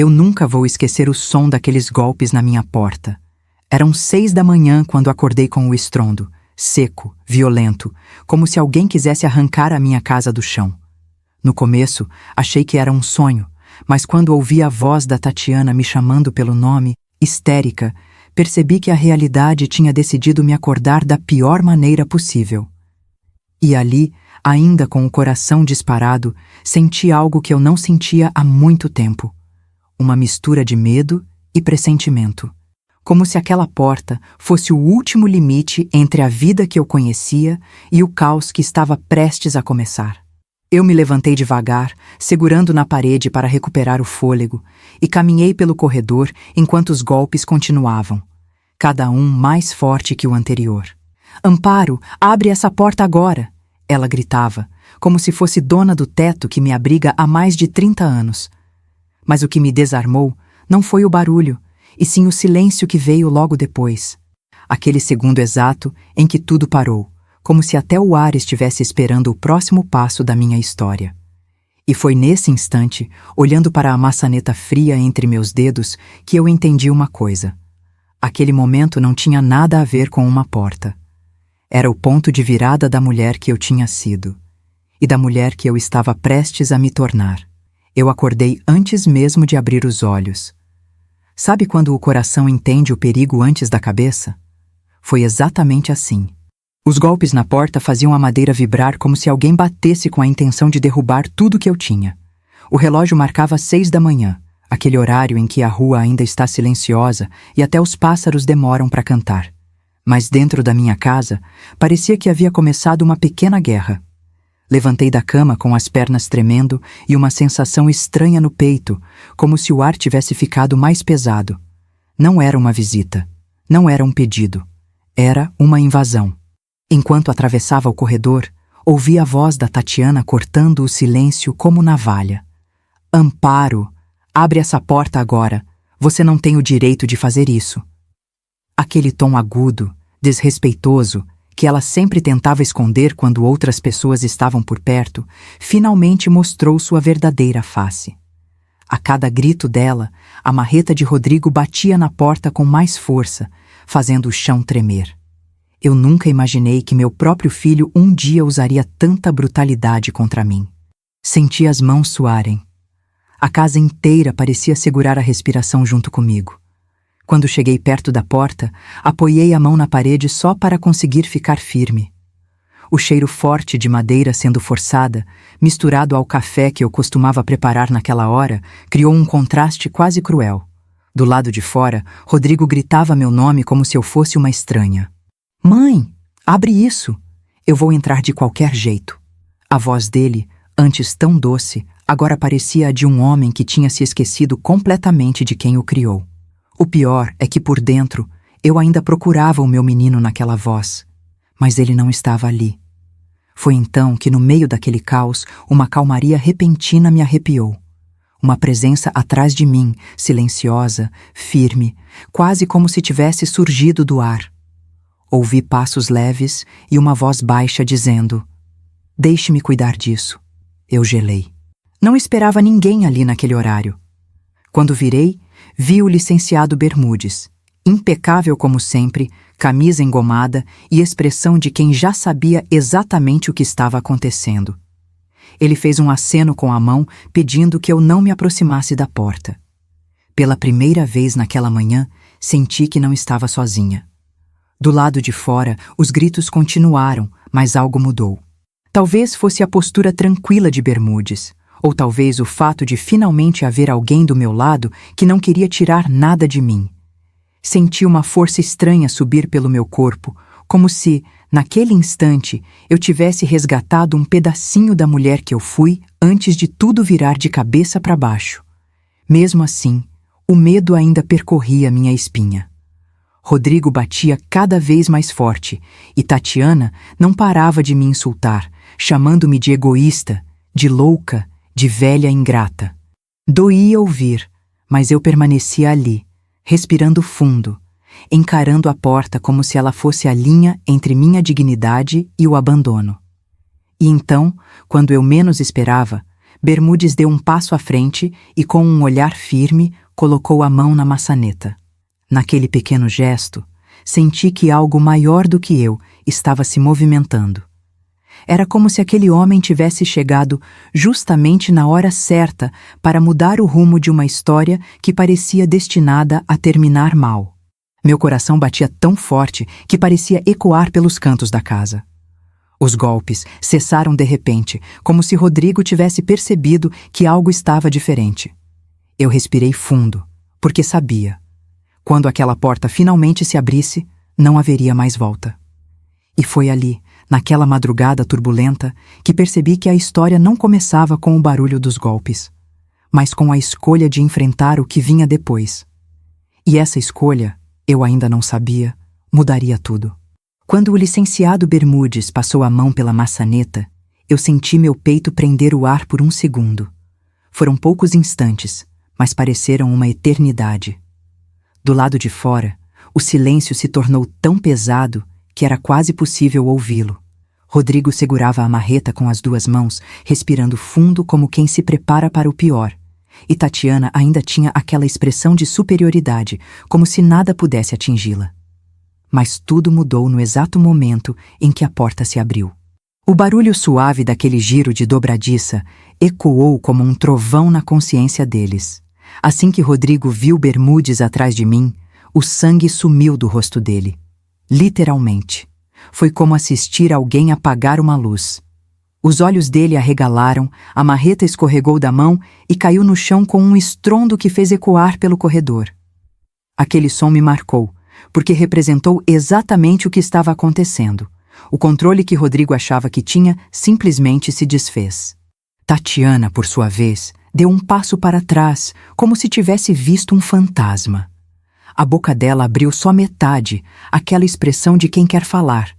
Eu nunca vou esquecer o som daqueles golpes na minha porta. Eram 6 da manhã quando acordei com o estrondo, seco, violento, como se alguém quisesse arrancar a minha casa do chão. No começo, achei que era um sonho, mas quando ouvi a voz da Tatiana me chamando pelo nome, histérica, percebi que a realidade tinha decidido me acordar da pior maneira possível. E ali, ainda com o coração disparado, senti algo que eu não sentia há muito tempo. Uma mistura de medo e pressentimento. Como se aquela porta fosse o último limite entre a vida que eu conhecia e o caos que estava prestes a começar. Eu me levantei devagar, segurando na parede para recuperar o fôlego, e caminhei pelo corredor enquanto os golpes continuavam, cada um mais forte que o anterior. "Amparo, abre essa porta agora!" Ela gritava, como se fosse dona do teto que me abriga há mais de 30 anos. Mas o que me desarmou não foi o barulho, e sim o silêncio que veio logo depois. Aquele segundo exato em que tudo parou, como se até o ar estivesse esperando o próximo passo da minha história. E foi nesse instante, olhando para a maçaneta fria entre meus dedos, que eu entendi uma coisa. Aquele momento não tinha nada a ver com uma porta. Era o ponto de virada da mulher que eu tinha sido, e da mulher que eu estava prestes a me tornar. Eu acordei antes mesmo de abrir os olhos. Sabe quando o coração entende o perigo antes da cabeça? Foi exatamente assim. Os golpes na porta faziam a madeira vibrar como se alguém batesse com a intenção de derrubar tudo que eu tinha. O relógio marcava 6 da manhã, aquele horário em que a rua ainda está silenciosa e até os pássaros demoram para cantar. Mas dentro da minha casa, parecia que havia começado uma pequena guerra. Levantei da cama com as pernas tremendo e uma sensação estranha no peito, como se o ar tivesse ficado mais pesado. Não era uma visita. Não era um pedido. Era uma invasão. Enquanto atravessava o corredor, ouvi a voz da Tatiana cortando o silêncio como navalha. "Amparo, abre essa porta agora. Você não tem o direito de fazer isso." Aquele tom agudo, desrespeitoso, que ela sempre tentava esconder quando outras pessoas estavam por perto, finalmente mostrou sua verdadeira face. A cada grito dela, a marreta de Rodrigo batia na porta com mais força, fazendo o chão tremer. Eu nunca imaginei que meu próprio filho um dia usaria tanta brutalidade contra mim. Senti as mãos suarem. A casa inteira parecia segurar a respiração junto comigo. Quando cheguei perto da porta, apoiei a mão na parede só para conseguir ficar firme. O cheiro forte de madeira sendo forçada, misturado ao café que eu costumava preparar naquela hora, criou um contraste quase cruel. Do lado de fora, Rodrigo gritava meu nome como se eu fosse uma estranha. "Mãe, abre isso! Eu vou entrar de qualquer jeito." A voz dele, antes tão doce, agora parecia a de um homem que tinha se esquecido completamente de quem o criou. O pior é que por dentro, eu ainda procurava o meu menino naquela voz, mas ele não estava ali. Foi então que no meio daquele caos, uma calmaria repentina me arrepiou. Uma presença atrás de mim, silenciosa, firme, quase como se tivesse surgido do ar. Ouvi passos leves e uma voz baixa dizendo: "Deixe-me cuidar disso." Eu gelei. Não esperava ninguém ali naquele horário. Quando virei, vi o licenciado Bermudes, impecável como sempre, camisa engomada e expressão de quem já sabia exatamente o que estava acontecendo. Ele fez um aceno com a mão, pedindo que eu não me aproximasse da porta. Pela primeira vez naquela manhã, senti que não estava sozinha. Do lado de fora, os gritos continuaram, mas algo mudou. Talvez fosse a postura tranquila de Bermudes, ou talvez o fato de finalmente haver alguém do meu lado que não queria tirar nada de mim. Senti uma força estranha subir pelo meu corpo, como se, naquele instante, eu tivesse resgatado um pedacinho da mulher que eu fui antes de tudo virar de cabeça para baixo. Mesmo assim, o medo ainda percorria minha espinha. Rodrigo batia cada vez mais forte e Tatiana não parava de me insultar, chamando-me de egoísta, de louca, de velha ingrata. Doía ouvir, mas eu permanecia ali, respirando fundo, encarando a porta como se ela fosse a linha entre minha dignidade e o abandono. E então, quando eu menos esperava, Bermudes deu um passo à frente e, com um olhar firme, colocou a mão na maçaneta. Naquele pequeno gesto, senti que algo maior do que eu estava se movimentando. Era como se aquele homem tivesse chegado justamente na hora certa para mudar o rumo de uma história que parecia destinada a terminar mal. Meu coração batia tão forte que parecia ecoar pelos cantos da casa. Os golpes cessaram de repente, como se Rodrigo tivesse percebido que algo estava diferente. Eu respirei fundo, porque sabia. Quando aquela porta finalmente se abrisse, não haveria mais volta. E foi ali, naquela madrugada turbulenta, que percebi que a história não começava com o barulho dos golpes, mas com a escolha de enfrentar o que vinha depois. E essa escolha, eu ainda não sabia, mudaria tudo. Quando o licenciado Bermudes passou a mão pela maçaneta, eu senti meu peito prender o ar por um segundo. Foram poucos instantes, mas pareceram uma eternidade. Do lado de fora, o silêncio se tornou tão pesado que era quase possível ouvi-lo. Rodrigo segurava a marreta com as duas mãos, respirando fundo como quem se prepara para o pior. E Tatiana ainda tinha aquela expressão de superioridade, como se nada pudesse atingi-la. Mas tudo mudou no exato momento em que a porta se abriu. O barulho suave daquele giro de dobradiça ecoou como um trovão na consciência deles. Assim que Rodrigo viu Bermudes atrás de mim, o sangue sumiu do rosto dele. Literalmente. Foi como assistir alguém apagar uma luz. Os olhos dele arregalaram, a marreta escorregou da mão e caiu no chão com um estrondo que fez ecoar pelo corredor. Aquele som me marcou, porque representou exatamente o que estava acontecendo. O controle que Rodrigo achava que tinha simplesmente se desfez. Tatiana, por sua vez, deu um passo para trás, como se tivesse visto um fantasma. A boca dela abriu só metade, aquela expressão de quem quer falar,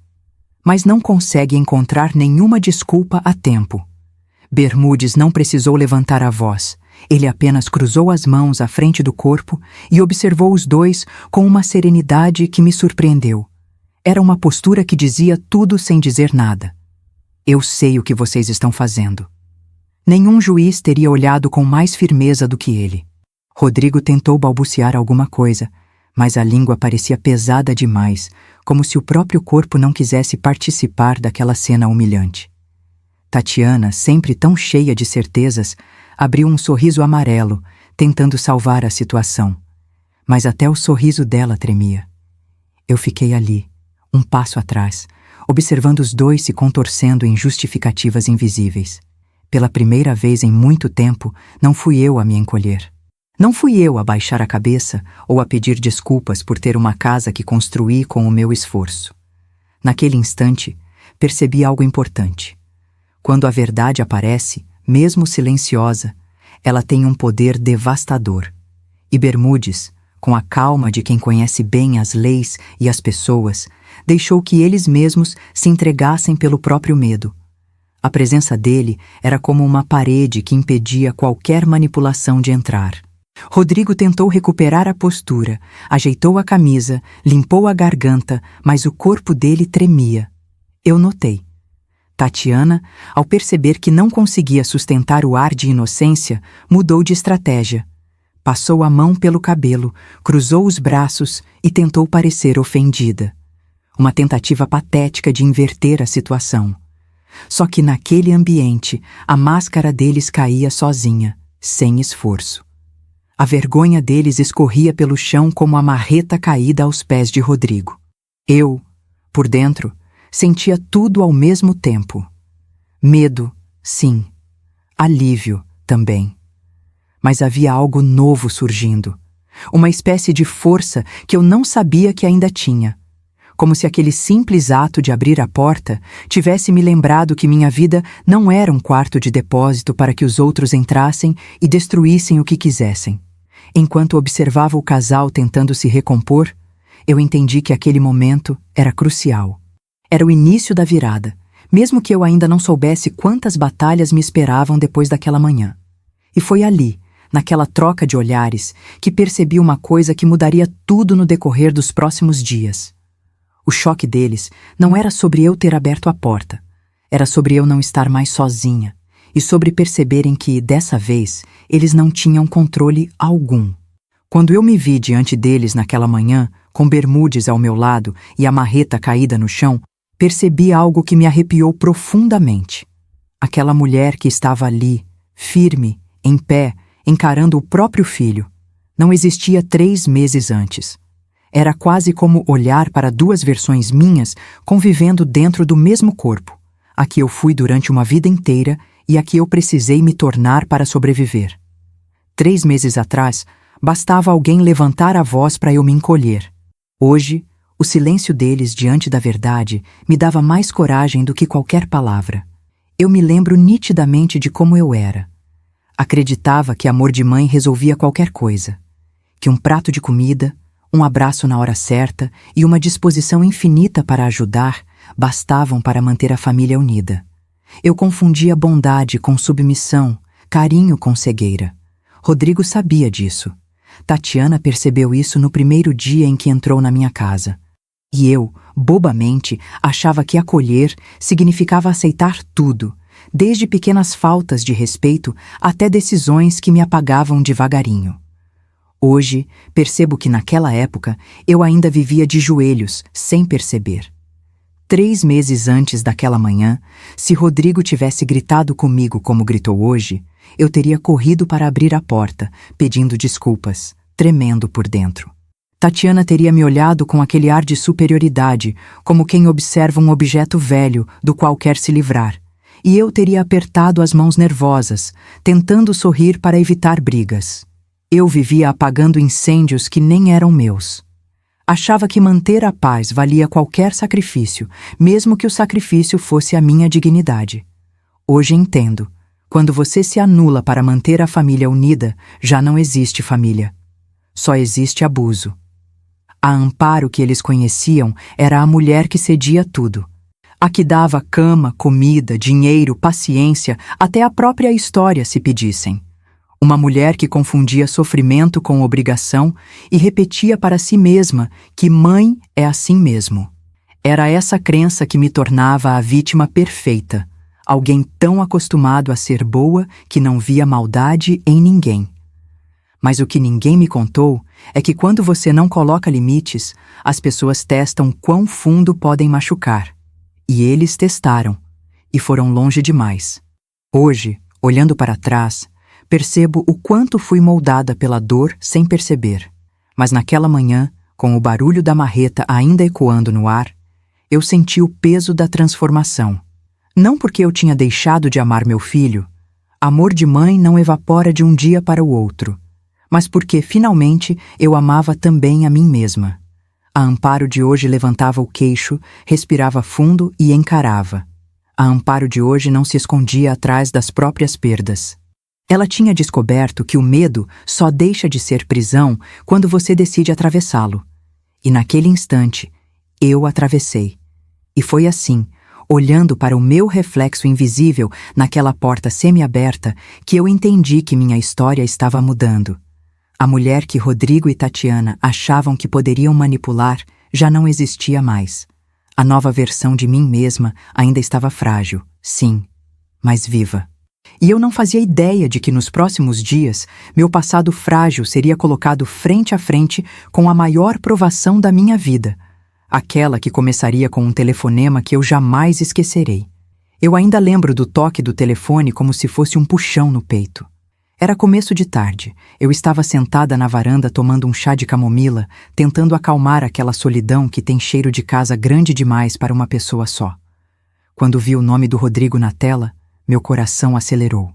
mas não consegue encontrar nenhuma desculpa a tempo. Bermudes não precisou levantar a voz. Ele apenas cruzou as mãos à frente do corpo e observou os dois com uma serenidade que me surpreendeu. Era uma postura que dizia tudo sem dizer nada. Eu sei o que vocês estão fazendo. Nenhum juiz teria olhado com mais firmeza do que ele. Rodrigo tentou balbuciar alguma coisa, mas a língua parecia pesada demais, como se o próprio corpo não quisesse participar daquela cena humilhante. Tatiana, sempre tão cheia de certezas, abriu um sorriso amarelo, tentando salvar a situação. Mas até o sorriso dela tremia. Eu fiquei ali, um passo atrás, observando os dois se contorcendo em justificativas invisíveis. Pela primeira vez em muito tempo, não fui eu a me encolher. Não fui eu a baixar a cabeça ou a pedir desculpas por ter uma casa que construí com o meu esforço. Naquele instante, percebi algo importante. Quando a verdade aparece, mesmo silenciosa, ela tem um poder devastador. E Bermudes, com a calma de quem conhece bem as leis e as pessoas, deixou que eles mesmos se entregassem pelo próprio medo. A presença dele era como uma parede que impedia qualquer manipulação de entrar. Rodrigo tentou recuperar a postura, ajeitou a camisa, limpou a garganta, mas o corpo dele tremia. Eu notei. Tatiana, ao perceber que não conseguia sustentar o ar de inocência, mudou de estratégia. Passou a mão pelo cabelo, cruzou os braços e tentou parecer ofendida. Uma tentativa patética de inverter a situação. Só que naquele ambiente, a máscara deles caía sozinha, sem esforço. A vergonha deles escorria pelo chão como a marreta caída aos pés de Rodrigo. Eu, por dentro, sentia tudo ao mesmo tempo. Medo, sim. Alívio, também. Mas havia algo novo surgindo. Uma espécie de força que eu não sabia que ainda tinha. Como se aquele simples ato de abrir a porta tivesse me lembrado que minha vida não era um quarto de depósito para que os outros entrassem e destruíssem o que quisessem. Enquanto observava o casal tentando se recompor, eu entendi que aquele momento era crucial. Era o início da virada, mesmo que eu ainda não soubesse quantas batalhas me esperavam depois daquela manhã. E foi ali, naquela troca de olhares, que percebi uma coisa que mudaria tudo no decorrer dos próximos dias. O choque deles não era sobre eu ter aberto a porta. Era sobre eu não estar mais sozinha e sobre perceberem que, dessa vez, eles não tinham controle algum. Quando eu me vi diante deles naquela manhã, com Bermudes ao meu lado e a marreta caída no chão, percebi algo que me arrepiou profundamente. Aquela mulher que estava ali, firme, em pé, encarando o próprio filho, não existia 3 meses antes. Era quase como olhar para 2 versões minhas convivendo dentro do mesmo corpo, a que eu fui durante uma vida inteira e a que eu precisei me tornar para sobreviver. 3 meses atrás, bastava alguém levantar a voz para eu me encolher. Hoje, o silêncio deles diante da verdade me dava mais coragem do que qualquer palavra. Eu me lembro nitidamente de como eu era. Acreditava que amor de mãe resolvia qualquer coisa, que um prato de comida, um abraço na hora certa e uma disposição infinita para ajudar bastavam para manter a família unida. Eu confundia bondade com submissão, carinho com cegueira. Rodrigo sabia disso. Tatiana percebeu isso no primeiro dia em que entrou na minha casa. E eu, bobamente, achava que acolher significava aceitar tudo, desde pequenas faltas de respeito até decisões que me apagavam devagarinho. Hoje, percebo que naquela época eu ainda vivia de joelhos, sem perceber. 3 meses antes daquela manhã, se Rodrigo tivesse gritado comigo como gritou hoje, eu teria corrido para abrir a porta, pedindo desculpas, tremendo por dentro. Tatiana teria me olhado com aquele ar de superioridade, como quem observa um objeto velho do qual quer se livrar, e eu teria apertado as mãos nervosas, tentando sorrir para evitar brigas. Eu vivia apagando incêndios que nem eram meus. Achava que manter a paz valia qualquer sacrifício, mesmo que o sacrifício fosse a minha dignidade. Hoje entendo. Quando você se anula para manter a família unida, já não existe família. Só existe abuso. A Amparo que eles conheciam era a mulher que cedia tudo. A que dava cama, comida, dinheiro, paciência, até a própria história se pedissem. Uma mulher que confundia sofrimento com obrigação e repetia para si mesma que mãe é assim mesmo. Era essa crença que me tornava a vítima perfeita, alguém tão acostumado a ser boa que não via maldade em ninguém. Mas o que ninguém me contou é que quando você não coloca limites, as pessoas testam quão fundo podem machucar. E eles testaram, e foram longe demais. Hoje, olhando para trás, percebo o quanto fui moldada pela dor sem perceber. Mas naquela manhã, com o barulho da marreta ainda ecoando no ar, eu senti o peso da transformação. Não porque eu tinha deixado de amar meu filho, amor de mãe não evapora de um dia para o outro, mas porque, finalmente, eu amava também a mim mesma. A Amparo de hoje levantava o queixo, respirava fundo e encarava. A Amparo de hoje não se escondia atrás das próprias perdas. Ela tinha descoberto que o medo só deixa de ser prisão quando você decide atravessá-lo. E naquele instante, eu atravessei. E foi assim, olhando para o meu reflexo invisível naquela porta semi-aberta, que eu entendi que minha história estava mudando. A mulher que Rodrigo e Tatiana achavam que poderiam manipular já não existia mais. A nova versão de mim mesma ainda estava frágil, sim, mas viva. E eu não fazia ideia de que nos próximos dias meu passado frágil seria colocado frente a frente com a maior provação da minha vida, aquela que começaria com um telefonema que eu jamais esquecerei. Eu ainda lembro do toque do telefone como se fosse um puxão no peito. Era começo de tarde. Eu estava sentada na varanda tomando um chá de camomila, tentando acalmar aquela solidão que tem cheiro de casa grande demais para uma pessoa só. Quando vi o nome do Rodrigo na tela, meu coração acelerou.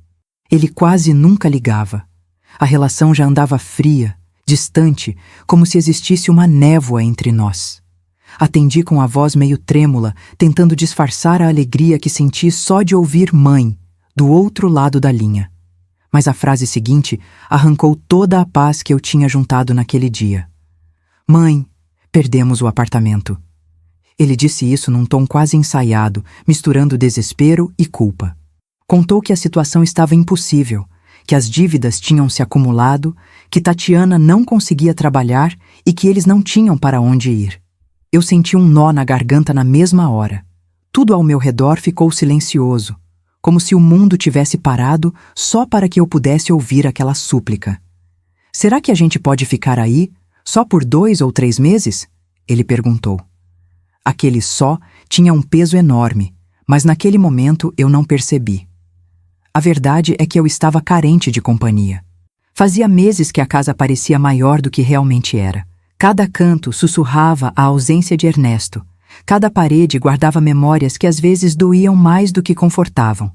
Ele quase nunca ligava. A relação já andava fria, distante, como se existisse uma névoa entre nós. Atendi com a voz meio trêmula, tentando disfarçar a alegria que senti só de ouvir mãe, do outro lado da linha. Mas a frase seguinte arrancou toda a paz que eu tinha juntado naquele dia. Mãe, perdemos o apartamento. Ele disse isso num tom quase ensaiado, misturando desespero e culpa. Contou que a situação estava impossível, que as dívidas tinham se acumulado, que Tatiana não conseguia trabalhar e que eles não tinham para onde ir. Eu senti um nó na garganta na mesma hora. Tudo ao meu redor ficou silencioso. como se o mundo tivesse parado só para que eu pudesse ouvir aquela súplica. Será que a gente pode ficar aí, só por 2 ou 3 meses? Ele perguntou. Aquele só tinha um peso enorme, mas naquele momento eu não percebi. A verdade é que eu estava carente de companhia. Fazia meses que a casa parecia maior do que realmente era. Cada canto sussurrava a ausência de Ernesto. Cada parede guardava memórias que às vezes doíam mais do que confortavam.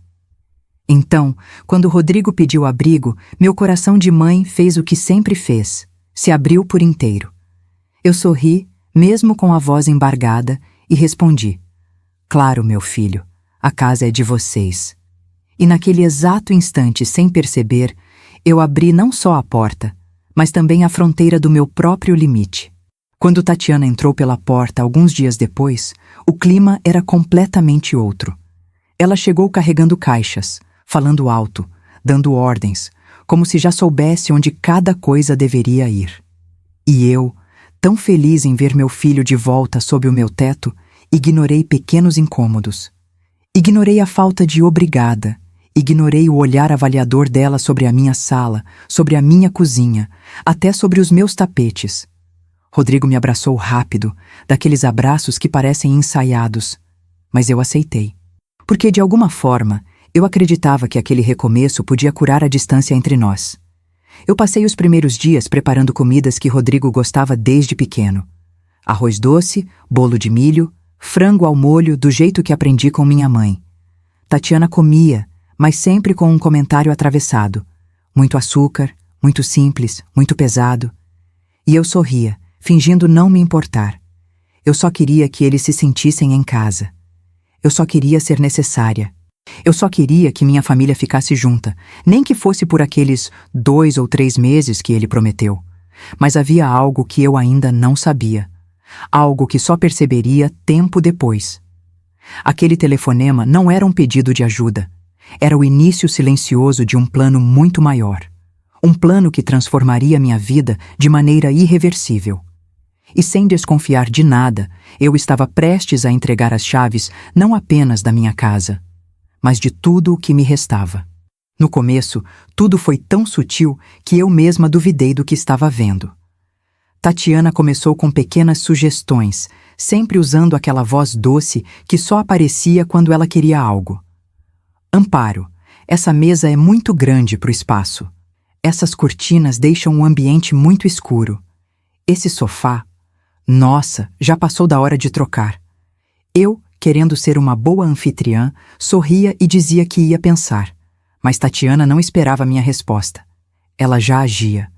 Então, quando Rodrigo pediu abrigo, meu coração de mãe fez o que sempre fez. Se abriu por inteiro. Eu sorri, mesmo com a voz embargada, e respondi: Claro, meu filho, a casa é de vocês. E naquele exato instante, sem perceber, eu abri não só a porta, mas também a fronteira do meu próprio limite. Quando Tatiana entrou pela porta alguns dias depois, o clima era completamente outro. Ela chegou carregando caixas, falando alto, dando ordens, como se já soubesse onde cada coisa deveria ir. E eu, tão feliz em ver meu filho de volta sob o meu teto, ignorei pequenos incômodos. Ignorei a falta de obrigada. Ignorei o olhar avaliador dela sobre a minha sala, sobre a minha cozinha, até sobre os meus tapetes. Rodrigo me abraçou rápido, daqueles abraços que parecem ensaiados. Mas eu aceitei. Porque, de alguma forma, eu acreditava que aquele recomeço podia curar a distância entre nós. Eu passei os primeiros dias preparando comidas que Rodrigo gostava desde pequeno. Arroz doce, bolo de milho, frango ao molho do jeito que aprendi com minha mãe. Tatiana comia, mas sempre com um comentário atravessado. Muito açúcar, muito simples, muito pesado. E eu sorria, fingindo não me importar. Eu só queria que eles se sentissem em casa. Eu só queria ser necessária. Eu só queria que minha família ficasse junta, nem que fosse por aqueles 2 ou 3 meses que ele prometeu. Mas havia algo que eu ainda não sabia. Algo que só perceberia tempo depois. Aquele telefonema não era um pedido de ajuda. Era o início silencioso de um plano muito maior. Um plano que transformaria minha vida de maneira irreversível. E sem desconfiar de nada, eu estava prestes a entregar as chaves não apenas da minha casa, mas de tudo o que me restava. No começo, tudo foi tão sutil que eu mesma duvidei do que estava vendo. Tatiana começou com pequenas sugestões, sempre usando aquela voz doce que só aparecia quando ela queria algo. Amparo, essa mesa é muito grande para o espaço. Essas cortinas deixam o ambiente muito escuro. Esse sofá, nossa, já passou da hora de trocar. Eu, querendo ser uma boa anfitriã, sorria e dizia que ia pensar. Mas Tatiana não esperava minha resposta. Ela já agia.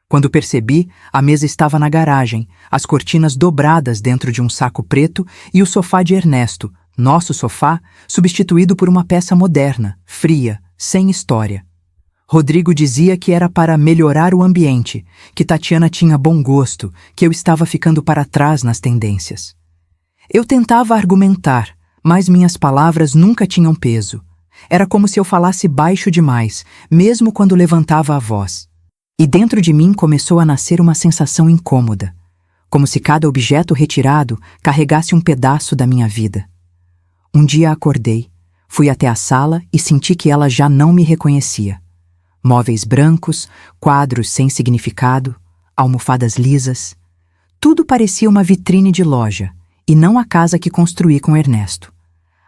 Quando percebi, a mesa estava na garagem, as cortinas dobradas dentro de um saco preto e o sofá de Ernesto, nosso sofá, substituído por uma peça moderna, fria, sem história. Rodrigo dizia que era para melhorar o ambiente, que Tatiana tinha bom gosto, que eu estava ficando para trás nas tendências. Eu tentava argumentar, mas minhas palavras nunca tinham peso. Era como se eu falasse baixo demais, mesmo quando levantava a voz. E dentro de mim começou a nascer uma sensação incômoda, como se cada objeto retirado carregasse um pedaço da minha vida. Um dia acordei, fui até a sala e senti que ela já não me reconhecia. Móveis brancos, quadros sem significado, almofadas lisas. Tudo parecia uma vitrine de loja, e não a casa que construí com Ernesto.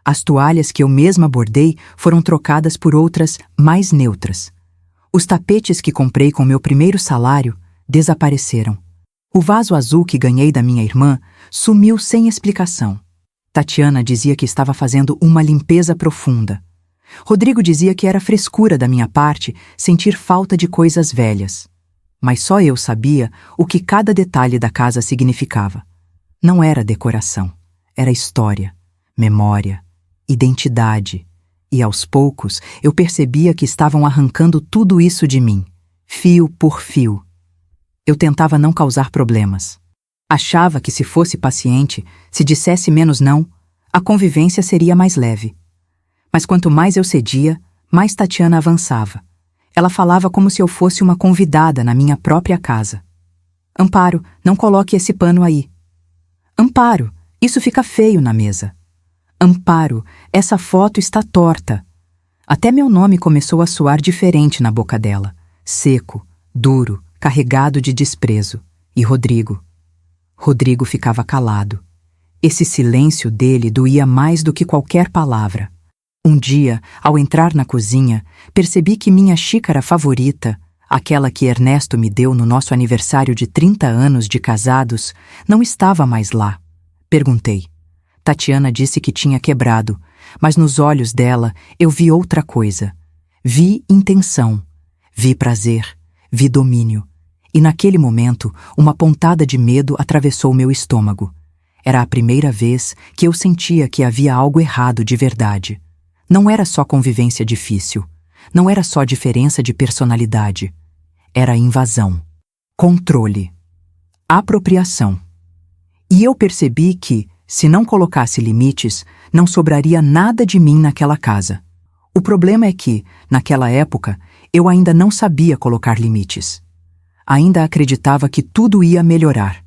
As toalhas que eu mesma bordei foram trocadas por outras mais neutras. Os tapetes que comprei com meu primeiro salário desapareceram. O vaso azul que ganhei da minha irmã sumiu sem explicação. Tatiana dizia que estava fazendo uma limpeza profunda. Rodrigo dizia que era frescura da minha parte sentir falta de coisas velhas. Mas só eu sabia o que cada detalhe da casa significava. Não era decoração, era história, memória, identidade. E aos poucos eu percebia que estavam arrancando tudo isso de mim, fio por fio. Eu tentava não causar problemas. Achava que se fosse paciente, se dissesse menos não, a convivência seria mais leve. Mas quanto mais eu cedia, mais Tatiana avançava. Ela falava como se eu fosse uma convidada na minha própria casa. Amparo, não coloque esse pano aí. Amparo, isso fica feio na mesa. Amparo, essa foto está torta. Até meu nome começou a soar diferente na boca dela, seco, duro, carregado de desprezo. E Rodrigo? Rodrigo ficava calado. Esse silêncio dele doía mais do que qualquer palavra. Um dia, ao entrar na cozinha, percebi que minha xícara favorita, aquela que Ernesto me deu no nosso aniversário de 30 anos de casados, não estava mais lá. Perguntei. Tatiana disse que tinha quebrado, mas nos olhos dela eu vi outra coisa. Vi intenção, vi prazer, vi domínio. E naquele momento, uma pontada de medo atravessou meu estômago. Era a primeira vez que eu sentia que havia algo errado de verdade. Não era só convivência difícil. Não era só diferença de personalidade. Era invasão, controle, apropriação. E eu percebi que, se não colocasse limites, não sobraria nada de mim naquela casa. O problema é que, naquela época, eu ainda não sabia colocar limites. Ainda acreditava que tudo ia melhorar.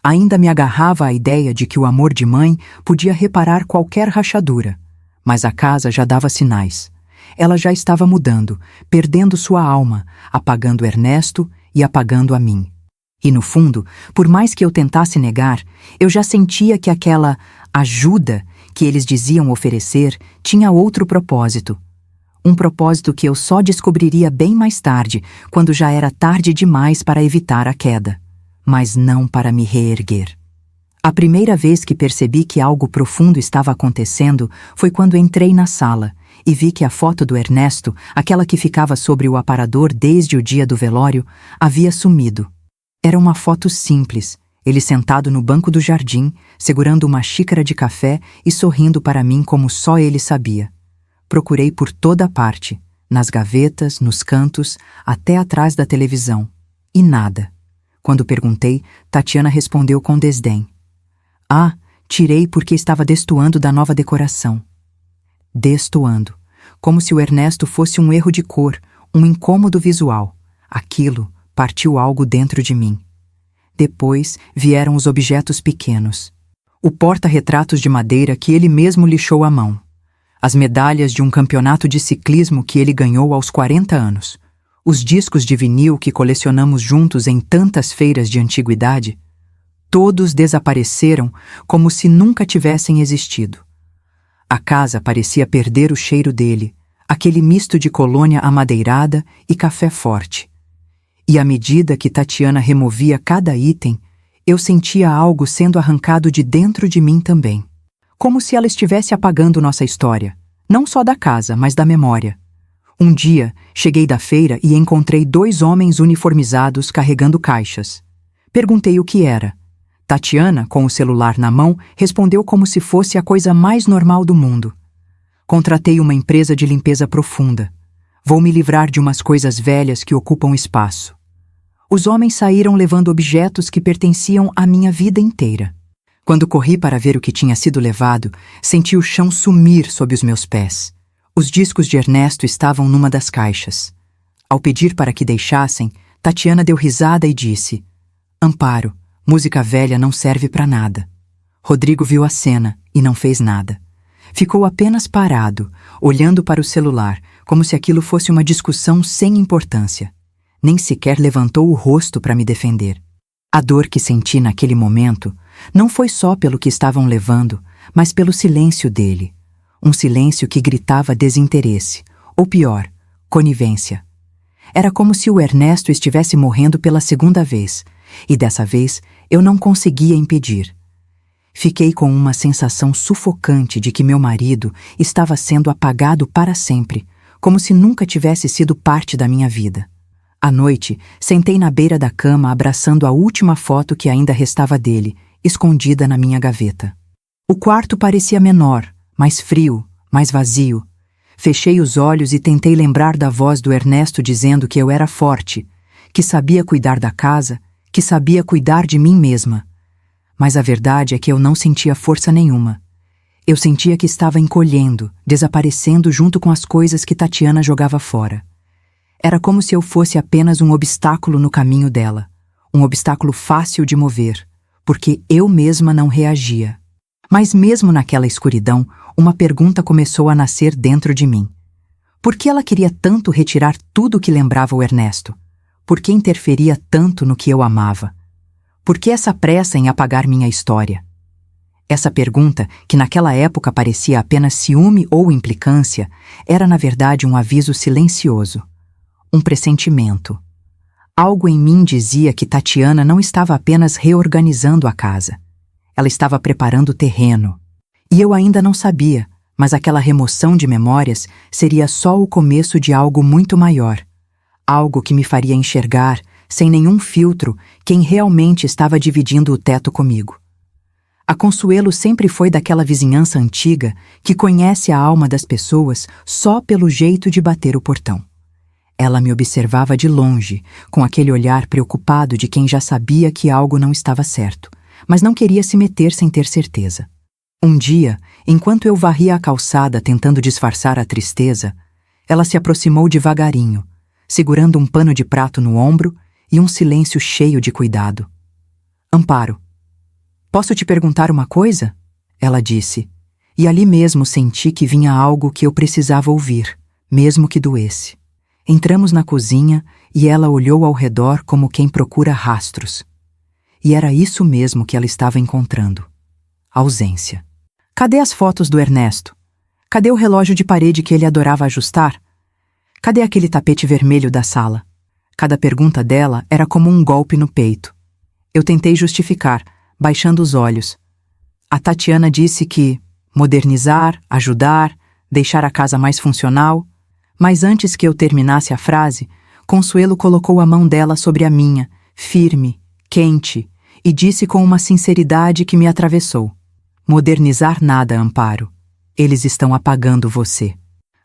Ainda me agarrava à ideia de que o amor de mãe podia reparar qualquer rachadura. Mas a casa já dava sinais. Ela já estava mudando, perdendo sua alma, apagando Ernesto e apagando a mim. E no fundo, por mais que eu tentasse negar, eu já sentia que aquela ajuda que eles diziam oferecer tinha outro propósito. Um propósito que eu só descobriria bem mais tarde, quando já era tarde demais para evitar a queda, mas não para me reerguer. A primeira vez que percebi que algo profundo estava acontecendo foi quando entrei na sala e vi que a foto do Ernesto, aquela que ficava sobre o aparador desde o dia do velório, havia sumido. Era uma foto simples, ele sentado no banco do jardim, segurando uma xícara de café e sorrindo para mim como só ele sabia. Procurei por toda parte, nas gavetas, nos cantos, até atrás da televisão. E nada. Quando perguntei, Tatiana respondeu com desdém. Ah, tirei porque estava destoando da nova decoração. Destoando. Como se o Ernesto fosse um erro de cor, um incômodo visual. Aquilo partiu algo dentro de mim. Depois vieram os objetos pequenos. O porta-retratos de madeira que ele mesmo lixou à mão. As medalhas de um campeonato de ciclismo que ele ganhou aos 40 anos. Os discos de vinil que colecionamos juntos em tantas feiras de antiguidade. Todos desapareceram como se nunca tivessem existido. A casa parecia perder o cheiro dele, aquele misto de colônia amadeirada e café forte. E à medida que Tatiana removia cada item, eu sentia algo sendo arrancado de dentro de mim também. Como se ela estivesse apagando nossa história, não só da casa, mas da memória. Um dia, cheguei da feira e encontrei 2 homens uniformizados carregando caixas. Perguntei o que era. Tatiana, com o celular na mão, respondeu como se fosse a coisa mais normal do mundo. Contratei uma empresa de limpeza profunda. Vou me livrar de umas coisas velhas que ocupam espaço. Os homens saíram levando objetos que pertenciam à minha vida inteira. Quando corri para ver o que tinha sido levado, senti o chão sumir sob os meus pés. Os discos de Ernesto estavam numa das caixas. Ao pedir para que deixassem, Tatiana deu risada e disse: Amparo, música velha não serve para nada. Rodrigo viu a cena e não fez nada. Ficou apenas parado, olhando para o celular, como se aquilo fosse uma discussão sem importância. Nem sequer levantou o rosto para me defender. A dor que senti naquele momento não foi só pelo que estavam levando, mas pelo silêncio dele. Um silêncio que gritava desinteresse, ou pior, conivência. Era como se o Ernesto estivesse morrendo pela segunda vez, e dessa vez eu não conseguia impedir. Fiquei com uma sensação sufocante de que meu marido estava sendo apagado para sempre, como se nunca tivesse sido parte da minha vida. À noite, sentei na beira da cama abraçando a última foto que ainda restava dele, escondida na minha gaveta. O quarto parecia menor, mais frio, mais vazio. Fechei os olhos e tentei lembrar da voz do Ernesto dizendo que eu era forte, que sabia cuidar da casa, que sabia cuidar de mim mesma. Mas a verdade é que eu não sentia força nenhuma. Eu sentia que estava encolhendo, desaparecendo junto com as coisas que Tatiana jogava fora. Era como se eu fosse apenas um obstáculo no caminho dela, um obstáculo fácil de mover, porque eu mesma não reagia. Mas mesmo naquela escuridão, uma pergunta começou a nascer dentro de mim. Por que ela queria tanto retirar tudo que lembrava o Ernesto? Por que interferia tanto no que eu amava? Por que essa pressa em apagar minha história? Essa pergunta, que naquela época parecia apenas ciúme ou implicância, era na verdade um aviso silencioso, um pressentimento. Algo em mim dizia que Tatiana não estava apenas reorganizando a casa. Ela estava preparando o terreno. E eu ainda não sabia, mas aquela remoção de memórias seria só o começo de algo muito maior. Algo que me faria enxergar, sem nenhum filtro, quem realmente estava dividindo o teto comigo. A Consuelo sempre foi daquela vizinhança antiga que conhece a alma das pessoas só pelo jeito de bater o portão. Ela me observava de longe, com aquele olhar preocupado de quem já sabia que algo não estava certo, mas não queria se meter sem ter certeza. Um dia, enquanto eu varria a calçada tentando disfarçar a tristeza, ela se aproximou devagarinho, segurando um pano de prato no ombro e um silêncio cheio de cuidado. Amparo, posso te perguntar uma coisa? Ela disse, e ali mesmo senti que vinha algo que eu precisava ouvir, mesmo que doesse. Entramos na cozinha e ela olhou ao redor como quem procura rastros. E era isso mesmo que ela estava encontrando. Ausência. Cadê as fotos do Ernesto? Cadê o relógio de parede que ele adorava ajustar? Cadê aquele tapete vermelho da sala? Cada pergunta dela era como um golpe no peito. Eu tentei justificar, baixando os olhos. A Tatiana disse que modernizar, ajudar, deixar a casa mais funcional. Mas antes que eu terminasse a frase, Consuelo colocou a mão dela sobre a minha, firme, quente, e disse com uma sinceridade que me atravessou. Modernizar nada, Amparo. Eles estão apagando você.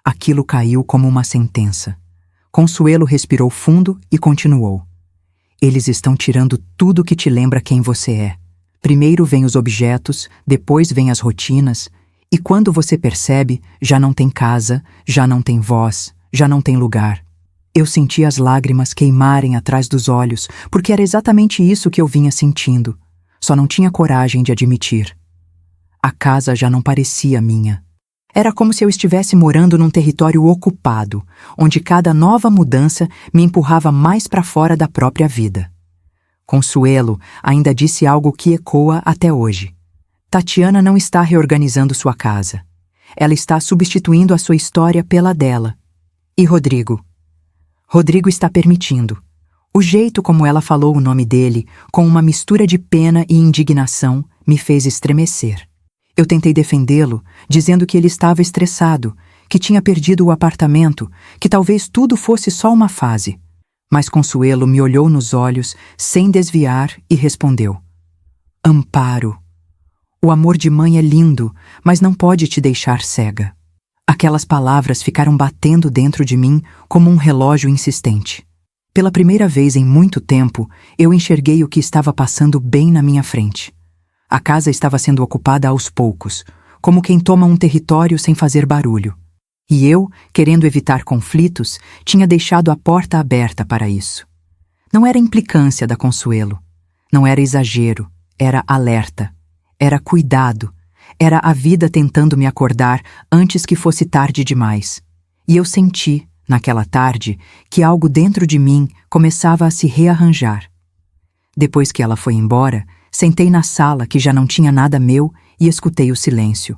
Aquilo caiu como uma sentença. Consuelo respirou fundo e continuou. Eles estão tirando tudo que te lembra quem você é. Primeiro vêm os objetos, depois vêm as rotinas, e quando você percebe, já não tem casa, já não tem voz, já não tem lugar. Eu senti as lágrimas queimarem atrás dos olhos, porque era exatamente isso que eu vinha sentindo. Só não tinha coragem de admitir. A casa já não parecia minha. Era como se eu estivesse morando num território ocupado, onde cada nova mudança me empurrava mais para fora da própria vida. Consuelo ainda disse algo que ecoa até hoje. Tatiana não está reorganizando sua casa. Ela está substituindo a sua história pela dela. E Rodrigo? Rodrigo está permitindo. O jeito como ela falou o nome dele, com uma mistura de pena e indignação, me fez estremecer. Eu tentei defendê-lo, dizendo que ele estava estressado, que tinha perdido o apartamento, que talvez tudo fosse só uma fase. Mas Consuelo me olhou nos olhos, sem desviar, e respondeu. Amparo. O amor de mãe é lindo, mas não pode te deixar cega. Aquelas palavras ficaram batendo dentro de mim como um relógio insistente. Pela primeira vez em muito tempo, eu enxerguei o que estava passando bem na minha frente. A casa estava sendo ocupada aos poucos, como quem toma um território sem fazer barulho. E eu, querendo evitar conflitos, tinha deixado a porta aberta para isso. Não era implicância da Consuelo. Não era exagero. Era alerta. Era cuidado. Era a vida tentando me acordar antes que fosse tarde demais. E eu senti, naquela tarde, que algo dentro de mim começava a se rearranjar. Depois que ela foi embora, sentei na sala que já não tinha nada meu e escutei o silêncio.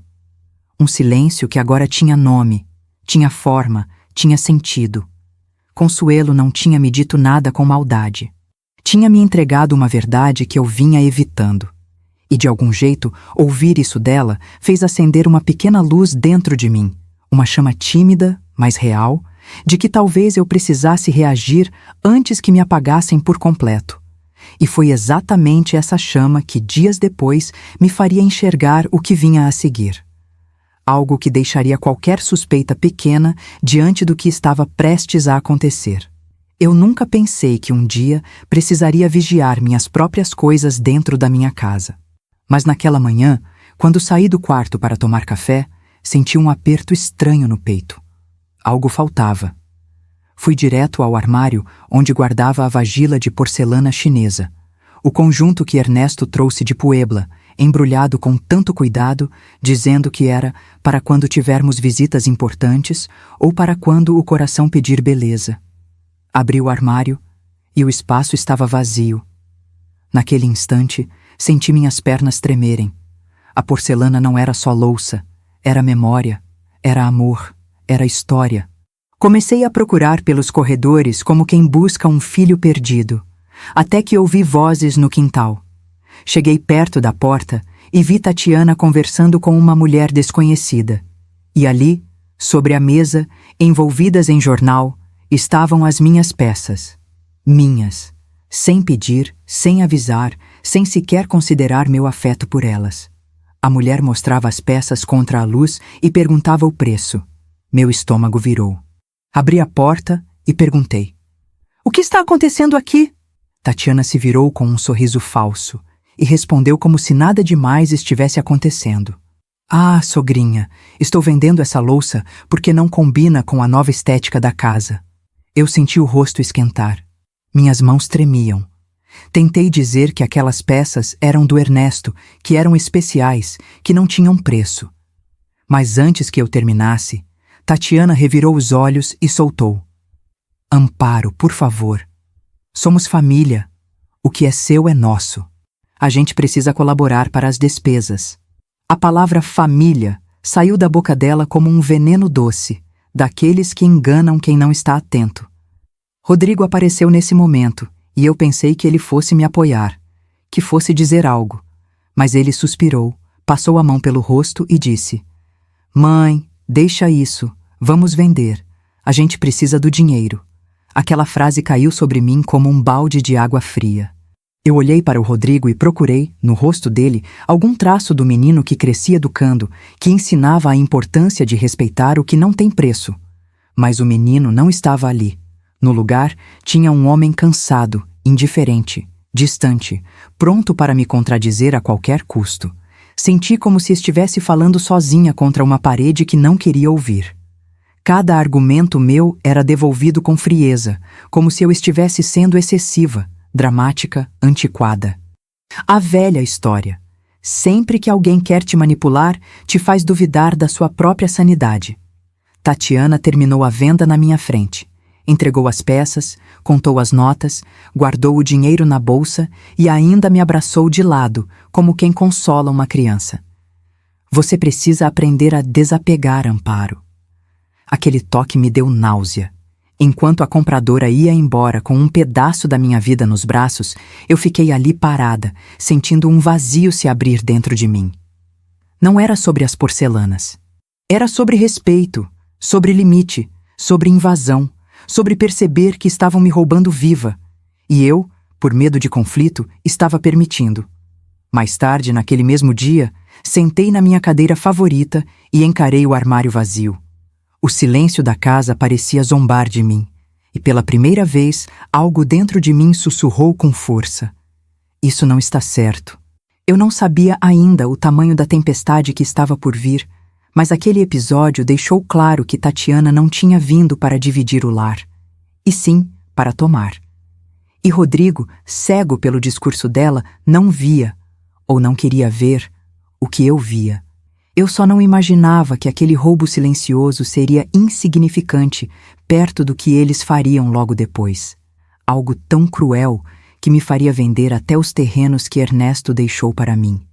Um silêncio que agora tinha nome, tinha forma, tinha sentido. Consuelo não tinha me dito nada com maldade. Tinha me entregado uma verdade que eu vinha evitando. E de algum jeito, ouvir isso dela fez acender uma pequena luz dentro de mim, uma chama tímida, mas real, de que talvez eu precisasse reagir antes que me apagassem por completo. E foi exatamente essa chama que, dias depois, me faria enxergar o que vinha a seguir. Algo que deixaria qualquer suspeita pequena diante do que estava prestes a acontecer. Eu nunca pensei que um dia precisaria vigiar minhas próprias coisas dentro da minha casa. Mas naquela manhã, quando saí do quarto para tomar café, senti um aperto estranho no peito. Algo faltava. Fui direto ao armário onde guardava a vagila de porcelana chinesa, o conjunto que Ernesto trouxe de Puebla, embrulhado com tanto cuidado, dizendo que era para quando tivermos visitas importantes ou para quando o coração pedir beleza. Abri o armário e o espaço estava vazio. Naquele instante, senti minhas pernas tremerem. A porcelana não era só louça, era memória, era amor, era história. Comecei a procurar pelos corredores como quem busca um filho perdido, até que ouvi vozes no quintal. Cheguei perto da porta e vi Tatiana conversando com uma mulher desconhecida. E ali, sobre a mesa, envolvidas em jornal, estavam as minhas peças. Minhas. Sem pedir, sem avisar, sem sequer considerar meu afeto por elas. A mulher mostrava as peças contra a luz e perguntava o preço. Meu estômago virou. Abri a porta e perguntei: "O que está acontecendo aqui?" Tatiana se virou com um sorriso falso e respondeu como se nada demais estivesse acontecendo. "Ah, sogrinha, estou vendendo essa louça porque não combina com a nova estética da casa." Eu senti o rosto esquentar. Minhas mãos tremiam. Tentei dizer que aquelas peças eram do Ernesto, que eram especiais, que não tinham preço. Mas antes que eu terminasse, Tatiana revirou os olhos e soltou: "Amparo, por favor. Somos família. O que é seu é nosso. A gente precisa colaborar para as despesas." A palavra família saiu da boca dela como um veneno doce, daqueles que enganam quem não está atento. Rodrigo apareceu nesse momento e eu pensei que ele fosse me apoiar, que fosse dizer algo. Mas ele suspirou, passou a mão pelo rosto e disse: "Mãe, deixa isso. Vamos vender. A gente precisa do dinheiro." Aquela frase caiu sobre mim como um balde de água fria. Eu olhei para o Rodrigo e procurei, no rosto dele, algum traço do menino que crescia educando, que ensinava a importância de respeitar o que não tem preço. Mas o menino não estava ali. No lugar, tinha um homem cansado, indiferente, distante, pronto para me contradizer a qualquer custo. Senti como se estivesse falando sozinha contra uma parede que não queria ouvir. Cada argumento meu era devolvido com frieza, como se eu estivesse sendo excessiva, dramática, antiquada. A velha história. Sempre que alguém quer te manipular, te faz duvidar da sua própria sanidade. Tatiana terminou a venda na minha frente. Entregou as peças, contou as notas, guardou o dinheiro na bolsa e ainda me abraçou de lado, como quem consola uma criança. "Você precisa aprender a desapegar, Amparo." Aquele toque me deu náusea. Enquanto a compradora ia embora com um pedaço da minha vida nos braços, eu fiquei ali parada, sentindo um vazio se abrir dentro de mim. Não era sobre as porcelanas. Era sobre respeito, sobre limite, sobre invasão, sobre perceber que estavam me roubando viva. E eu, por medo de conflito, estava permitindo. Mais tarde, naquele mesmo dia, sentei na minha cadeira favorita e encarei o armário vazio. O silêncio da casa parecia zombar de mim, e pela primeira vez, algo dentro de mim sussurrou com força: "Isso não está certo." Eu não sabia ainda o tamanho da tempestade que estava por vir, mas aquele episódio deixou claro que Tatiana não tinha vindo para dividir o lar, e sim para tomar. E Rodrigo, cego pelo discurso dela, não via, ou não queria ver, o que eu via. Eu só não imaginava que aquele roubo silencioso seria insignificante perto do que eles fariam logo depois. Algo tão cruel que me faria vender até os terrenos que Ernesto deixou para mim.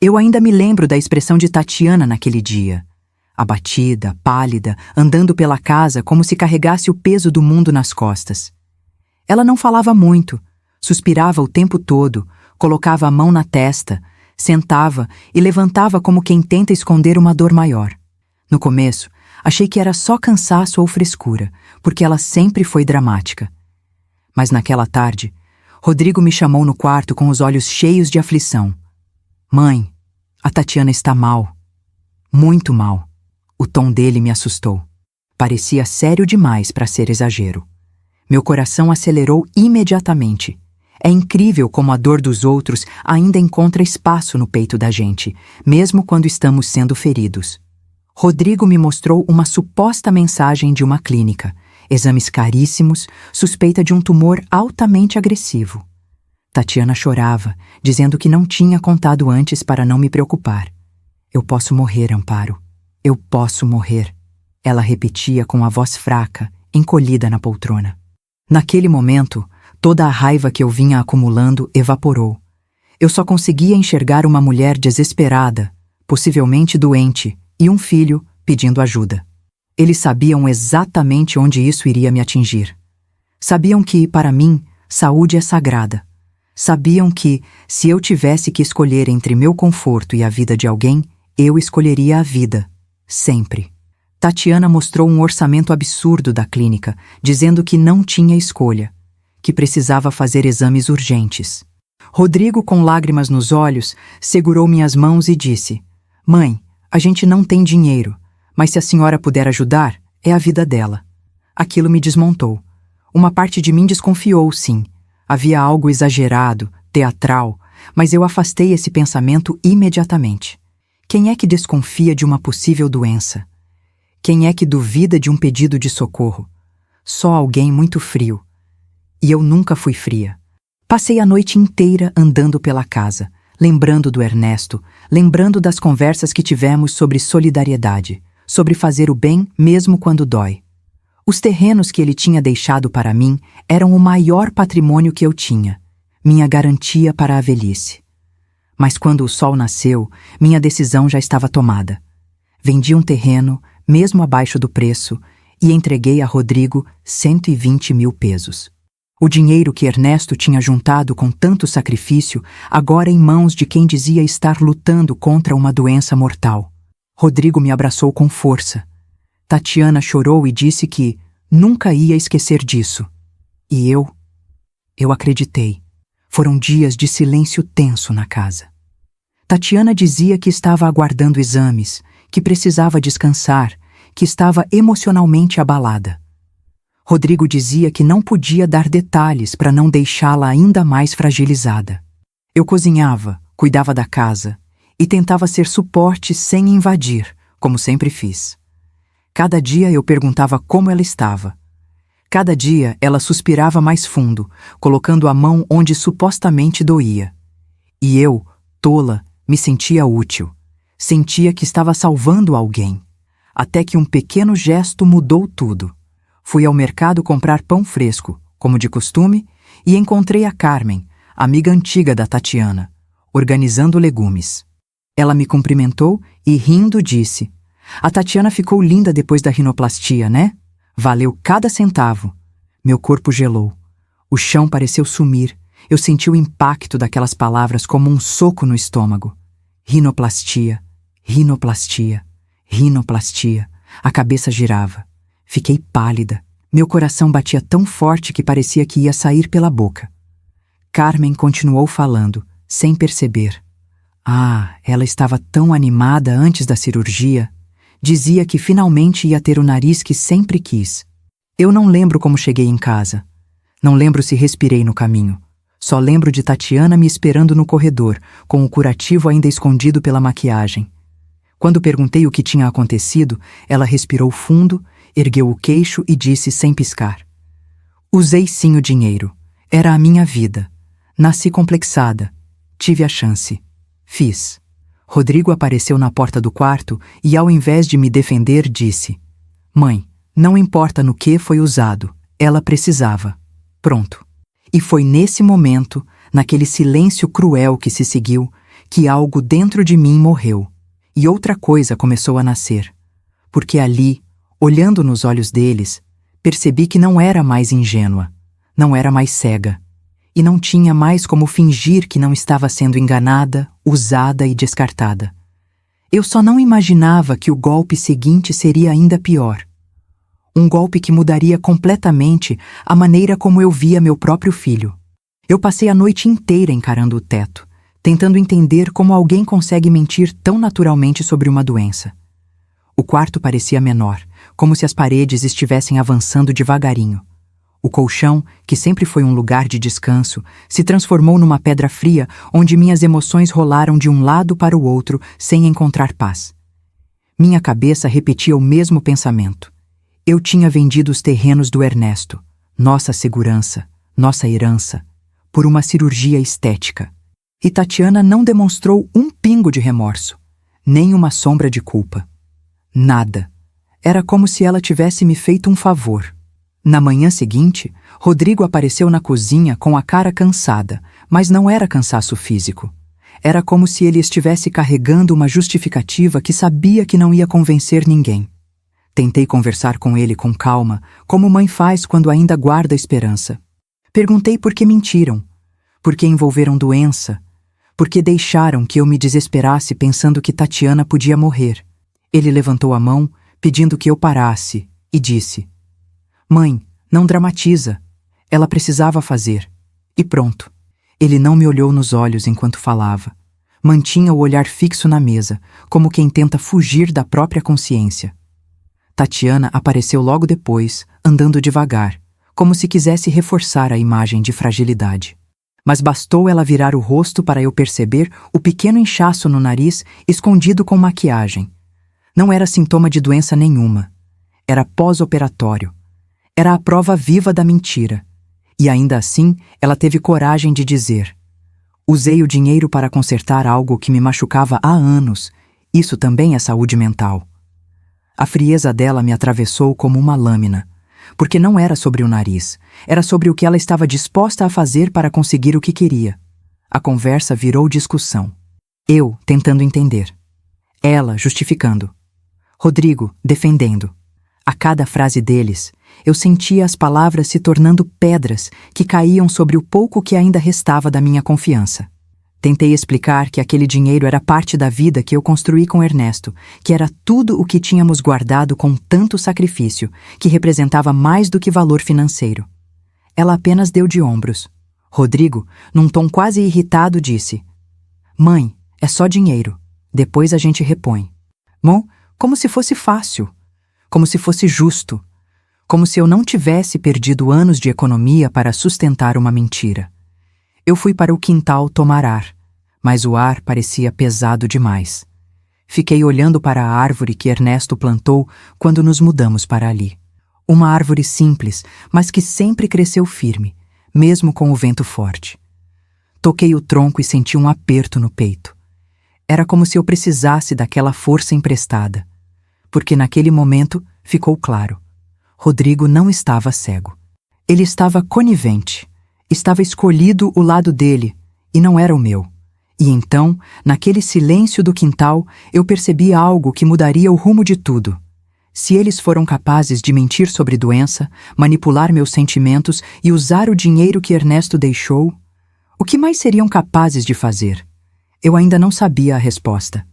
Eu ainda me lembro da expressão de Tatiana naquele dia. Abatida, pálida, andando pela casa como se carregasse o peso do mundo nas costas. Ela não falava muito, suspirava o tempo todo, colocava a mão na testa, sentava e levantava como quem tenta esconder uma dor maior. No começo, achei que era só cansaço ou frescura, porque ela sempre foi dramática. Mas naquela tarde, Rodrigo me chamou no quarto com os olhos cheios de aflição. "Mãe, a Tatiana está mal. Muito mal." O tom dele me assustou. Parecia sério demais para ser exagero. Meu coração acelerou imediatamente. É incrível como a dor dos outros ainda encontra espaço no peito da gente, mesmo quando estamos sendo feridos. Rodrigo me mostrou uma suposta mensagem de uma clínica, exames caríssimos, suspeita de um tumor altamente agressivo. Tatiana chorava, dizendo que não tinha contado antes para não me preocupar. Eu posso morrer, Amparo. Eu posso morrer. Ela repetia com a voz fraca, encolhida na poltrona. Naquele momento, toda a raiva que eu vinha acumulando evaporou. Eu só conseguia enxergar uma mulher desesperada, possivelmente doente, e um filho pedindo ajuda. Eles sabiam exatamente onde isso iria me atingir. Sabiam que, para mim, saúde é sagrada. Sabiam que, se eu tivesse que escolher entre meu conforto e a vida de alguém, eu escolheria a vida. Sempre. Tatiana mostrou um orçamento absurdo da clínica, dizendo que não tinha escolha, que precisava fazer exames urgentes. Rodrigo, com lágrimas nos olhos, segurou minhas mãos e disse: "Mãe, a gente não tem dinheiro, mas se a senhora puder ajudar, é a vida dela." Aquilo me desmontou. Uma parte de mim desconfiou, sim. Havia algo exagerado, teatral, mas eu afastei esse pensamento imediatamente. Quem é que desconfia de uma possível doença? Quem é que duvida de um pedido de socorro? Só alguém muito frio. E eu nunca fui fria. Passei a noite inteira andando pela casa, lembrando do Ernesto, lembrando das conversas que tivemos sobre solidariedade, sobre fazer o bem mesmo quando dói. Os terrenos que ele tinha deixado para mim eram o maior patrimônio que eu tinha, minha garantia para a velhice. Mas quando o sol nasceu, minha decisão já estava tomada. Vendi um terreno, mesmo abaixo do preço, e entreguei a Rodrigo 120 mil pesos. O dinheiro que Ernesto tinha juntado com tanto sacrifício, agora em mãos de quem dizia estar lutando contra uma doença mortal. Rodrigo me abraçou com força. Tatiana chorou e disse que nunca ia esquecer disso. E eu acreditei. Foram dias de silêncio tenso na casa. Tatiana dizia que estava aguardando exames, que precisava descansar, que estava emocionalmente abalada. Rodrigo dizia que não podia dar detalhes para não deixá-la ainda mais fragilizada. Eu cozinhava, cuidava da casa e tentava ser suporte sem invadir, como sempre fiz. Cada dia eu perguntava como ela estava. Cada dia ela suspirava mais fundo, colocando a mão onde supostamente doía. E eu, tola, me sentia útil. Sentia que estava salvando alguém. Até que um pequeno gesto mudou tudo. Fui ao mercado comprar pão fresco, como de costume, e encontrei a Carmen, amiga antiga da Tatiana, organizando legumes. Ela me cumprimentou e, rindo, disse: "A Tatiana ficou linda depois da rinoplastia, né? Valeu cada centavo." Meu corpo gelou. O chão pareceu sumir. Eu senti o impacto daquelas palavras como um soco no estômago. Rinoplastia, rinoplastia, rinoplastia. A cabeça girava. Fiquei pálida. Meu coração batia tão forte que parecia que ia sair pela boca. Carmen continuou falando, sem perceber. Ela estava tão animada antes da cirurgia. Dizia que finalmente ia ter o nariz que sempre quis. Eu não lembro como cheguei em casa. Não lembro se respirei no caminho. Só lembro de Tatiana me esperando no corredor, com o curativo ainda escondido pela maquiagem. Quando perguntei o que tinha acontecido, ela respirou fundo, ergueu o queixo e disse sem piscar: "Usei sim o dinheiro. Era a minha vida. Nasci complexada. Tive a chance. Fiz." Rodrigo apareceu na porta do quarto e, ao invés de me defender, disse: "Mãe, não importa no que foi usado, ela precisava. Pronto." E foi nesse momento, naquele silêncio cruel que se seguiu, que algo dentro de mim morreu. E outra coisa começou a nascer. Porque ali, olhando nos olhos deles, percebi que não era mais ingênua, não era mais cega. E não tinha mais como fingir que não estava sendo enganada, usada e descartada. Eu só não imaginava que o golpe seguinte seria ainda pior. Um golpe que mudaria completamente a maneira como eu via meu próprio filho. Eu passei a noite inteira encarando o teto, tentando entender como alguém consegue mentir tão naturalmente sobre uma doença. O quarto parecia menor, como se as paredes estivessem avançando devagarinho. O colchão, que sempre foi um lugar de descanso, se transformou numa pedra fria onde minhas emoções rolaram de um lado para o outro sem encontrar paz. Minha cabeça repetia o mesmo pensamento. Eu tinha vendido os terrenos do Ernesto, nossa segurança, nossa herança, por uma cirurgia estética. E Tatiana não demonstrou um pingo de remorso, nem uma sombra de culpa. Nada. Era como se ela tivesse me feito um favor. Na manhã seguinte, Rodrigo apareceu na cozinha com a cara cansada, mas não era cansaço físico. Era como se ele estivesse carregando uma justificativa que sabia que não ia convencer ninguém. Tentei conversar com ele com calma, como mãe faz quando ainda guarda esperança. Perguntei por que mentiram, por que envolveram doença, por que deixaram que eu me desesperasse pensando que Tatiana podia morrer. Ele levantou a mão, pedindo que eu parasse, e disse: "Mãe, não dramatiza. Ela precisava fazer." E pronto. Ele não me olhou nos olhos enquanto falava. Mantinha o olhar fixo na mesa, como quem tenta fugir da própria consciência. Tatiana apareceu logo depois, andando devagar, como se quisesse reforçar a imagem de fragilidade. Mas bastou ela virar o rosto para eu perceber o pequeno inchaço no nariz escondido com maquiagem. Não era sintoma de doença nenhuma. Era pós-operatório. Era a prova viva da mentira. E ainda assim, ela teve coragem de dizer: "Usei o dinheiro para consertar algo que me machucava há anos. Isso também é saúde mental." A frieza dela me atravessou como uma lâmina, porque não era sobre o nariz, era sobre o que ela estava disposta a fazer para conseguir o que queria. A conversa virou discussão. Eu tentando entender. Ela justificando. Rodrigo defendendo. A cada frase deles, eu sentia as palavras se tornando pedras que caíam sobre o pouco que ainda restava da minha confiança. Tentei explicar que aquele dinheiro era parte da vida que eu construí com Ernesto, que era tudo o que tínhamos guardado com tanto sacrifício, que representava mais do que valor financeiro. Ela apenas deu de ombros. Rodrigo, num tom quase irritado, disse: "Mãe, é só dinheiro. Depois a gente repõe." Bom, como se fosse fácil. Como se fosse justo. Como se eu não tivesse perdido anos de economia para sustentar uma mentira. Eu fui para o quintal tomar ar, mas o ar parecia pesado demais. Fiquei olhando para a árvore que Ernesto plantou quando nos mudamos para ali. Uma árvore simples, mas que sempre cresceu firme, mesmo com o vento forte. Toquei o tronco e senti um aperto no peito. Era como se eu precisasse daquela força emprestada. Porque naquele momento ficou claro. Rodrigo não estava cego. Ele estava conivente. Estava escolhido o lado dele, e não era o meu. E então, naquele silêncio do quintal, eu percebi algo que mudaria o rumo de tudo. Se eles foram capazes de mentir sobre doença, manipular meus sentimentos e usar o dinheiro que Ernesto deixou, o que mais seriam capazes de fazer? Eu ainda não sabia a resposta,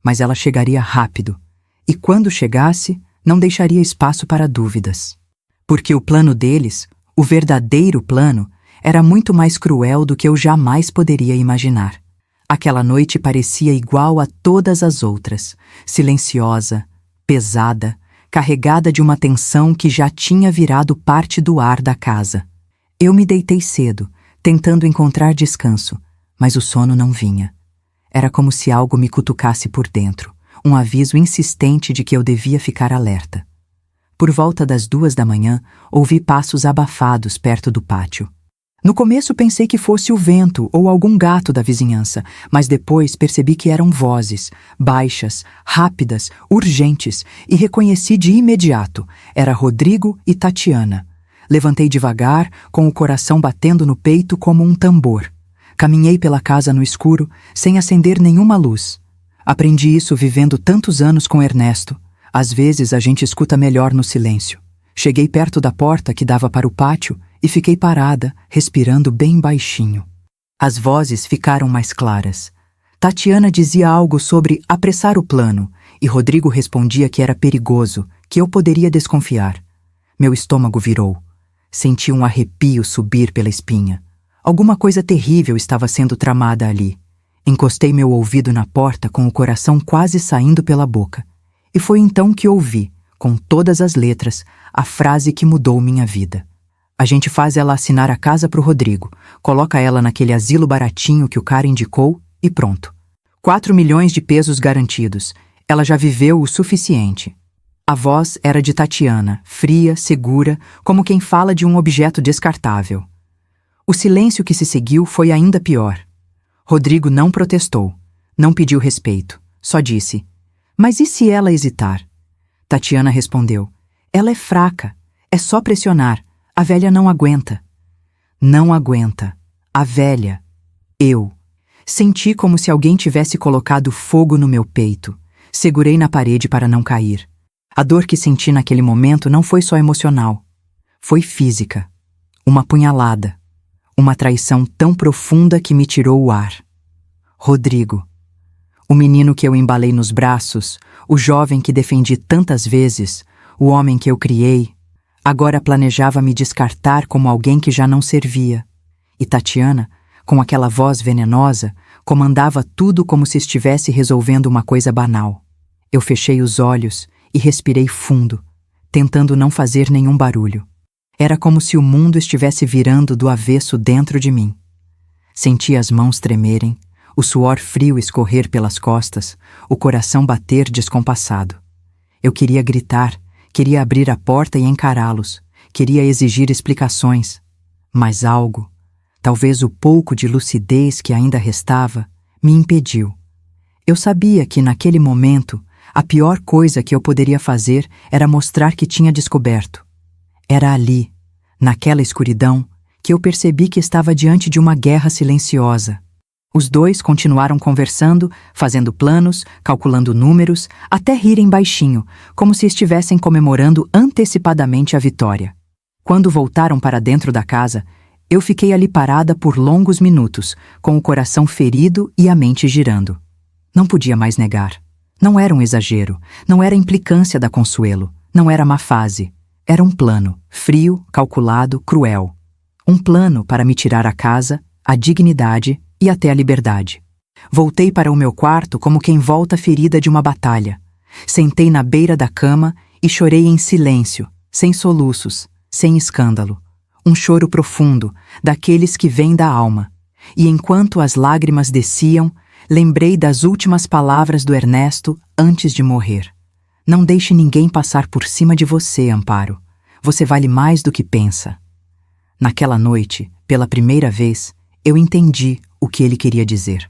mas ela chegaria rápido, e quando chegasse, não deixaria espaço para dúvidas. Porque o plano deles, o verdadeiro plano, era muito mais cruel do que eu jamais poderia imaginar. Aquela noite parecia igual a todas as outras, silenciosa, pesada, carregada de uma tensão que já tinha virado parte do ar da casa. Eu me deitei cedo, tentando encontrar descanso, mas o sono não vinha. Era como se algo me cutucasse por dentro, um aviso insistente de que eu devia ficar alerta. Por volta das 2 da manhã, ouvi passos abafados perto do pátio. No começo pensei que fosse o vento ou algum gato da vizinhança, mas depois percebi que eram vozes, baixas, rápidas, urgentes, e reconheci de imediato. Era Rodrigo e Tatiana. Levantei devagar, com o coração batendo no peito como um tambor. Caminhei pela casa no escuro, sem acender nenhuma luz. Aprendi isso vivendo tantos anos com Ernesto. Às vezes a gente escuta melhor no silêncio. Cheguei perto da porta que dava para o pátio e fiquei parada, respirando bem baixinho. As vozes ficaram mais claras. Tatiana dizia algo sobre apressar o plano, e Rodrigo respondia que era perigoso, que eu poderia desconfiar. Meu estômago virou. Senti um arrepio subir pela espinha. Alguma coisa terrível estava sendo tramada ali. Encostei meu ouvido na porta com o coração quase saindo pela boca. E foi então que ouvi, com todas as letras, a frase que mudou minha vida. A gente faz ela assinar a casa pro Rodrigo, coloca ela naquele asilo baratinho que o cara indicou e pronto. 4 milhões de pesos garantidos. Ela já viveu o suficiente. A voz era de Tatiana, fria, segura, como quem fala de um objeto descartável. O silêncio que se seguiu foi ainda pior. Rodrigo não protestou, não pediu respeito, só disse: "Mas e se ela hesitar?" Tatiana respondeu: "Ela é fraca, é só pressionar, a velha não aguenta." Não aguenta. A velha. Eu. Senti como se alguém tivesse colocado fogo no meu peito. Segurei na parede para não cair. A dor que senti naquele momento não foi só emocional. Foi física. Uma punhalada. Uma traição tão profunda que me tirou o ar. Rodrigo. O menino que eu embalei nos braços, o jovem que defendi tantas vezes, o homem que eu criei, agora planejava me descartar como alguém que já não servia. E Tatiana, com aquela voz venenosa, comandava tudo como se estivesse resolvendo uma coisa banal. Eu fechei os olhos e respirei fundo, tentando não fazer nenhum barulho. Era como se o mundo estivesse virando do avesso dentro de mim. Senti as mãos tremerem, o suor frio escorrer pelas costas, o coração bater descompassado. Eu queria gritar, queria abrir a porta e encará-los, queria exigir explicações. Mas algo, talvez o pouco de lucidez que ainda restava, me impediu. Eu sabia que, naquele momento, a pior coisa que eu poderia fazer era mostrar que tinha descoberto. Era ali, naquela escuridão, que eu percebi que estava diante de uma guerra silenciosa. Os dois continuaram conversando, fazendo planos, calculando números, até rirem baixinho, como se estivessem comemorando antecipadamente a vitória. Quando voltaram para dentro da casa, eu fiquei ali parada por longos minutos, com o coração ferido e a mente girando. Não podia mais negar. Não era um exagero, não era implicância da Consuelo, não era má fase. Era um plano, frio, calculado, cruel. Um plano para me tirar a casa, a dignidade e até a liberdade. Voltei para o meu quarto como quem volta ferida de uma batalha. Sentei na beira da cama e chorei em silêncio, sem soluços, sem escândalo. Um choro profundo, daqueles que vêm da alma. E enquanto as lágrimas desciam, lembrei das últimas palavras do Ernesto antes de morrer. Não deixe ninguém passar por cima de você, Amparo. Você vale mais do que pensa. Naquela noite, pela primeira vez, eu entendi o que ele queria dizer.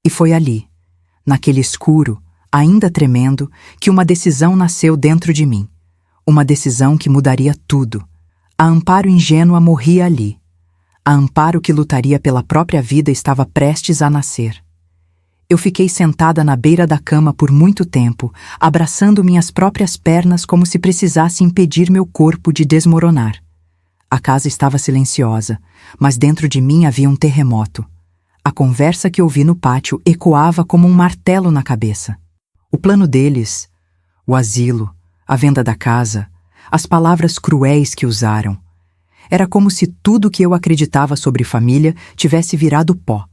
E foi ali, naquele escuro, ainda tremendo, que uma decisão nasceu dentro de mim. Uma decisão que mudaria tudo. A Amparo ingênua morria ali. A Amparo que lutaria pela própria vida estava prestes a nascer. Eu fiquei sentada na beira da cama por muito tempo, abraçando minhas próprias pernas como se precisasse impedir meu corpo de desmoronar. A casa estava silenciosa, mas dentro de mim havia um terremoto. A conversa que ouvi no pátio ecoava como um martelo na cabeça. O plano deles, o asilo, a venda da casa, as palavras cruéis que usaram. Era como se tudo que eu acreditava sobre família tivesse virado pó.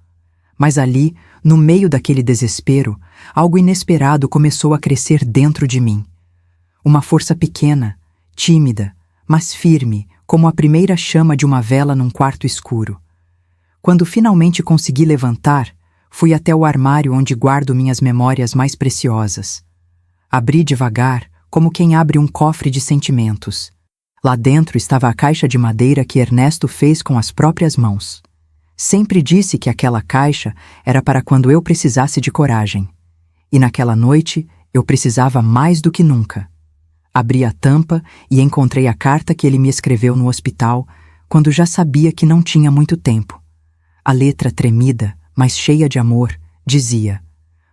Mas ali, no meio daquele desespero, algo inesperado começou a crescer dentro de mim. Uma força pequena, tímida, mas firme, como a primeira chama de uma vela num quarto escuro. Quando finalmente consegui levantar, fui até o armário onde guardo minhas memórias mais preciosas. Abri devagar, como quem abre um cofre de sentimentos. Lá dentro estava a caixa de madeira que Ernesto fez com as próprias mãos. Sempre disse que aquela caixa era para quando eu precisasse de coragem. E naquela noite eu precisava mais do que nunca. Abri a tampa e encontrei a carta que ele me escreveu no hospital, quando já sabia que não tinha muito tempo. A letra tremida, mas cheia de amor, dizia: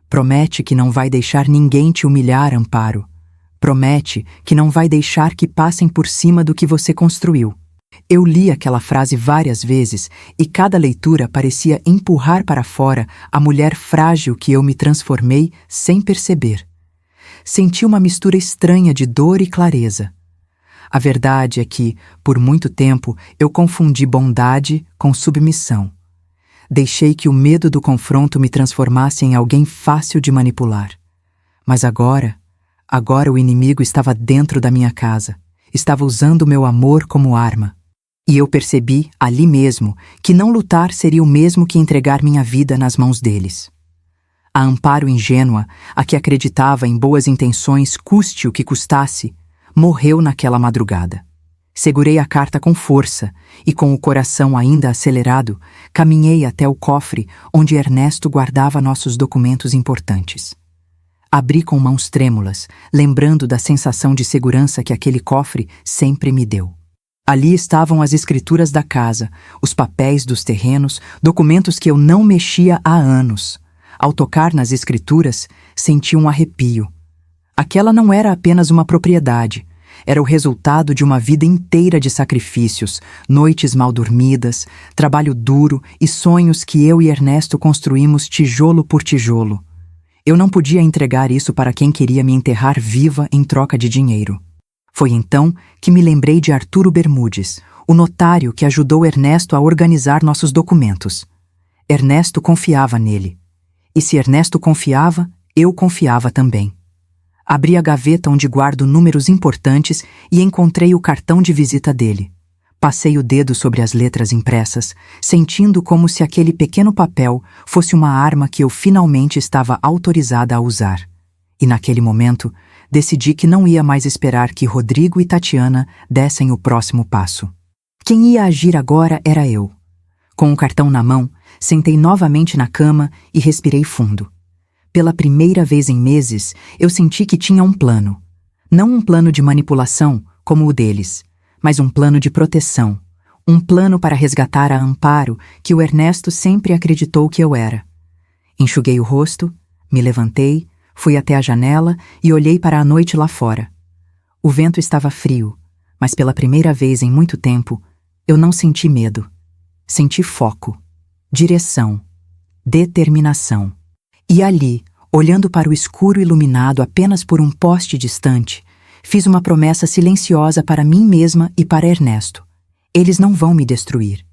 "Promete que não vai deixar ninguém te humilhar, Amparo. Promete que não vai deixar que passem por cima do que você construiu." Eu li aquela frase várias vezes e cada leitura parecia empurrar para fora a mulher frágil que eu me transformei sem perceber. Senti uma mistura estranha de dor e clareza. A verdade é que, por muito tempo, eu confundi bondade com submissão. Deixei que o medo do confronto me transformasse em alguém fácil de manipular. Mas agora o inimigo estava dentro da minha casa, estava usando o meu amor como arma. E eu percebi, ali mesmo, que não lutar seria o mesmo que entregar minha vida nas mãos deles. A Amparo ingênua, a que acreditava em boas intenções custe o que custasse, morreu naquela madrugada. Segurei a carta com força e, com o coração ainda acelerado, caminhei até o cofre onde Ernesto guardava nossos documentos importantes. Abri com mãos trêmulas, lembrando da sensação de segurança que aquele cofre sempre me deu. Ali estavam as escrituras da casa, os papéis dos terrenos, documentos que eu não mexia há anos. Ao tocar nas escrituras, senti um arrepio. Aquela não era apenas uma propriedade. Era o resultado de uma vida inteira de sacrifícios, noites mal dormidas, trabalho duro e sonhos que eu e Ernesto construímos tijolo por tijolo. Eu não podia entregar isso para quem queria me enterrar viva em troca de dinheiro. Foi então que me lembrei de Arturo Bermudes, o notário que ajudou Ernesto a organizar nossos documentos. Ernesto confiava nele. E se Ernesto confiava, eu confiava também. Abri a gaveta onde guardo números importantes e encontrei o cartão de visita dele. Passei o dedo sobre as letras impressas, sentindo como se aquele pequeno papel fosse uma arma que eu finalmente estava autorizada a usar. E naquele momento, decidi que não ia mais esperar que Rodrigo e Tatiana dessem o próximo passo. Quem ia agir agora era eu. Com o cartão na mão, sentei novamente na cama e respirei fundo. Pela primeira vez em meses, eu senti que tinha um plano. Não um plano de manipulação, como o deles, mas um plano de proteção. Um plano para resgatar a Amparo que o Ernesto sempre acreditou que eu era. Enxuguei o rosto, me levantei, fui até a janela e olhei para a noite lá fora. O vento estava frio, mas pela primeira vez em muito tempo, eu não senti medo. Senti foco, direção, determinação. E ali, olhando para o escuro iluminado apenas por um poste distante, fiz uma promessa silenciosa para mim mesma e para Ernesto. Eles não vão me destruir.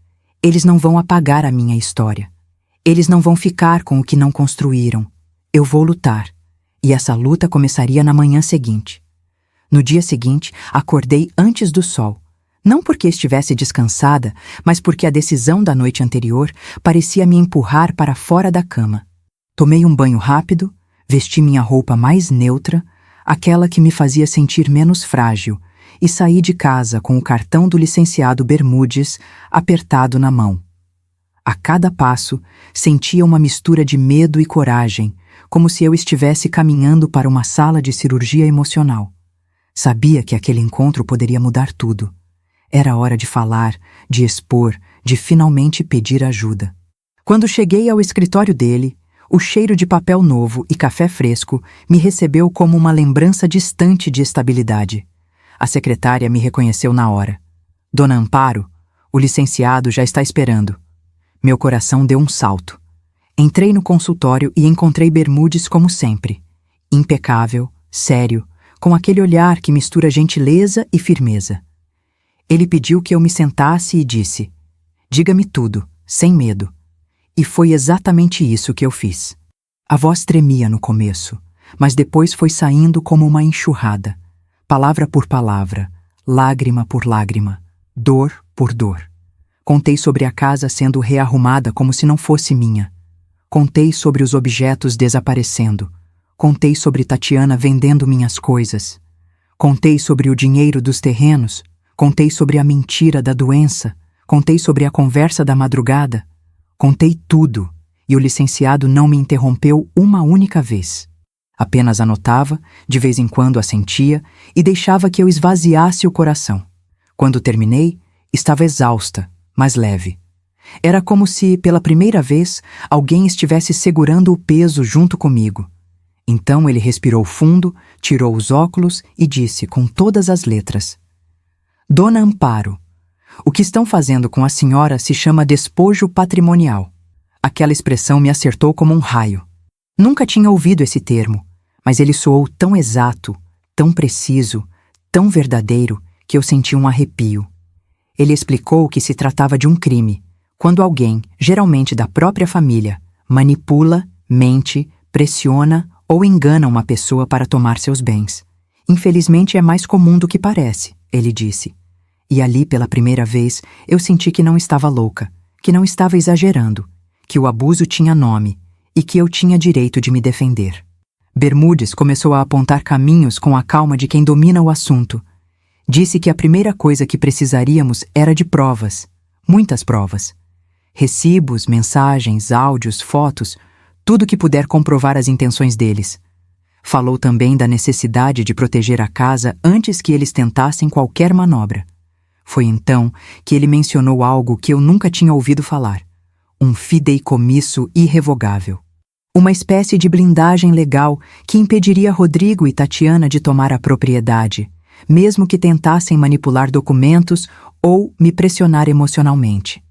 Eles não vão apagar a minha história. Eles não vão ficar com o que não construíram. Eu vou lutar. E essa luta começaria na manhã seguinte. No dia seguinte, acordei antes do sol. Não porque estivesse descansada, mas porque a decisão da noite anterior parecia me empurrar para fora da cama. Tomei um banho rápido, vesti minha roupa mais neutra, aquela que me fazia sentir menos frágil, e saí de casa com o cartão do licenciado Bermudes apertado na mão. A cada passo, sentia uma mistura de medo e coragem, como se eu estivesse caminhando para uma sala de cirurgia emocional. Sabia que aquele encontro poderia mudar tudo. Era hora de falar, de expor, de finalmente pedir ajuda. Quando cheguei ao escritório dele, o cheiro de papel novo e café fresco me recebeu como uma lembrança distante de estabilidade. A secretária me reconheceu na hora. Dona Amparo, o licenciado já está esperando. Meu coração deu um salto. Entrei no consultório e encontrei Bermudes como sempre. Impecável, sério, com aquele olhar que mistura gentileza e firmeza. Ele pediu que eu me sentasse e disse: "Diga-me tudo, sem medo." E foi exatamente isso que eu fiz. A voz tremia no começo, mas depois foi saindo como uma enxurrada, palavra por palavra, lágrima por lágrima, dor por dor. Contei sobre a casa sendo rearrumada como se não fosse minha. Contei sobre os objetos desaparecendo. Contei sobre Tatiana vendendo minhas coisas. Contei sobre o dinheiro dos terrenos. Contei sobre a mentira da doença. Contei sobre a conversa da madrugada. Contei tudo, e o licenciado não me interrompeu uma única vez. Apenas anotava, de vez em quando assentia, e deixava que eu esvaziasse o coração. Quando terminei, estava exausta, mas leve. Era como se, pela primeira vez, alguém estivesse segurando o peso junto comigo. Então ele respirou fundo, tirou os óculos e disse com todas as letras: "Dona Amparo, o que estão fazendo com a senhora se chama despojo patrimonial." Aquela expressão me acertou como um raio. Nunca tinha ouvido esse termo, mas ele soou tão exato, tão preciso, tão verdadeiro, que eu senti um arrepio. Ele explicou que se tratava de um crime, quando alguém, geralmente da própria família, manipula, mente, pressiona ou engana uma pessoa para tomar seus bens. Infelizmente é mais comum do que parece, ele disse. E ali, pela primeira vez, eu senti que não estava louca, que não estava exagerando, que o abuso tinha nome e que eu tinha direito de me defender. Bermudes começou a apontar caminhos com a calma de quem domina o assunto. Disse que a primeira coisa que precisaríamos era de provas, muitas provas. Recibos, mensagens, áudios, fotos, tudo que puder comprovar as intenções deles. Falou também da necessidade de proteger a casa antes que eles tentassem qualquer manobra. Foi então que ele mencionou algo que eu nunca tinha ouvido falar: um fideicomisso irrevogável. Uma espécie de blindagem legal que impediria Rodrigo e Tatiana de tomar a propriedade, mesmo que tentassem manipular documentos ou me pressionar emocionalmente.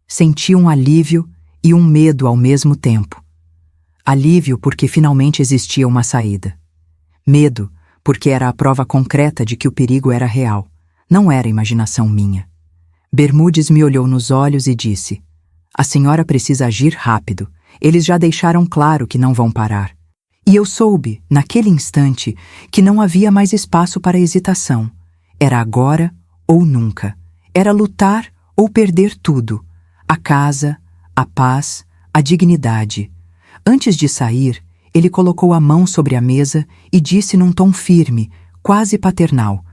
Senti um alívio e um medo ao mesmo tempo. Alívio porque finalmente existia uma saída. Medo porque era a prova concreta de que o perigo era real, não era imaginação minha. Bermudes me olhou nos olhos e disse: "A senhora precisa agir rápido. Eles já deixaram claro que não vão parar." E eu soube, naquele instante, que não havia mais espaço para hesitação. Era agora ou nunca. Era lutar ou perder tudo: a casa, a paz, a dignidade. Antes de sair, ele colocou a mão sobre a mesa e disse num tom firme, quase paternal: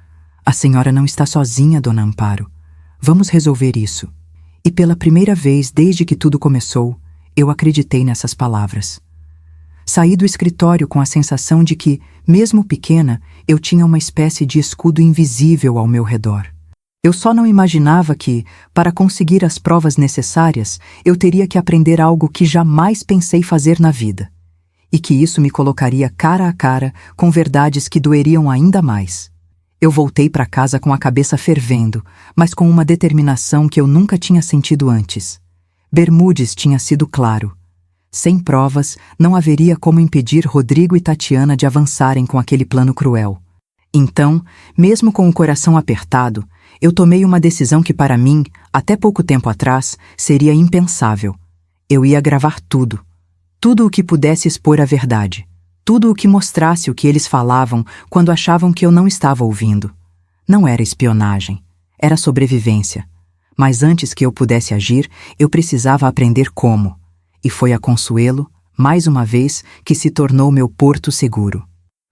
"A senhora não está sozinha, dona Amparo. Vamos resolver isso." E pela primeira vez desde que tudo começou, eu acreditei nessas palavras. Saí do escritório com a sensação de que, mesmo pequena, eu tinha uma espécie de escudo invisível ao meu redor. Eu só não imaginava que, para conseguir as provas necessárias, eu teria que aprender algo que jamais pensei fazer na vida, e que isso me colocaria cara a cara com verdades que doeriam ainda mais. Eu voltei para casa com a cabeça fervendo, mas com uma determinação que eu nunca tinha sentido antes. Bermudes tinha sido claro. Sem provas, não haveria como impedir Rodrigo e Tatiana de avançarem com aquele plano cruel. Então, mesmo com o coração apertado, eu tomei uma decisão que para mim, até pouco tempo atrás, seria impensável. Eu ia gravar tudo. Tudo o que pudesse expor a verdade. Tudo o que mostrasse o que eles falavam quando achavam que eu não estava ouvindo. Não era espionagem. Era sobrevivência. Mas antes que eu pudesse agir, eu precisava aprender como. E foi a Consuelo, mais uma vez, que se tornou meu porto seguro.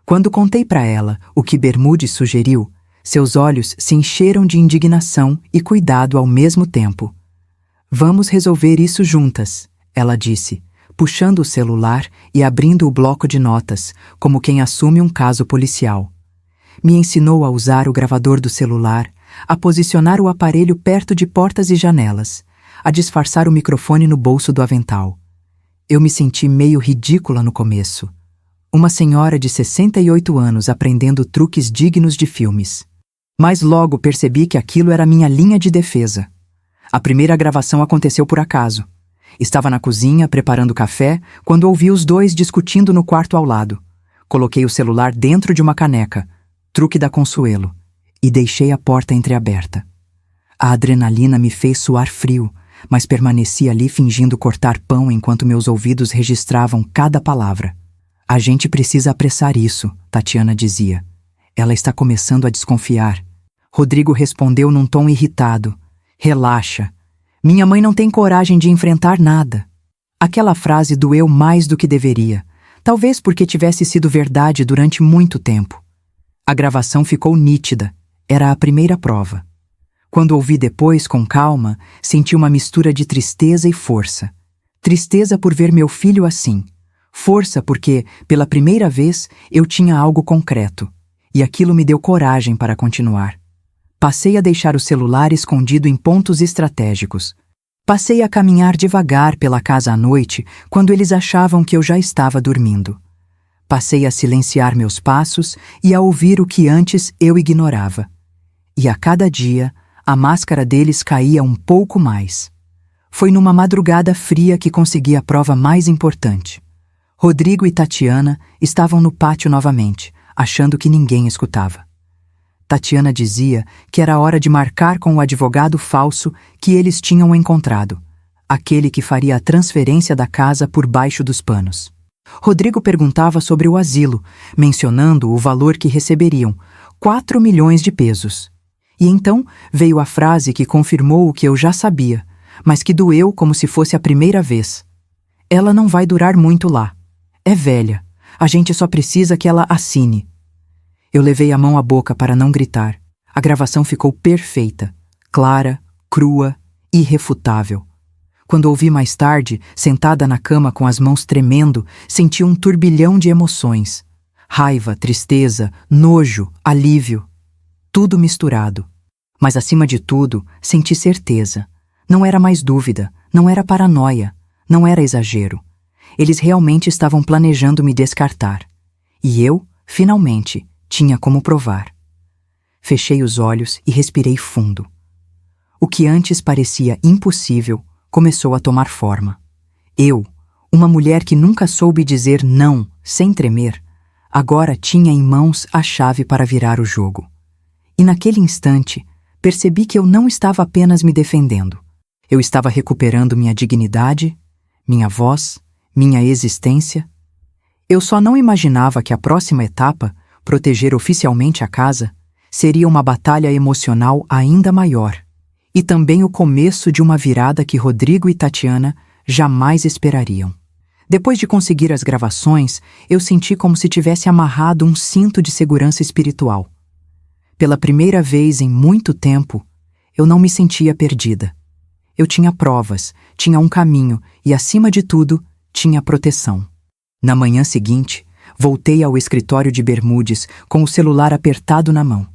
Quando contei para ela o que Bermudes sugeriu, seus olhos se encheram de indignação e cuidado ao mesmo tempo. "Vamos resolver isso juntas", ela disse, puxando o celular e abrindo o bloco de notas, como quem assume um caso policial. Me ensinou a usar o gravador do celular, a posicionar o aparelho perto de portas e janelas, a disfarçar o microfone no bolso do avental. Eu me senti meio ridícula no começo. Uma senhora de 68 anos aprendendo truques dignos de filmes. Mas logo percebi que aquilo era minha linha de defesa. A primeira gravação aconteceu por acaso. Estava na cozinha preparando café quando ouvi os dois discutindo no quarto ao lado. Coloquei o celular dentro de uma caneca, truque da Consuelo, e deixei a porta entreaberta. A adrenalina me fez suar frio, mas permaneci ali fingindo cortar pão enquanto meus ouvidos registravam cada palavra. "A gente precisa apressar isso", Tatiana dizia. "Ela está começando a desconfiar." Rodrigo respondeu num tom irritado: "Relaxa. Minha mãe não tem coragem de enfrentar nada." Aquela frase doeu mais do que deveria, talvez porque tivesse sido verdade durante muito tempo. A gravação ficou nítida. Era a primeira prova. Quando ouvi depois, com calma, senti uma mistura de tristeza e força. Tristeza por ver meu filho assim. Força porque, pela primeira vez, eu tinha algo concreto. E aquilo me deu coragem para continuar. Passei a deixar o celular escondido em pontos estratégicos. Passei a caminhar devagar pela casa à noite, quando eles achavam que eu já estava dormindo. Passei a silenciar meus passos e a ouvir o que antes eu ignorava. E a cada dia, a máscara deles caía um pouco mais. Foi numa madrugada fria que consegui a prova mais importante. Rodrigo e Tatiana estavam no pátio novamente, achando que ninguém escutava. Tatiana dizia que era hora de marcar com o advogado falso que eles tinham encontrado, aquele que faria a transferência da casa por baixo dos panos. Rodrigo perguntava sobre o asilo, mencionando o valor que receberiam, 4 milhões de pesos. E então veio a frase que confirmou o que eu já sabia, mas que doeu como se fosse a primeira vez. "Ela não vai durar muito lá. É velha. A gente só precisa que ela assine." Eu levei a mão à boca para não gritar. A gravação ficou perfeita, clara, crua, irrefutável. Quando ouvi mais tarde, sentada na cama com as mãos tremendo, senti um turbilhão de emoções. Raiva, tristeza, nojo, alívio. Tudo misturado. Mas acima de tudo, senti certeza. Não era mais dúvida, não era paranoia, não era exagero. Eles realmente estavam planejando me descartar. E eu, finalmente, tinha como provar. Fechei os olhos e respirei fundo. O que antes parecia impossível começou a tomar forma. Eu, uma mulher que nunca soube dizer não sem tremer, agora tinha em mãos a chave para virar o jogo. E naquele instante, percebi que eu não estava apenas me defendendo. Eu estava recuperando minha dignidade, minha voz, minha existência. Eu só não imaginava que a próxima etapa, proteger oficialmente a casa, seria uma batalha emocional ainda maior. E também o começo de uma virada que Rodrigo e Tatiana jamais esperariam. Depois de conseguir as gravações, eu senti como se tivesse amarrado um cinto de segurança espiritual. Pela primeira vez em muito tempo, eu não me sentia perdida. Eu tinha provas, tinha um caminho e, acima de tudo, tinha proteção. Na manhã seguinte, voltei ao escritório de Bermudes com o celular apertado na mão.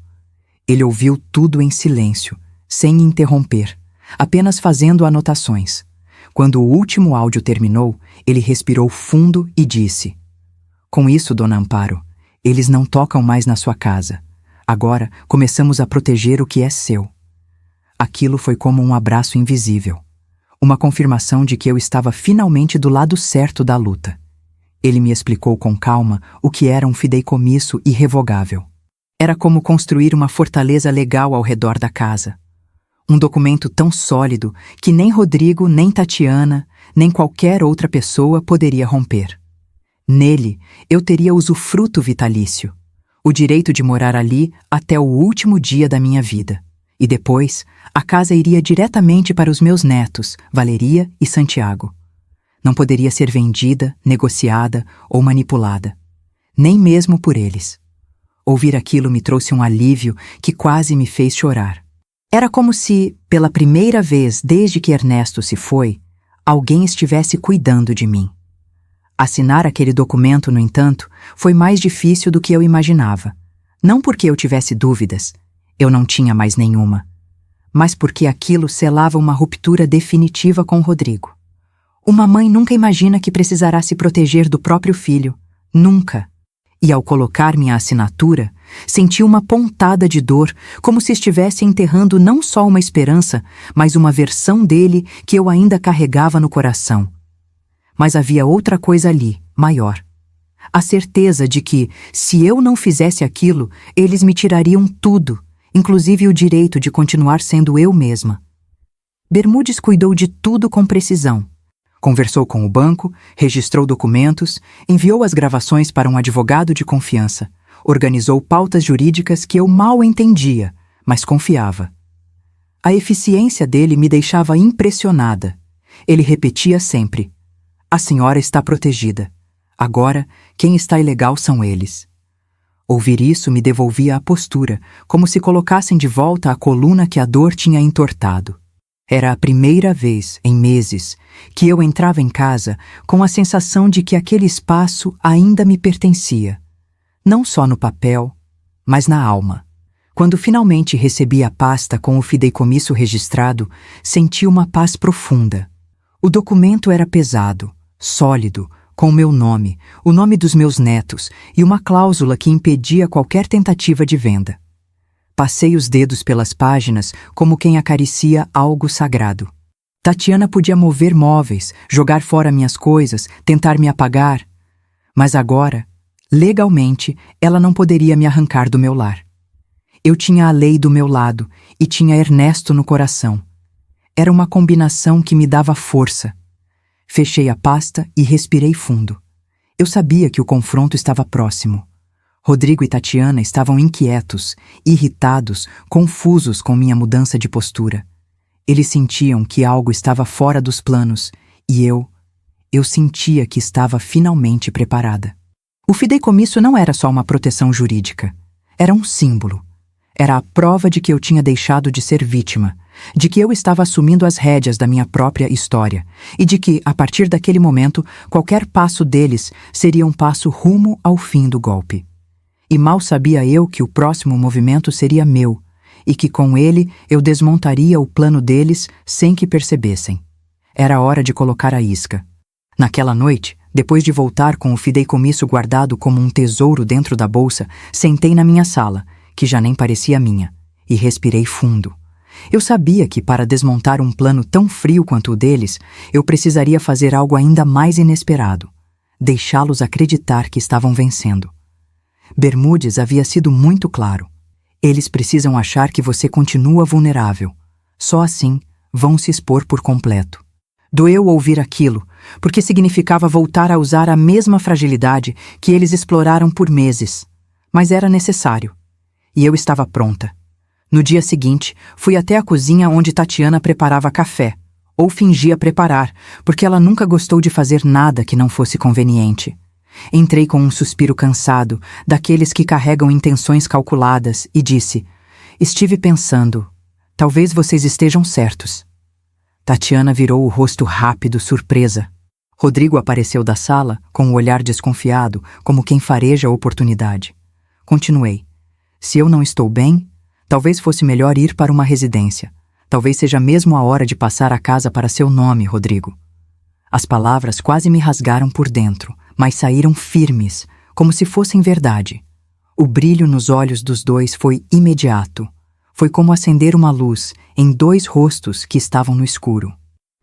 Ele ouviu tudo em silêncio, sem interromper, apenas fazendo anotações. Quando o último áudio terminou, ele respirou fundo e disse: "Com isso, Dona Amparo, eles não tocam mais na sua casa. Agora começamos a proteger o que é seu." Aquilo foi como um abraço invisível. Uma confirmação de que eu estava finalmente do lado certo da luta. Ele me explicou com calma o que era um fideicomisso irrevogável. Era como construir uma fortaleza legal ao redor da casa. Um documento tão sólido que nem Rodrigo, nem Tatiana, nem qualquer outra pessoa poderia romper. Nele, eu teria usufruto vitalício, o direito de morar ali até o último dia da minha vida. E depois, a casa iria diretamente para os meus netos, Valeria e Santiago. Não poderia ser vendida, negociada ou manipulada. Nem mesmo por eles. Ouvir aquilo me trouxe um alívio que quase me fez chorar. Era como se, pela primeira vez desde que Ernesto se foi, alguém estivesse cuidando de mim. Assinar aquele documento, no entanto, foi mais difícil do que eu imaginava. Não porque eu tivesse dúvidas, eu não tinha mais nenhuma, mas porque aquilo selava uma ruptura definitiva com Rodrigo. Uma mãe nunca imagina que precisará se proteger do próprio filho. Nunca. E ao colocar minha assinatura, senti uma pontada de dor, como se estivesse enterrando não só uma esperança, mas uma versão dele que eu ainda carregava no coração. Mas havia outra coisa ali, maior. A certeza de que, se eu não fizesse aquilo, eles me tirariam tudo, inclusive o direito de continuar sendo eu mesma. Bermudes cuidou de tudo com precisão. Conversou com o banco, registrou documentos, enviou as gravações para um advogado de confiança, organizou pautas jurídicas que eu mal entendia, mas confiava. A eficiência dele me deixava impressionada. Ele repetia sempre: "A senhora está protegida. Agora, quem está ilegal são eles." Ouvir isso me devolvia a postura, como se colocassem de volta a coluna que a dor tinha entortado. Era a primeira vez, em meses, que eu entrava em casa com a sensação de que aquele espaço ainda me pertencia. Não só no papel, mas na alma. Quando finalmente recebi a pasta com o fideicomisso registrado, senti uma paz profunda. O documento era pesado, sólido, com o meu nome, o nome dos meus netos e uma cláusula que impedia qualquer tentativa de venda. Passei os dedos pelas páginas como quem acaricia algo sagrado. Tatiana podia mover móveis, jogar fora minhas coisas, tentar me apagar. Mas agora, legalmente, ela não poderia me arrancar do meu lar. Eu tinha a lei do meu lado e tinha Ernesto no coração. Era uma combinação que me dava força. Fechei a pasta e respirei fundo. Eu sabia que o confronto estava próximo. Rodrigo e Tatiana estavam inquietos, irritados, confusos com minha mudança de postura. Eles sentiam que algo estava fora dos planos e eu sentia que estava finalmente preparada. O fideicomisso não era só uma proteção jurídica. Era um símbolo. Era a prova de que eu tinha deixado de ser vítima, de que eu estava assumindo as rédeas da minha própria história e de que, a partir daquele momento, qualquer passo deles seria um passo rumo ao fim do golpe. E mal sabia eu que o próximo movimento seria meu e que com ele eu desmontaria o plano deles sem que percebessem. Era hora de colocar a isca. Naquela noite, depois de voltar com o fideicomisso guardado como um tesouro dentro da bolsa, sentei na minha sala, que já nem parecia minha, e respirei fundo. Eu sabia que, para desmontar um plano tão frio quanto o deles, eu precisaria fazer algo ainda mais inesperado: deixá-los acreditar que estavam vencendo. Bermudes havia sido muito claro. Eles precisam achar que você continua vulnerável. Só assim vão se expor por completo. Doeu ouvir aquilo, porque significava voltar a usar a mesma fragilidade que eles exploraram por meses. Mas era necessário. E eu estava pronta. No dia seguinte, fui até a cozinha onde Tatiana preparava café, ou fingia preparar, porque ela nunca gostou de fazer nada que não fosse conveniente. Entrei com um suspiro cansado, daqueles que carregam intenções calculadas, e disse: "Estive pensando, talvez vocês estejam certos." Tatiana virou o rosto rápido, surpresa. Rodrigo apareceu da sala, com o olhar desconfiado, como quem fareja a oportunidade. Continuei: "Se eu não estou bem, talvez fosse melhor ir para uma residência. Talvez seja mesmo a hora de passar a casa para seu nome, Rodrigo." As palavras quase me rasgaram por dentro, mas saíram firmes, como se fossem verdade. O brilho nos olhos dos dois foi imediato. Foi como acender uma luz em dois rostos que estavam no escuro.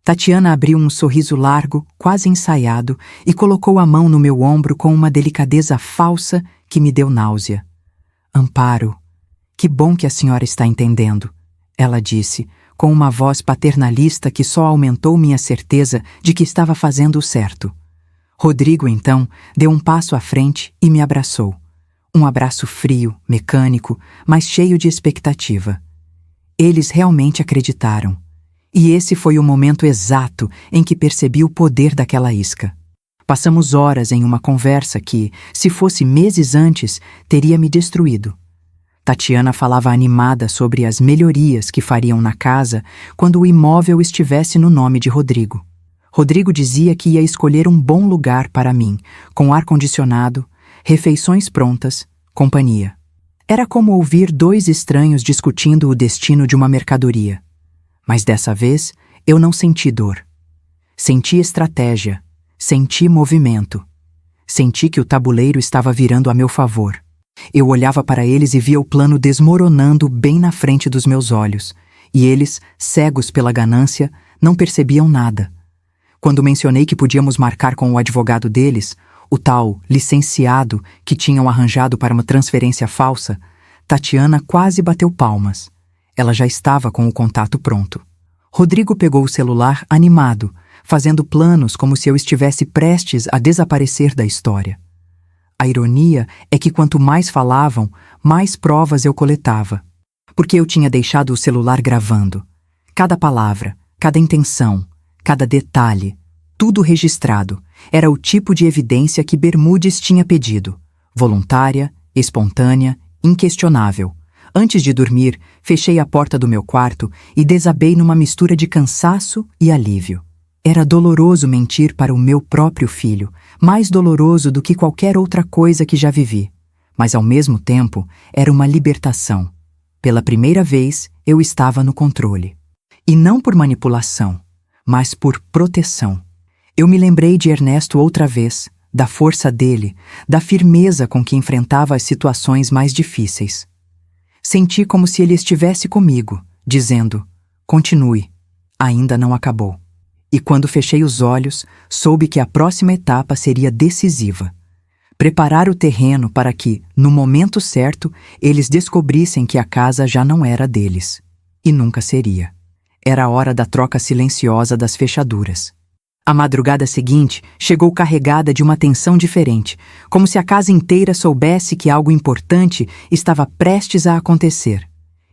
Tatiana abriu um sorriso largo, quase ensaiado, e colocou a mão no meu ombro com uma delicadeza falsa que me deu náusea. "Amparo, que bom que a senhora está entendendo," ela disse, com uma voz paternalista que só aumentou minha certeza de que estava fazendo o certo. Rodrigo, então, deu um passo à frente e me abraçou. Um abraço frio, mecânico, mas cheio de expectativa. Eles realmente acreditaram. E esse foi o momento exato em que percebi o poder daquela isca. Passamos horas em uma conversa que, se fosse meses antes, teria me destruído. Tatiana falava animada sobre as melhorias que fariam na casa quando o imóvel estivesse no nome de Rodrigo. Rodrigo dizia que ia escolher um bom lugar para mim, com ar-condicionado, refeições prontas, companhia. Era como ouvir dois estranhos discutindo o destino de uma mercadoria. Mas dessa vez, eu não senti dor. Senti estratégia, senti movimento. Senti que o tabuleiro estava virando a meu favor. Eu olhava para eles e via o plano desmoronando bem na frente dos meus olhos, e eles, cegos pela ganância, não percebiam nada. Quando mencionei que podíamos marcar com o advogado deles, o tal licenciado que tinham arranjado para uma transferência falsa, Tatiana quase bateu palmas. Ela já estava com o contato pronto. Rodrigo pegou o celular animado, fazendo planos como se eu estivesse prestes a desaparecer da história. A ironia é que quanto mais falavam, mais provas eu coletava. Porque eu tinha deixado o celular gravando. Cada palavra, cada intenção, cada detalhe, tudo registrado, era o tipo de evidência que Bermudes tinha pedido. Voluntária, espontânea, inquestionável. Antes de dormir, fechei a porta do meu quarto e desabei numa mistura de cansaço e alívio. Era doloroso mentir para o meu próprio filho, mais doloroso do que qualquer outra coisa que já vivi. Mas, ao mesmo tempo, era uma libertação. Pela primeira vez, eu estava no controle. E não por manipulação, mas por proteção. Eu me lembrei de Ernesto outra vez, da força dele, da firmeza com que enfrentava as situações mais difíceis. Senti como se ele estivesse comigo, dizendo: "Continue, ainda não acabou." E quando fechei os olhos, soube que a próxima etapa seria decisiva. Preparar o terreno para que, no momento certo, eles descobrissem que a casa já não era deles. E nunca seria. Era a hora da troca silenciosa das fechaduras. A madrugada seguinte chegou carregada de uma tensão diferente, como se a casa inteira soubesse que algo importante estava prestes a acontecer.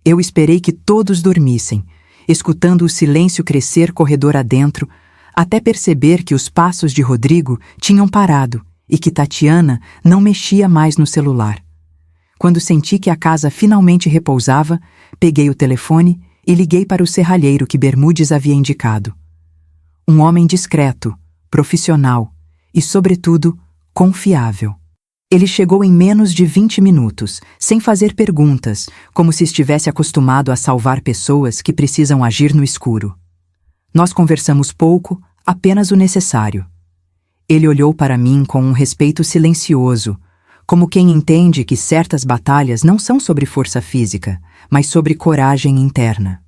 Eu esperei que todos dormissem, escutando o silêncio crescer corredor adentro, até perceber que os passos de Rodrigo tinham parado e que Tatiana não mexia mais no celular. Quando senti que a casa finalmente repousava, peguei o telefone e liguei para o serralheiro que Bermudes havia indicado. Um homem discreto, profissional e, sobretudo, confiável. Ele chegou em menos de 20 minutos, sem fazer perguntas, como se estivesse acostumado a salvar pessoas que precisam agir no escuro. Nós conversamos pouco, apenas o necessário. Ele olhou para mim com um respeito silencioso, como quem entende que certas batalhas não são sobre força física, mas sobre coragem interna.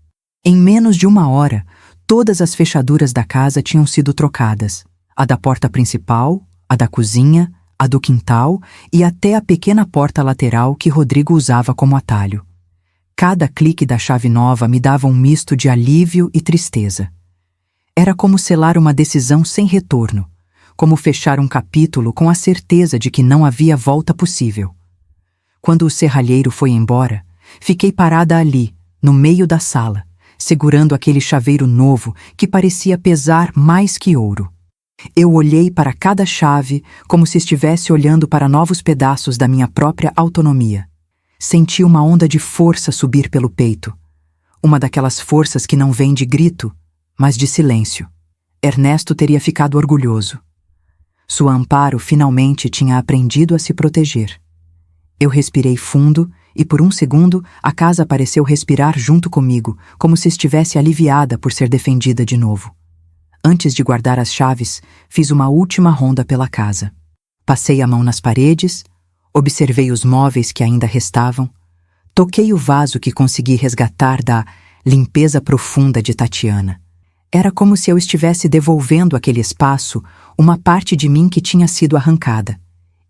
Em menos de 1 hora, todas as fechaduras da casa tinham sido trocadas. A da porta principal, a da cozinha, a do quintal e até a pequena porta lateral que Rodrigo usava como atalho. Cada clique da chave nova me dava um misto de alívio e tristeza. Era como selar uma decisão sem retorno, como fechar um capítulo com a certeza de que não havia volta possível. Quando o serralheiro foi embora, fiquei parada ali, no meio da sala, segurando aquele chaveiro novo que parecia pesar mais que ouro. Eu olhei para cada chave como se estivesse olhando para novos pedaços da minha própria autonomia. Senti uma onda de força subir pelo peito. Uma daquelas forças que não vem de grito, mas de silêncio. Ernesto teria ficado orgulhoso. Sua Amparo finalmente tinha aprendido a se proteger. Eu respirei fundo e por um segundo a casa pareceu respirar junto comigo, como se estivesse aliviada por ser defendida de novo. Antes de guardar as chaves, fiz uma última ronda pela casa. Passei a mão nas paredes, observei os móveis que ainda restavam, toquei o vaso que consegui resgatar da limpeza profunda de Tatiana. Era como se eu estivesse devolvendo àquele espaço uma parte de mim que tinha sido arrancada.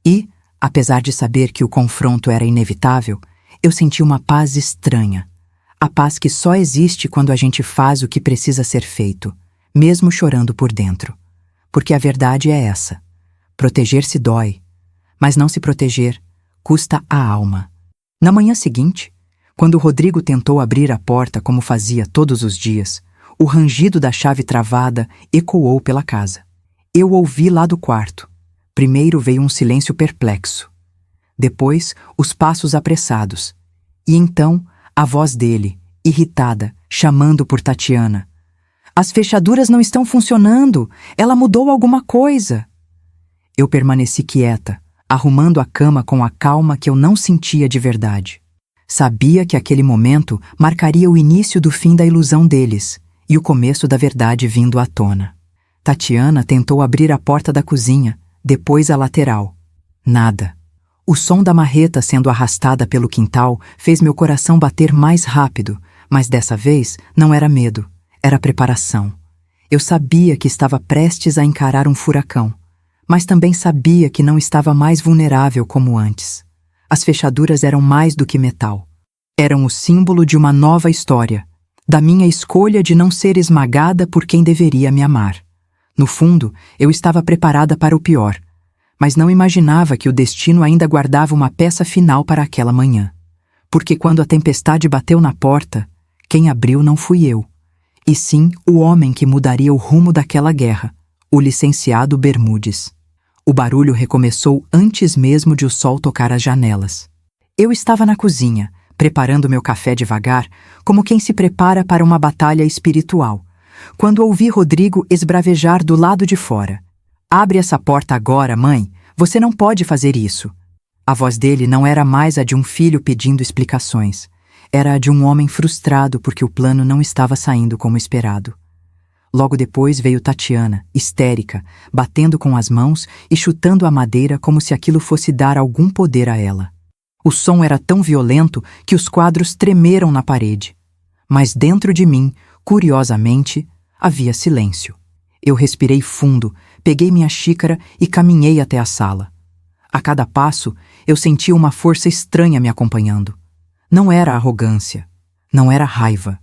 E, apesar de saber que o confronto era inevitável, eu senti uma paz estranha. A paz que só existe quando a gente faz o que precisa ser feito, mesmo chorando por dentro. Porque a verdade é essa. Proteger-se dói, mas não se proteger custa a alma. Na manhã seguinte, quando Rodrigo tentou abrir a porta como fazia todos os dias, o rangido da chave travada ecoou pela casa. Eu ouvi lá do quarto. Primeiro veio um silêncio perplexo. Depois, os passos apressados. E então, a voz dele, irritada, chamando por Tatiana. As fechaduras não estão funcionando. Ela mudou alguma coisa. Eu permaneci quieta, arrumando a cama com a calma que eu não sentia de verdade. Sabia que aquele momento marcaria o início do fim da ilusão deles e o começo da verdade vindo à tona. Tatiana tentou abrir a porta da cozinha, depois a lateral. Nada. O som da marreta sendo arrastada pelo quintal fez meu coração bater mais rápido, mas dessa vez não era medo, era preparação. Eu sabia que estava prestes a encarar um furacão, mas também sabia que não estava mais vulnerável como antes. As fechaduras eram mais do que metal. Eram o símbolo de uma nova história, da minha escolha de não ser esmagada por quem deveria me amar. No fundo, eu estava preparada para o pior, mas não imaginava que o destino ainda guardava uma peça final para aquela manhã. Porque quando a tempestade bateu na porta, quem abriu não fui eu, e sim o homem que mudaria o rumo daquela guerra, o licenciado Bermudes. O barulho recomeçou antes mesmo de o sol tocar as janelas. Eu estava na cozinha, preparando meu café devagar, como quem se prepara para uma batalha espiritual, quando ouvi Rodrigo esbravejar do lado de fora. Abre essa porta agora, mãe. Você não pode fazer isso. A voz dele não era mais a de um filho pedindo explicações. Era a de um homem frustrado porque o plano não estava saindo como esperado. Logo depois veio Tatiana, histérica, batendo com as mãos e chutando a madeira como se aquilo fosse dar algum poder a ela. O som era tão violento que os quadros tremeram na parede. Mas dentro de mim, curiosamente, havia silêncio. Eu respirei fundo, peguei minha xícara e caminhei até a sala. A cada passo, eu sentia uma força estranha me acompanhando. Não era arrogância, não era raiva.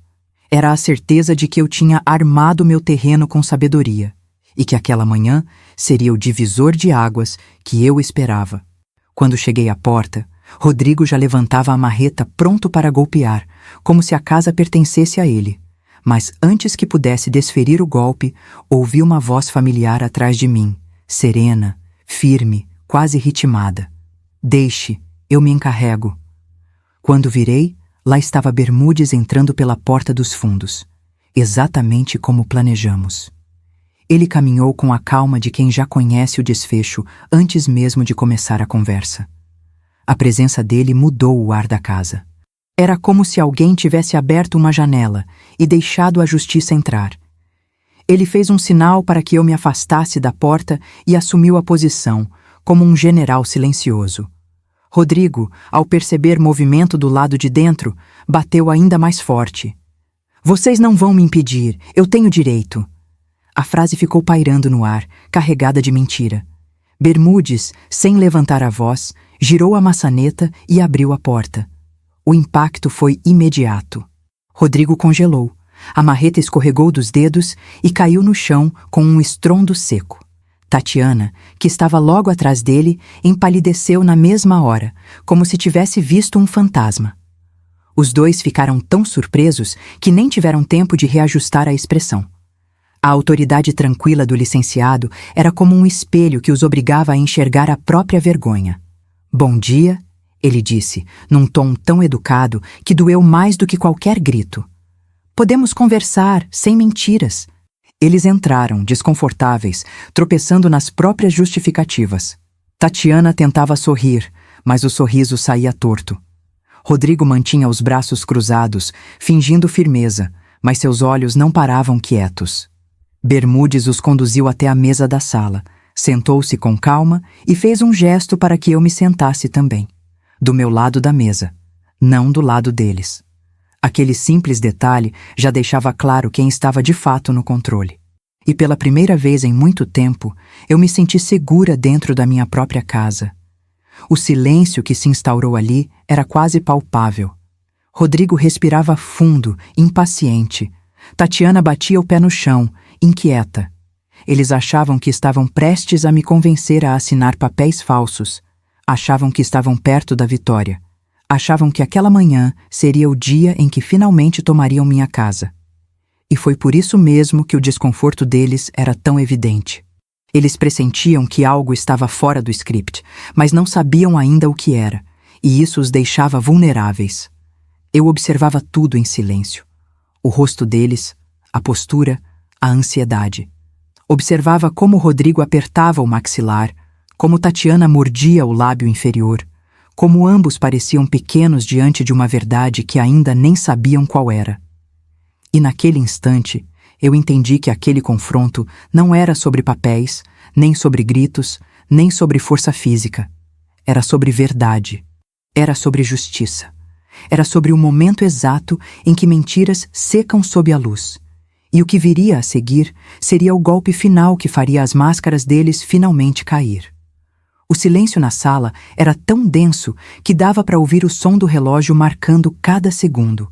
Era a certeza de que eu tinha armado meu terreno com sabedoria e que aquela manhã seria o divisor de águas que eu esperava. Quando cheguei à porta, Rodrigo já levantava a marreta pronto para golpear, como se a casa pertencesse a ele. Mas antes que pudesse desferir o golpe, ouvi uma voz familiar atrás de mim, serena, firme, quase ritmada. Deixe, eu me encarrego. Quando virei, lá estava Bermudes entrando pela porta dos fundos, exatamente como planejamos. Ele caminhou com a calma de quem já conhece o desfecho antes mesmo de começar a conversa. A presença dele mudou o ar da casa. Era como se alguém tivesse aberto uma janela e deixado a justiça entrar. Ele fez um sinal para que eu me afastasse da porta e assumiu a posição, como um general silencioso. Rodrigo, ao perceber movimento do lado de dentro, bateu ainda mais forte. "Vocês não vão me impedir, eu tenho direito." A frase ficou pairando no ar, carregada de mentira. Bermudes, sem levantar a voz, girou a maçaneta e abriu a porta. O impacto foi imediato. Rodrigo congelou. A marreta escorregou dos dedos e caiu no chão com um estrondo seco. Tatiana, que estava logo atrás dele, empalideceu na mesma hora, como se tivesse visto um fantasma. Os dois ficaram tão surpresos que nem tiveram tempo de reajustar a expressão. A autoridade tranquila do licenciado era como um espelho que os obrigava a enxergar a própria vergonha. "Bom dia", ele disse, num tom tão educado que doeu mais do que qualquer grito. "Podemos conversar, sem mentiras." Eles entraram, desconfortáveis, tropeçando nas próprias justificativas. Tatiana tentava sorrir, mas o sorriso saía torto. Rodrigo mantinha os braços cruzados, fingindo firmeza, mas seus olhos não paravam quietos. Bermudes os conduziu até a mesa da sala, sentou-se com calma e fez um gesto para que eu me sentasse também, do meu lado da mesa, não do lado deles. Aquele simples detalhe já deixava claro quem estava de fato no controle. E pela primeira vez em muito tempo, eu me senti segura dentro da minha própria casa. O silêncio que se instaurou ali era quase palpável. Rodrigo respirava fundo, impaciente. Tatiana batia o pé no chão, inquieta. Eles achavam que estavam prestes a me convencer a assinar papéis falsos. Achavam que estavam perto da vitória. Achavam que aquela manhã seria o dia em que finalmente tomariam minha casa. E foi por isso mesmo que o desconforto deles era tão evidente. Eles pressentiam que algo estava fora do script, mas não sabiam ainda o que era, e isso os deixava vulneráveis. Eu observava tudo em silêncio. O rosto deles, a postura, a ansiedade. Observava como Rodrigo apertava o maxilar, como Tatiana mordia o lábio inferior, como ambos pareciam pequenos diante de uma verdade que ainda nem sabiam qual era. E naquele instante, eu entendi que aquele confronto não era sobre papéis, nem sobre gritos, nem sobre força física. Era sobre verdade. Era sobre justiça. Era sobre o momento exato em que mentiras secam sob a luz. E o que viria a seguir seria o golpe final que faria as máscaras deles finalmente cair. O silêncio na sala era tão denso que dava para ouvir o som do relógio marcando cada segundo.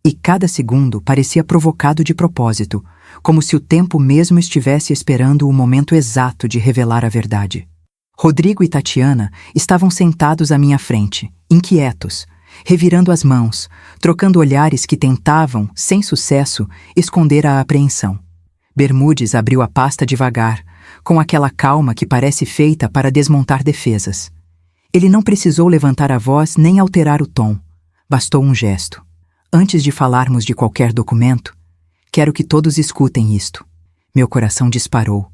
E cada segundo parecia provocado de propósito, como se o tempo mesmo estivesse esperando o momento exato de revelar a verdade. Rodrigo e Tatiana estavam sentados à minha frente, inquietos, revirando as mãos, trocando olhares que tentavam, sem sucesso, esconder a apreensão. Bermudes abriu a pasta devagar, com aquela calma que parece feita para desmontar defesas. Ele não precisou levantar a voz nem alterar o tom. Bastou um gesto. Antes de falarmos de qualquer documento, quero que todos escutem isto. Meu coração disparou,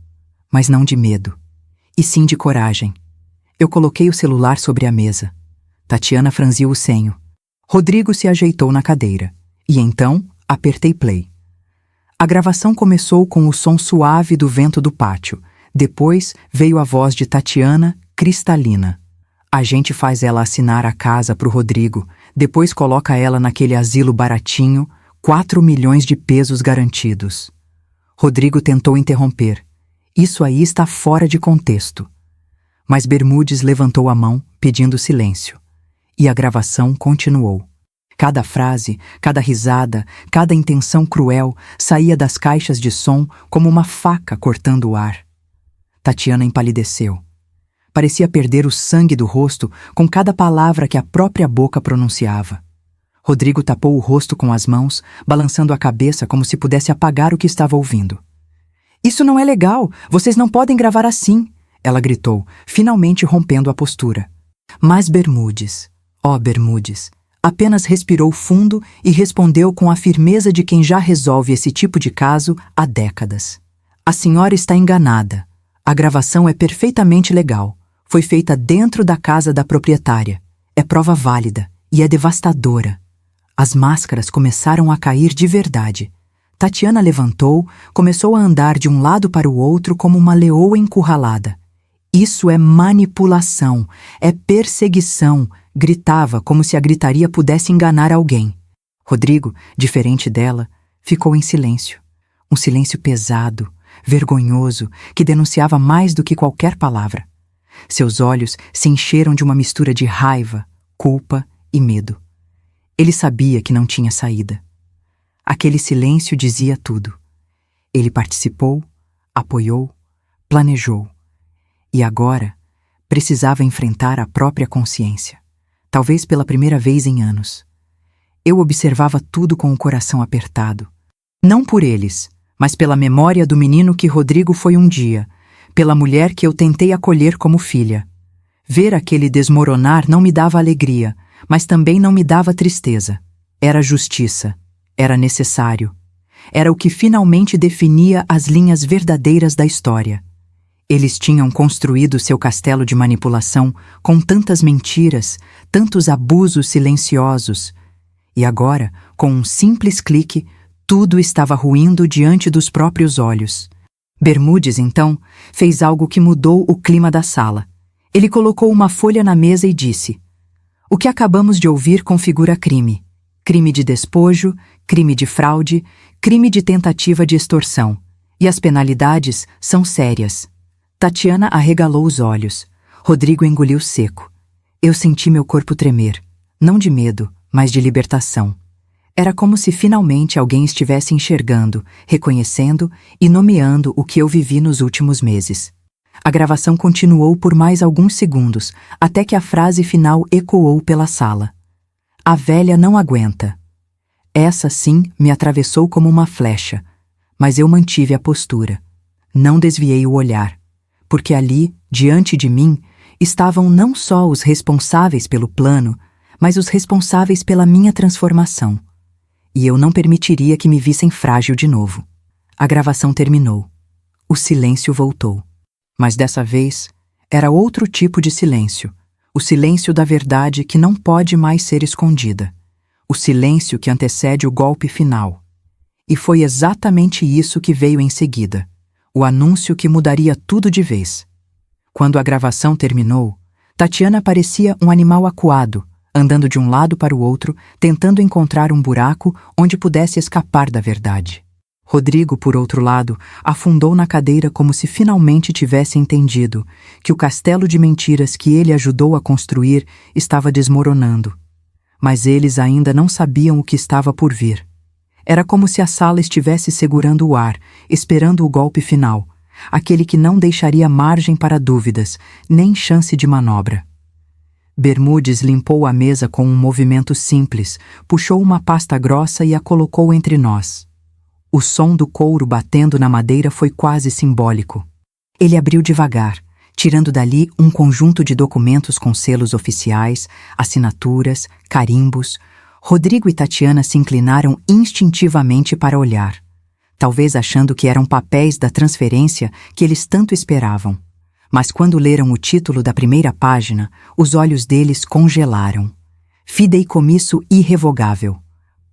mas não de medo, e sim de coragem. Eu coloquei o celular sobre a mesa. Tatiana franziu o senho. Rodrigo se ajeitou na cadeira, e então apertei play. A gravação começou com o som suave do vento do pátio. Depois veio a voz de Tatiana, cristalina. A gente faz ela assinar a casa pro Rodrigo, depois coloca ela naquele asilo baratinho, 4 milhões de pesos garantidos. Rodrigo tentou interromper. Isso aí está fora de contexto. Mas Bermudes levantou a mão, pedindo silêncio. E a gravação continuou. Cada frase, cada risada, cada intenção cruel saía das caixas de som como uma faca cortando o ar. Tatiana empalideceu. Parecia perder o sangue do rosto com cada palavra que a própria boca pronunciava. Rodrigo tapou o rosto com as mãos, balançando a cabeça como se pudesse apagar o que estava ouvindo. "Isso não é legal! Vocês não podem gravar assim!" ela gritou, finalmente rompendo a postura. Mas Bermudes, ó Bermudes, Apenas respirou fundo e respondeu com a firmeza de quem já resolve esse tipo de caso há décadas. A senhora está enganada. A gravação é perfeitamente legal. Foi feita dentro da casa da proprietária. É prova válida e é devastadora. As máscaras começaram a cair de verdade. Tatiana levantou, começou a andar de um lado para o outro como uma leoa encurralada. Isso é manipulação, é perseguição, gritava como se a gritaria pudesse enganar alguém. Rodrigo, diferente dela, ficou em silêncio. Um silêncio pesado, vergonhoso, que denunciava mais do que qualquer palavra. Seus olhos se encheram de uma mistura de raiva, culpa e medo. Ele sabia que não tinha saída. Aquele silêncio dizia tudo. Ele participou, apoiou, planejou. E agora, precisava enfrentar a própria consciência. Talvez pela primeira vez em anos. Eu observava tudo com o coração apertado. Não por eles, mas pela memória do menino que Rodrigo foi um dia, pela mulher que eu tentei acolher como filha. Ver aquele desmoronar não me dava alegria, mas também não me dava tristeza. Era justiça, era necessário. Era o que finalmente definia as linhas verdadeiras da história. Eles tinham construído seu castelo de manipulação com tantas mentiras, tantos abusos silenciosos. E agora, com um simples clique, tudo estava ruindo diante dos próprios olhos. Bermudes, então, fez algo que mudou o clima da sala. Ele colocou uma folha na mesa e disse: "O que acabamos de ouvir configura crime. Crime de despojo, crime de fraude, crime de tentativa de extorsão. E as penalidades são sérias." Tatiana arregalou os olhos. Rodrigo engoliu seco. Eu senti meu corpo tremer, não de medo, mas de libertação. Era como se finalmente alguém estivesse enxergando, reconhecendo e nomeando o que eu vivi nos últimos meses. A gravação continuou por mais alguns segundos, até que a frase final ecoou pela sala. "A velha não aguenta." Essa, sim, me atravessou como uma flecha, mas eu mantive a postura. Não desviei o olhar. Porque ali, diante de mim, estavam não só os responsáveis pelo plano, mas os responsáveis pela minha transformação. E eu não permitiria que me vissem frágil de novo. A gravação terminou. O silêncio voltou. Mas dessa vez, era outro tipo de silêncio. O silêncio da verdade que não pode mais ser escondida. O silêncio que antecede o golpe final. E foi exatamente isso que veio em seguida. O anúncio que mudaria tudo de vez. Quando a gravação terminou, Tatiana parecia um animal acuado, andando de um lado para o outro, tentando encontrar um buraco onde pudesse escapar da verdade. Rodrigo, por outro lado, afundou na cadeira como se finalmente tivesse entendido que o castelo de mentiras que ele ajudou a construir estava desmoronando. Mas eles ainda não sabiam o que estava por vir. Era como se a sala estivesse segurando o ar, esperando o golpe final, aquele que não deixaria margem para dúvidas, nem chance de manobra. Bermudes limpou a mesa com um movimento simples, puxou uma pasta grossa e a colocou entre nós. O som do couro batendo na madeira foi quase simbólico. Ele abriu devagar, tirando dali um conjunto de documentos com selos oficiais, assinaturas, carimbos. Rodrigo e Tatiana se inclinaram instintivamente para olhar, talvez achando que eram papéis da transferência que eles tanto esperavam. Mas quando leram o título da primeira página, os olhos deles congelaram. Fideicomisso irrevogável.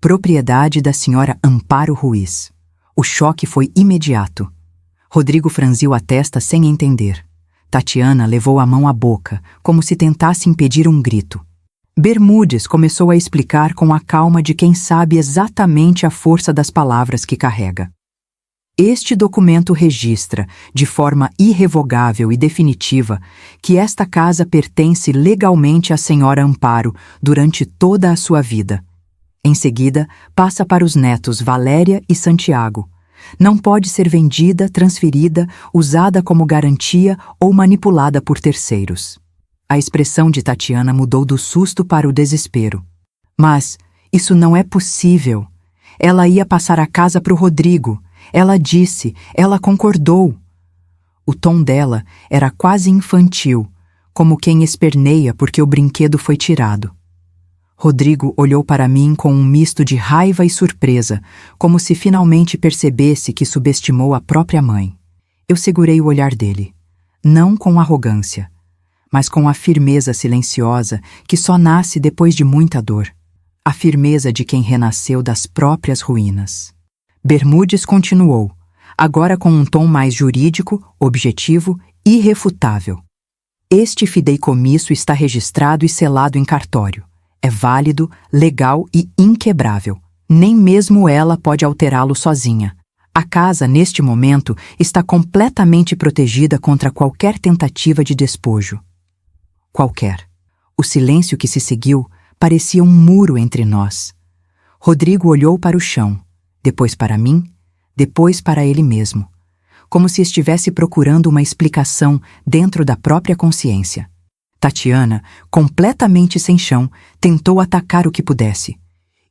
Propriedade da senhora Amparo Ruiz. O choque foi imediato. Rodrigo franziu a testa sem entender. Tatiana levou a mão à boca, como se tentasse impedir um grito. Bermudes começou a explicar com a calma de quem sabe exatamente a força das palavras que carrega. Este documento registra, de forma irrevogável e definitiva, que esta casa pertence legalmente à senhora Amparo durante toda a sua vida. Em seguida, passa para os netos Valéria e Santiago. Não pode ser vendida, transferida, usada como garantia ou manipulada por terceiros. A expressão de Tatiana mudou do susto para o desespero. Mas isso não é possível. Ela ia passar a casa para o Rodrigo. Ela disse, ela concordou. O tom dela era quase infantil, como quem esperneia porque o brinquedo foi tirado. Rodrigo olhou para mim com um misto de raiva e surpresa, como se finalmente percebesse que subestimou a própria mãe. Eu segurei o olhar dele, não com arrogância, mas com a firmeza silenciosa que só nasce depois de muita dor. A firmeza de quem renasceu das próprias ruínas. Bermudes continuou, agora com um tom mais jurídico, objetivo e irrefutável. Este fideicomisso está registrado e selado em cartório. É válido, legal e inquebrável. Nem mesmo ela pode alterá-lo sozinha. A casa, neste momento, está completamente protegida contra qualquer tentativa de despojo. Qualquer. O silêncio que se seguiu parecia um muro entre nós. Rodrigo olhou para o chão, depois para mim, depois para ele mesmo, como se estivesse procurando uma explicação dentro da própria consciência. Tatiana, completamente sem chão, tentou atacar o que pudesse.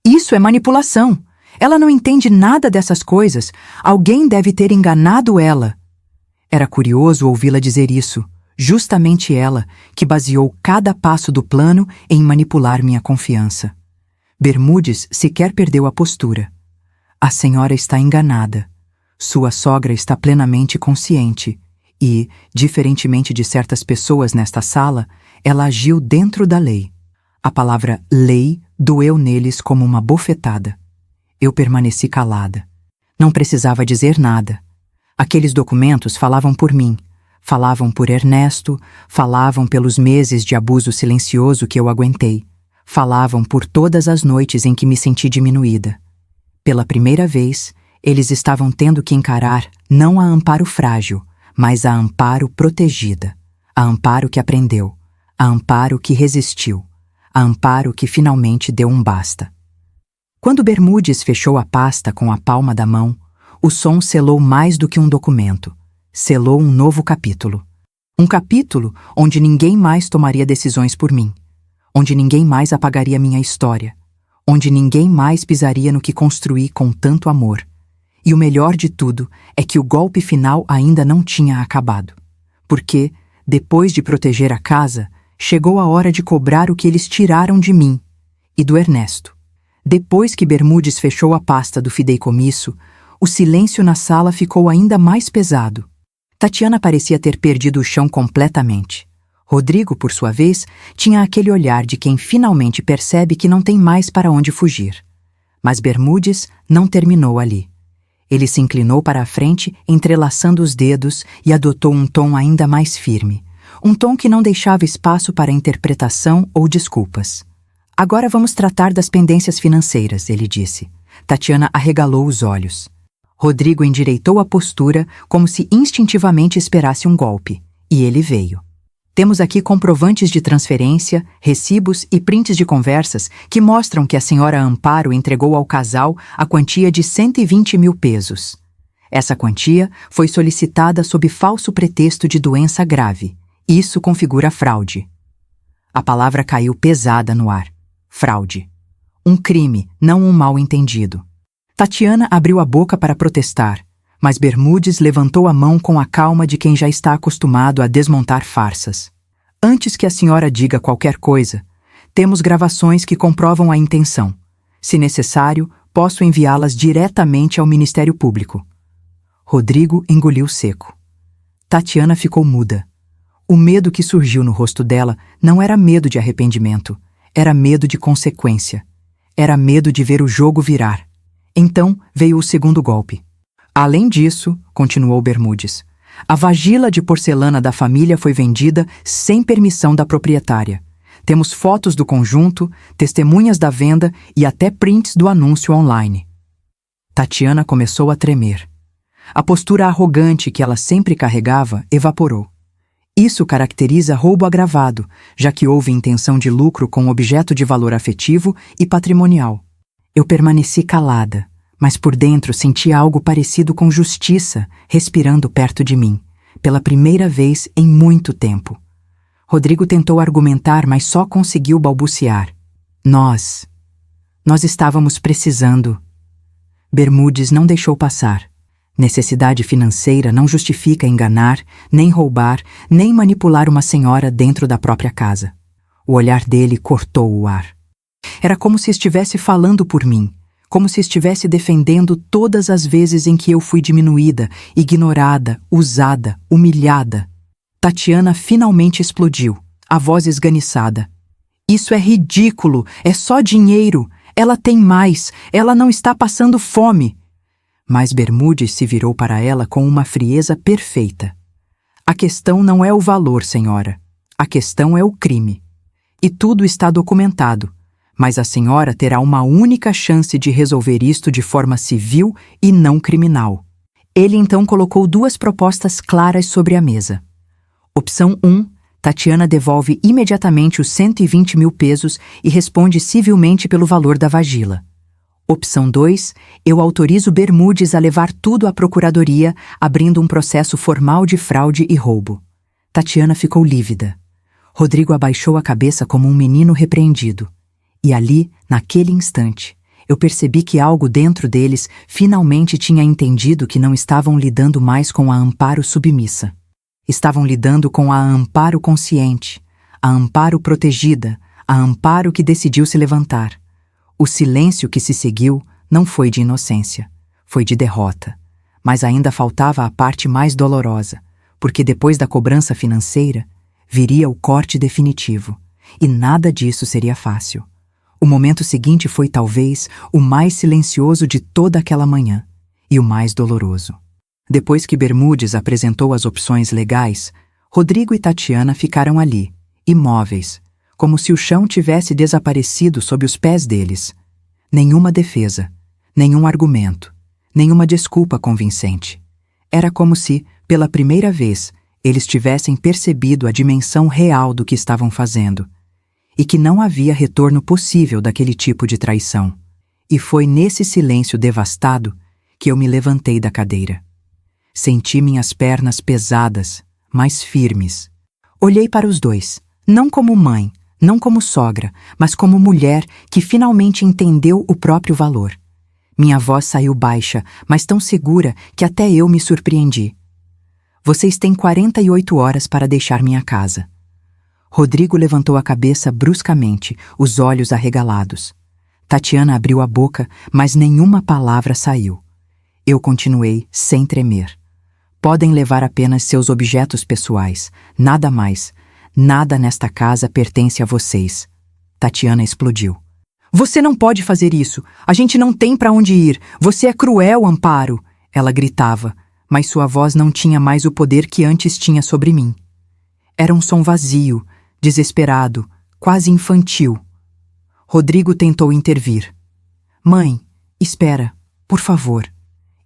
Isso é manipulação! Ela não entende nada dessas coisas. Alguém deve ter enganado ela. Era curioso ouvi-la dizer isso. Justamente ela, que baseou cada passo do plano em manipular minha confiança. Bermudes sequer perdeu a postura. A senhora está enganada. Sua sogra está plenamente consciente e, diferentemente de certas pessoas nesta sala, ela agiu dentro da lei. A palavra lei doeu neles como uma bofetada. Eu permaneci calada. Não precisava dizer nada. Aqueles documentos falavam por mim. Falavam por Ernesto, falavam pelos meses de abuso silencioso que eu aguentei. Falavam por todas as noites em que me senti diminuída. Pela primeira vez, eles estavam tendo que encarar não a Amparo frágil, mas a Amparo protegida. A Amparo que aprendeu. A Amparo que resistiu. A Amparo que finalmente deu um basta. Quando Bermudes fechou a pasta com a palma da mão, o som selou mais do que um documento. Selou um novo capítulo. Um capítulo onde ninguém mais tomaria decisões por mim. Onde ninguém mais apagaria minha história. Onde ninguém mais pisaria no que construí com tanto amor. E o melhor de tudo é que o golpe final ainda não tinha acabado. Porque, depois de proteger a casa, chegou a hora de cobrar o que eles tiraram de mim e do Ernesto. Depois que Bermudes fechou a pasta do fideicomisso, o silêncio na sala ficou ainda mais pesado. Tatiana parecia ter perdido o chão completamente. Rodrigo, por sua vez, tinha aquele olhar de quem finalmente percebe que não tem mais para onde fugir. Mas Bermudes não terminou ali. Ele se inclinou para a frente, entrelaçando os dedos, e adotou um tom ainda mais firme. Um tom que não deixava espaço para interpretação ou desculpas. Agora vamos tratar das pendências financeiras, ele disse. Tatiana arregalou os olhos. Rodrigo endireitou a postura como se instintivamente esperasse um golpe, e ele veio. Temos aqui comprovantes de transferência, recibos e prints de conversas que mostram que a senhora Amparo entregou ao casal a quantia de 120 mil pesos. Essa quantia foi solicitada sob falso pretexto de doença grave. Isso configura fraude. A palavra caiu pesada no ar. Fraude. Um crime, não um mal-entendido. Tatiana abriu a boca para protestar, mas Bermudes levantou a mão com a calma de quem já está acostumado a desmontar farsas. Antes que a senhora diga qualquer coisa, temos gravações que comprovam a intenção. Se necessário, posso enviá-las diretamente ao Ministério Público. Rodrigo engoliu seco. Tatiana ficou muda. O medo que surgiu no rosto dela não era medo de arrependimento, era medo de consequência. Era medo de ver o jogo virar. Então veio o segundo golpe. Além disso, continuou Bermudes, a vagila de porcelana da família foi vendida sem permissão da proprietária. Temos fotos do conjunto, testemunhas da venda e até prints do anúncio online. Tatiana começou a tremer. A postura arrogante que ela sempre carregava evaporou. Isso caracteriza roubo agravado, já que houve intenção de lucro com objeto de valor afetivo e patrimonial. Eu permaneci calada, mas por dentro senti algo parecido com justiça respirando perto de mim, pela primeira vez em muito tempo. Rodrigo tentou argumentar, mas só conseguiu balbuciar. Nós estávamos precisando. Bermudes não deixou passar. Necessidade financeira não justifica enganar, nem roubar, nem manipular uma senhora dentro da própria casa. O olhar dele cortou o ar. Era como se estivesse falando por mim, como se estivesse defendendo todas as vezes em que eu fui diminuída, ignorada, usada, humilhada. Tatiana finalmente explodiu, a voz esganiçada. Isso é ridículo, é só dinheiro. Ela tem mais, ela não está passando fome. Mas Bermudes se virou para ela com uma frieza perfeita. A questão não é o valor, senhora. A questão é o crime. E tudo está documentado. Mas a senhora terá uma única chance de resolver isto de forma civil e não criminal. Ele então colocou 2 propostas claras sobre a mesa. Opção 1. Tatiana devolve imediatamente os 120 mil pesos e responde civilmente pelo valor da vagila. Opção 2. Eu autorizo Bermudes a levar tudo à procuradoria, abrindo um processo formal de fraude e roubo. Tatiana ficou lívida. Rodrigo abaixou a cabeça como um menino repreendido. E ali, naquele instante, eu percebi que algo dentro deles finalmente tinha entendido que não estavam lidando mais com a Amparo submissa. Estavam lidando com a Amparo consciente, a Amparo protegida, a Amparo que decidiu se levantar. O silêncio que se seguiu não foi de inocência, foi de derrota. Mas ainda faltava a parte mais dolorosa, porque depois da cobrança financeira, viria o corte definitivo, e nada disso seria fácil. O momento seguinte foi talvez o mais silencioso de toda aquela manhã, e o mais doloroso. Depois que Bermudes apresentou as opções legais, Rodrigo e Tatiana ficaram ali, imóveis, como se o chão tivesse desaparecido sob os pés deles. Nenhuma defesa, nenhum argumento, nenhuma desculpa convincente. Era como se, pela primeira vez, eles tivessem percebido a dimensão real do que estavam fazendo, e que não havia retorno possível daquele tipo de traição. E foi nesse silêncio devastado que eu me levantei da cadeira. Senti minhas pernas pesadas, mas firmes. Olhei para os dois, não como mãe, não como sogra, mas como mulher que finalmente entendeu o próprio valor. Minha voz saiu baixa, mas tão segura que até eu me surpreendi. Vocês têm 48 horas para deixar minha casa. Rodrigo levantou a cabeça bruscamente, os olhos arregalados. Tatiana abriu a boca, mas nenhuma palavra saiu. Eu continuei, sem tremer. Podem levar apenas seus objetos pessoais, nada mais. Nada nesta casa pertence a vocês. Tatiana explodiu. Você não pode fazer isso. A gente não tem para onde ir. Você é cruel, Amparo. Ela gritava, mas sua voz não tinha mais o poder que antes tinha sobre mim. Era um som vazio, desesperado, quase infantil. Rodrigo tentou intervir. Mãe, espera, por favor.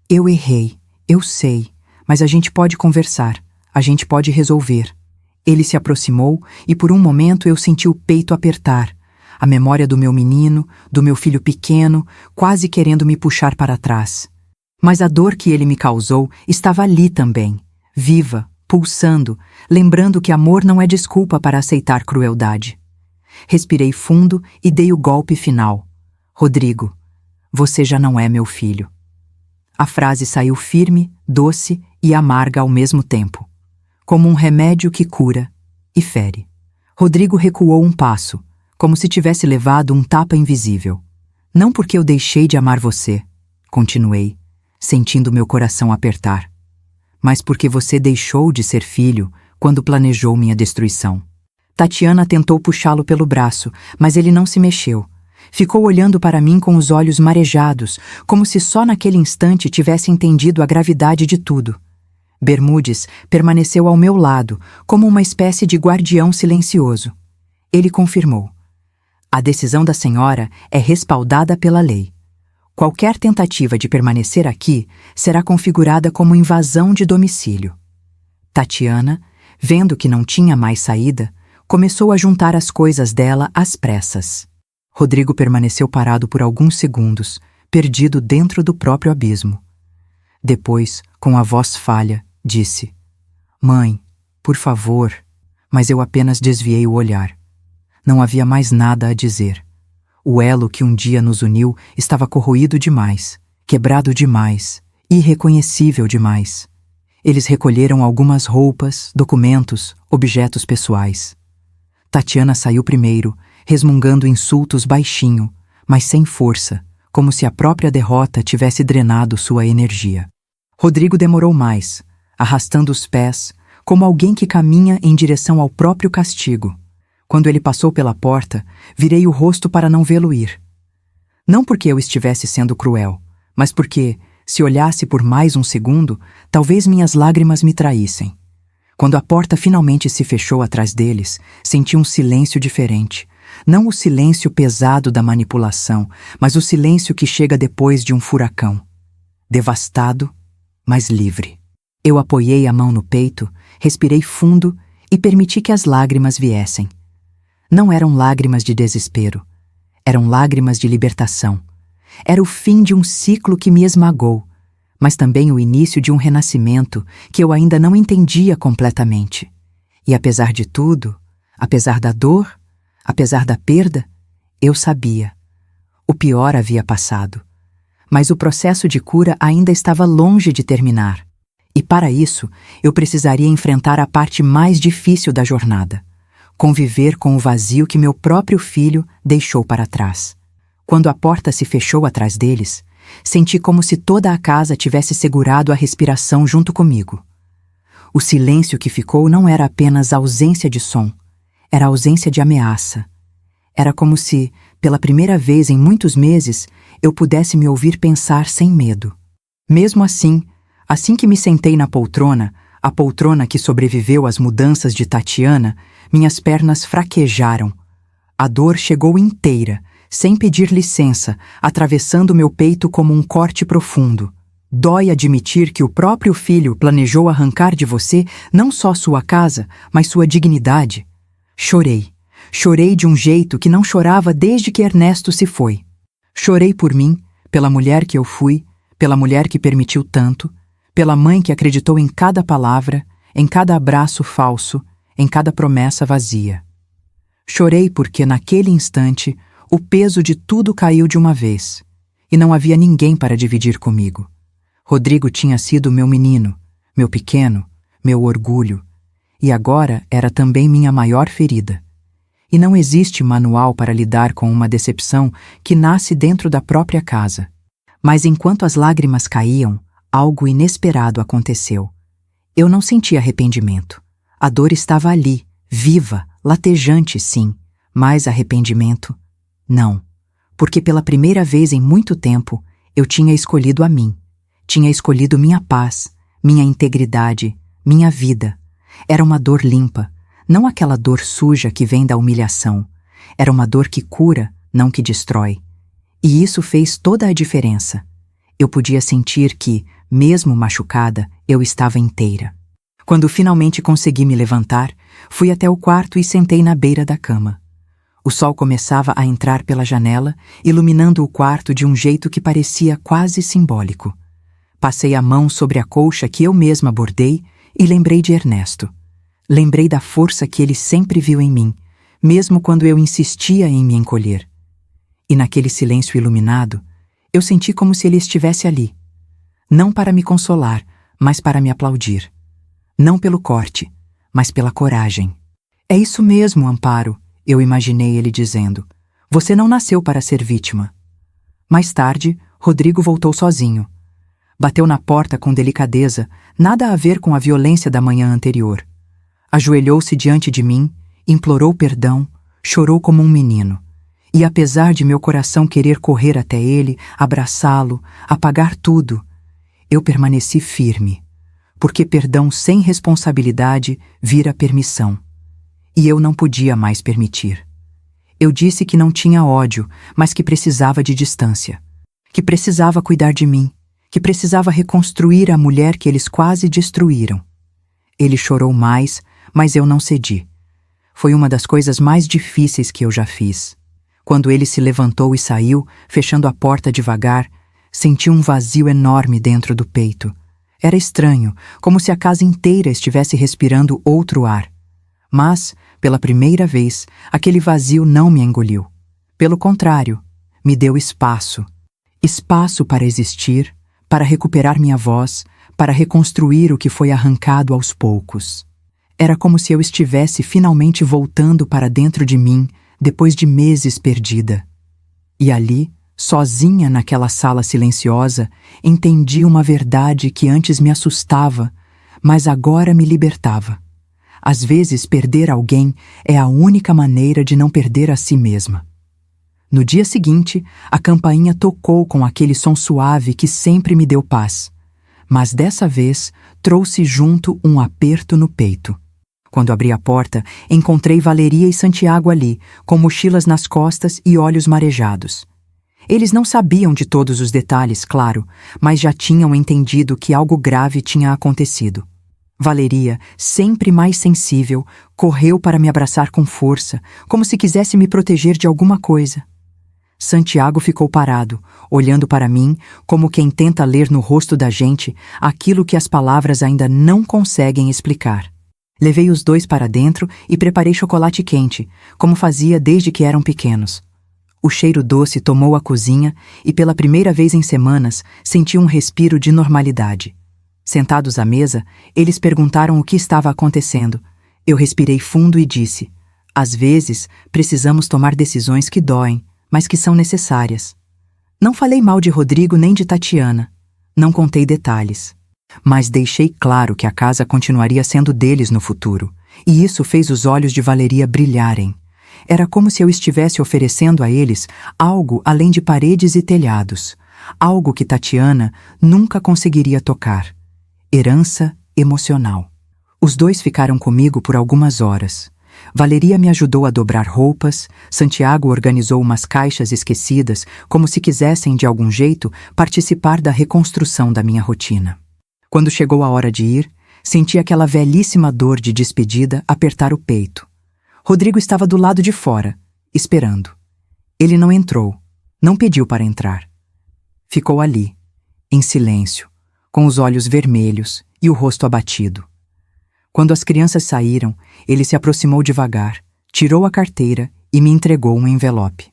Eu errei, eu sei, mas a gente pode conversar, a gente pode resolver. Ele se aproximou e por um momento eu senti o peito apertar, a memória do meu menino, do meu filho pequeno, quase querendo me puxar para trás. Mas a dor que ele me causou estava ali também, viva, pulsando, lembrando que amor não é desculpa para aceitar crueldade. Respirei fundo e dei o golpe final. Rodrigo, você já não é meu filho. A frase saiu firme, doce e amarga ao mesmo tempo, como um remédio que cura e fere. Rodrigo recuou um passo, como se tivesse levado um tapa invisível. Não porque eu deixei de amar você, continuei, sentindo meu coração apertar, mas porque você deixou de ser filho quando planejou minha destruição. Tatiana tentou puxá-lo pelo braço, mas ele não se mexeu. Ficou olhando para mim com os olhos marejados, como se só naquele instante tivesse entendido a gravidade de tudo. Bermudes permaneceu ao meu lado, como uma espécie de guardião silencioso. Ele confirmou. A decisão da senhora é respaldada pela lei. Qualquer tentativa de permanecer aqui será configurada como invasão de domicílio. Tatiana, vendo que não tinha mais saída, começou a juntar as coisas dela às pressas. Rodrigo permaneceu parado por alguns segundos, perdido dentro do próprio abismo. Depois, com a voz falha, disse: Mãe, por favor. Mas eu apenas desviei o olhar. Não havia mais nada a dizer. O elo que um dia nos uniu estava corroído demais, quebrado demais, irreconhecível demais. Eles recolheram algumas roupas, documentos, objetos pessoais. Tatiana saiu primeiro, resmungando insultos baixinho, mas sem força, como se a própria derrota tivesse drenado sua energia. Rodrigo demorou mais, arrastando os pés, como alguém que caminha em direção ao próprio castigo. Quando ele passou pela porta, virei o rosto para não vê-lo ir. Não porque eu estivesse sendo cruel, mas porque, se olhasse por mais um segundo, talvez minhas lágrimas me traíssem. Quando a porta finalmente se fechou atrás deles, senti um silêncio diferente. Não o silêncio pesado da manipulação, mas o silêncio que chega depois de um furacão. Devastado, mas livre. Eu apoiei a mão no peito, respirei fundo e permiti que as lágrimas viessem. Não eram lágrimas de desespero. Eram lágrimas de libertação. Era o fim de um ciclo que me esmagou, mas também o início de um renascimento que eu ainda não entendia completamente. E apesar de tudo, apesar da dor, apesar da perda, eu sabia. O pior havia passado. Mas o processo de cura ainda estava longe de terminar. E para isso, eu precisaria enfrentar a parte mais difícil da jornada: conviver com o vazio que meu próprio filho deixou para trás. Quando a porta se fechou atrás deles, senti como se toda a casa tivesse segurado a respiração junto comigo. O silêncio que ficou não era apenas ausência de som, era ausência de ameaça. Era como se, pela primeira vez em muitos meses, eu pudesse me ouvir pensar sem medo. Mesmo assim que me sentei na poltrona, a poltrona que sobreviveu às mudanças de Tatiana, minhas pernas fraquejaram. A dor chegou inteira, sem pedir licença, atravessando meu peito como um corte profundo. Dói admitir que o próprio filho planejou arrancar de você não só sua casa, mas sua dignidade. Chorei. Chorei de um jeito que não chorava desde que Ernesto se foi. Chorei por mim, pela mulher que eu fui, pela mulher que permitiu tanto, pela mãe que acreditou em cada palavra, em cada abraço falso, em cada promessa vazia. Chorei porque, naquele instante, o peso de tudo caiu de uma vez, e não havia ninguém para dividir comigo. Rodrigo tinha sido meu menino, meu pequeno, meu orgulho, e agora era também minha maior ferida. E não existe manual para lidar com uma decepção que nasce dentro da própria casa. Mas enquanto as lágrimas caíam, algo inesperado aconteceu. Eu não senti arrependimento. A dor estava ali, viva, latejante, sim, mas arrependimento, não. Porque pela primeira vez em muito tempo, eu tinha escolhido a mim. Tinha escolhido minha paz, minha integridade, minha vida. Era uma dor limpa, não aquela dor suja que vem da humilhação. Era uma dor que cura, não que destrói. E isso fez toda a diferença. Eu podia sentir que, mesmo machucada, eu estava inteira. Quando finalmente consegui me levantar, fui até o quarto e sentei na beira da cama. O sol começava a entrar pela janela, iluminando o quarto de um jeito que parecia quase simbólico. Passei a mão sobre a colcha que eu mesma bordei e lembrei de Ernesto. Lembrei da força que ele sempre viu em mim, mesmo quando eu insistia em me encolher. E naquele silêncio iluminado, eu senti como se ele estivesse ali. Não para me consolar, mas para me aplaudir. Não pelo corte, mas pela coragem. É isso mesmo, Amparo, eu imaginei ele dizendo. Você não nasceu para ser vítima. Mais tarde, Rodrigo voltou sozinho. Bateu na porta com delicadeza, nada a ver com a violência da manhã anterior. Ajoelhou-se diante de mim, implorou perdão, chorou como um menino. E apesar de meu coração querer correr até ele, abraçá-lo, apagar tudo, eu permaneci firme, porque perdão sem responsabilidade vira permissão. E eu não podia mais permitir. Eu disse que não tinha ódio, mas que precisava de distância, que precisava cuidar de mim, que precisava reconstruir a mulher que eles quase destruíram. Ele chorou mais, mas eu não cedi. Foi uma das coisas mais difíceis que eu já fiz. Quando ele se levantou e saiu, fechando a porta devagar, senti um vazio enorme dentro do peito. Era estranho, como se a casa inteira estivesse respirando outro ar. Mas, pela primeira vez, aquele vazio não me engoliu. Pelo contrário, me deu espaço. Espaço para existir, para recuperar minha voz, para reconstruir o que foi arrancado aos poucos. Era como se eu estivesse finalmente voltando para dentro de mim, depois de meses perdida. E ali, sozinha naquela sala silenciosa, entendi uma verdade que antes me assustava, mas agora me libertava. Às vezes, perder alguém é a única maneira de não perder a si mesma. No dia seguinte, a campainha tocou com aquele som suave que sempre me deu paz, mas dessa vez trouxe junto um aperto no peito. Quando abri a porta, encontrei Valeria e Santiago ali, com mochilas nas costas e olhos marejados. Eles não sabiam de todos os detalhes, claro, mas já tinham entendido que algo grave tinha acontecido. Valeria, sempre mais sensível, correu para me abraçar com força, como se quisesse me proteger de alguma coisa. Santiago ficou parado, olhando para mim, como quem tenta ler no rosto da gente aquilo que as palavras ainda não conseguem explicar. Levei os dois para dentro e preparei chocolate quente, como fazia desde que eram pequenos. O cheiro doce tomou a cozinha e, pela primeira vez em semanas, senti um respiro de normalidade. Sentados à mesa, eles perguntaram o que estava acontecendo. Eu respirei fundo e disse: às vezes, precisamos tomar decisões que doem, mas que são necessárias. Não falei mal de Rodrigo nem de Tatiana. Não contei detalhes. Mas deixei claro que a casa continuaria sendo deles no futuro, e isso fez os olhos de Valeria brilharem. Era como se eu estivesse oferecendo a eles algo além de paredes e telhados, algo que Tatiana nunca conseguiria tocar. Herança emocional. Os dois ficaram comigo por algumas horas. Valeria me ajudou a dobrar roupas, Santiago organizou umas caixas esquecidas, como se quisessem, de algum jeito, participar da reconstrução da minha rotina. Quando chegou a hora de ir, senti aquela velhíssima dor de despedida apertar o peito. Rodrigo estava do lado de fora, esperando. Ele não entrou, não pediu para entrar. Ficou ali, em silêncio, com os olhos vermelhos e o rosto abatido. Quando as crianças saíram, ele se aproximou devagar, tirou a carteira e me entregou um envelope.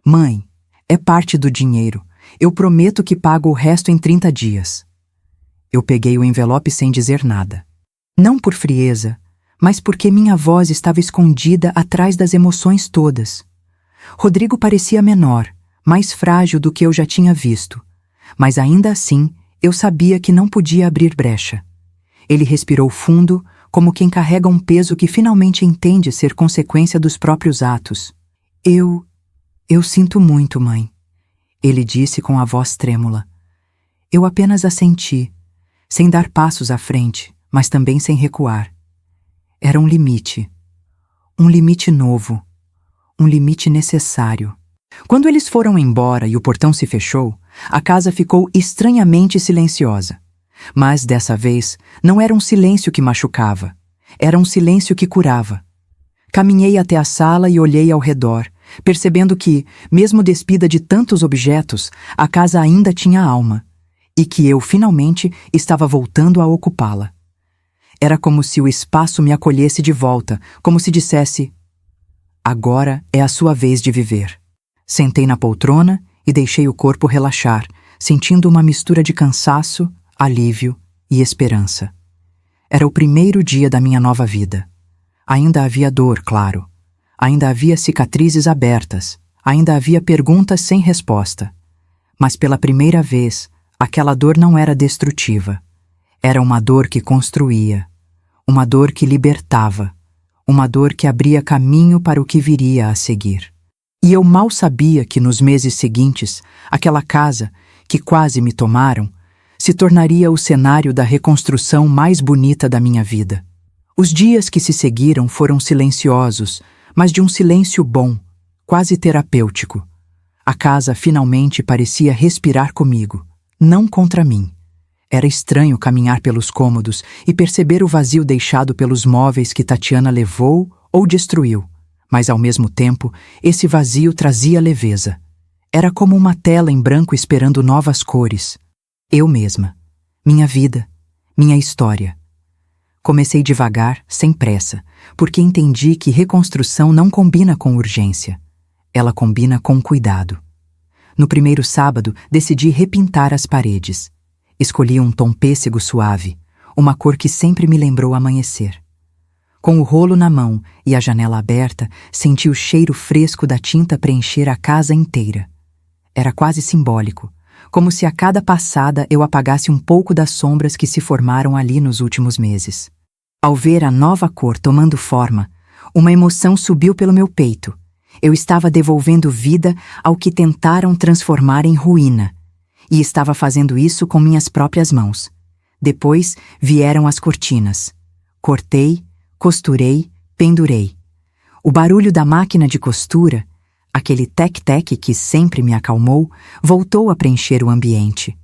Mãe, é parte do dinheiro. Eu prometo que pago o resto em 30 dias. Eu peguei o envelope sem dizer nada. Não por frieza, mas porque minha voz estava escondida atrás das emoções todas. Rodrigo parecia menor, mais frágil do que eu já tinha visto, mas ainda assim eu sabia que não podia abrir brecha. Ele respirou fundo, como quem carrega um peso que finalmente entende ser consequência dos próprios atos. Eu sinto muito, mãe, ele disse com a voz trêmula. Eu apenas assenti, sem dar passos à frente, mas também sem recuar. Era um limite novo, um limite necessário. Quando eles foram embora e o portão se fechou, a casa ficou estranhamente silenciosa. Mas, dessa vez, não era um silêncio que machucava, era um silêncio que curava. Caminhei até a sala e olhei ao redor, percebendo que, mesmo despida de tantos objetos, a casa ainda tinha alma, e que eu, finalmente, estava voltando a ocupá-la. Era como se o espaço me acolhesse de volta, como se dissesse: agora é a sua vez de viver. Sentei na poltrona e deixei o corpo relaxar, sentindo uma mistura de cansaço, alívio e esperança. Era o primeiro dia da minha nova vida. Ainda havia dor, claro. Ainda havia cicatrizes abertas. Ainda havia perguntas sem resposta. Mas pela primeira vez, aquela dor não era destrutiva. Era uma dor que construía. Uma dor que libertava. Uma dor que abria caminho para o que viria a seguir. E eu mal sabia que nos meses seguintes, aquela casa, que quase me tomaram, se tornaria o cenário da reconstrução mais bonita da minha vida. Os dias que se seguiram foram silenciosos, mas de um silêncio bom, quase terapêutico. A casa finalmente parecia respirar comigo, não contra mim. Era estranho caminhar pelos cômodos e perceber o vazio deixado pelos móveis que Tatiana levou ou destruiu, mas ao mesmo tempo, esse vazio trazia leveza. Era como uma tela em branco esperando novas cores. Eu mesma, minha vida, minha história. Comecei devagar, sem pressa, porque entendi que reconstrução não combina com urgência. Ela combina com cuidado. No primeiro sábado, decidi repintar as paredes. Escolhi um tom pêssego suave, uma cor que sempre me lembrou amanhecer. Com o rolo na mão e a janela aberta, senti o cheiro fresco da tinta preencher a casa inteira. Era quase simbólico, como se a cada passada eu apagasse um pouco das sombras que se formaram ali nos últimos meses. Ao ver a nova cor tomando forma, uma emoção subiu pelo meu peito. Eu estava devolvendo vida ao que tentaram transformar em ruína, e estava fazendo isso com minhas próprias mãos. Depois vieram as cortinas. Cortei, costurei, pendurei. O barulho da máquina de costura, aquele tec-tec que sempre me acalmou, voltou a preencher o ambiente.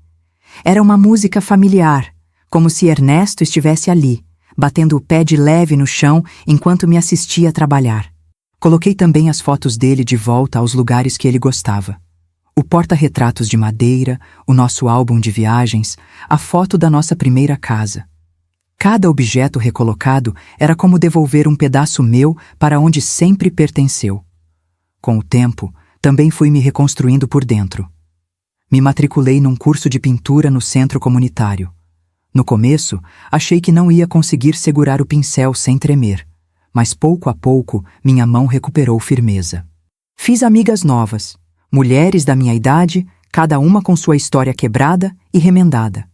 Era uma música familiar, como se Ernesto estivesse ali, batendo o pé de leve no chão enquanto me assistia a trabalhar. Coloquei também as fotos dele de volta aos lugares que ele gostava. O porta-retratos de madeira, o nosso álbum de viagens, a foto da nossa primeira casa. Cada objeto recolocado era como devolver um pedaço meu para onde sempre pertenceu. Com o tempo, também fui me reconstruindo por dentro. Me matriculei num curso de pintura no centro comunitário. No começo, achei que não ia conseguir segurar o pincel sem tremer, mas pouco a pouco minha mão recuperou firmeza. Fiz amigas novas, mulheres da minha idade, cada uma com sua história quebrada e remendada.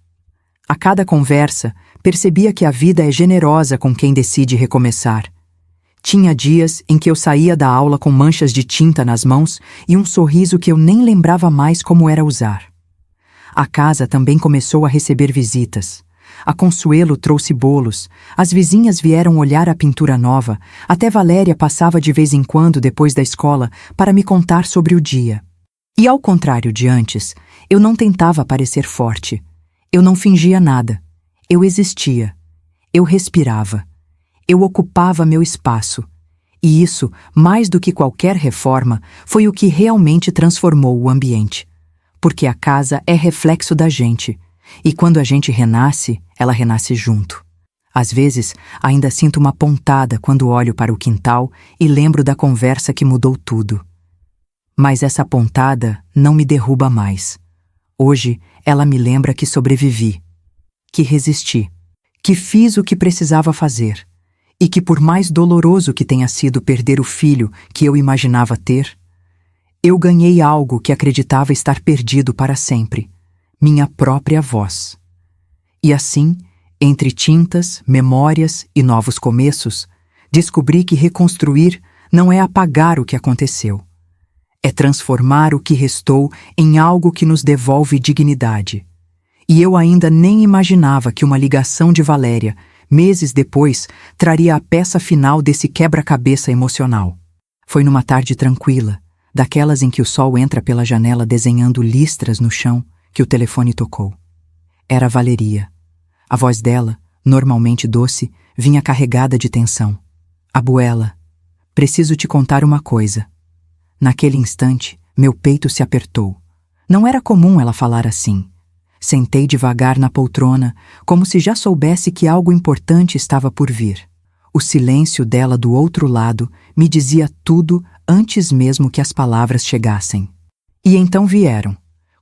A cada conversa, percebia que a vida é generosa com quem decide recomeçar. Tinha dias em que eu saía da aula com manchas de tinta nas mãos e um sorriso que eu nem lembrava mais como era usar. A casa também começou a receber visitas. A Consuelo trouxe bolos, as vizinhas vieram olhar a pintura nova, até Valéria passava de vez em quando depois da escola para me contar sobre o dia. E ao contrário de antes, eu não tentava parecer forte. Eu não fingia nada. Eu existia. Eu respirava. Eu ocupava meu espaço. E isso, mais do que qualquer reforma, foi o que realmente transformou o ambiente. Porque a casa é reflexo da gente. E quando a gente renasce, ela renasce junto. Às vezes, ainda sinto uma pontada quando olho para o quintal e lembro da conversa que mudou tudo. Mas essa pontada não me derruba mais. Hoje, ela me lembra que sobrevivi, que resisti, que fiz o que precisava fazer, e que por mais doloroso que tenha sido perder o filho que eu imaginava ter, eu ganhei algo que acreditava estar perdido para sempre. Minha própria voz. E assim, entre tintas, memórias e novos começos, descobri que reconstruir não é apagar o que aconteceu. É transformar o que restou em algo que nos devolve dignidade. E eu ainda nem imaginava que uma ligação de Valéria, meses depois, traria a peça final desse quebra-cabeça emocional. Foi numa tarde tranquila, daquelas em que o sol entra pela janela desenhando listras no chão, que o telefone tocou. Era Valeria. A voz dela, normalmente doce, vinha carregada de tensão. Abuela, preciso te contar uma coisa. Naquele instante, meu peito se apertou. Não era comum ela falar assim. Sentei devagar na poltrona, como se já soubesse que algo importante estava por vir. O silêncio dela do outro lado me dizia tudo antes mesmo que as palavras chegassem. E então vieram.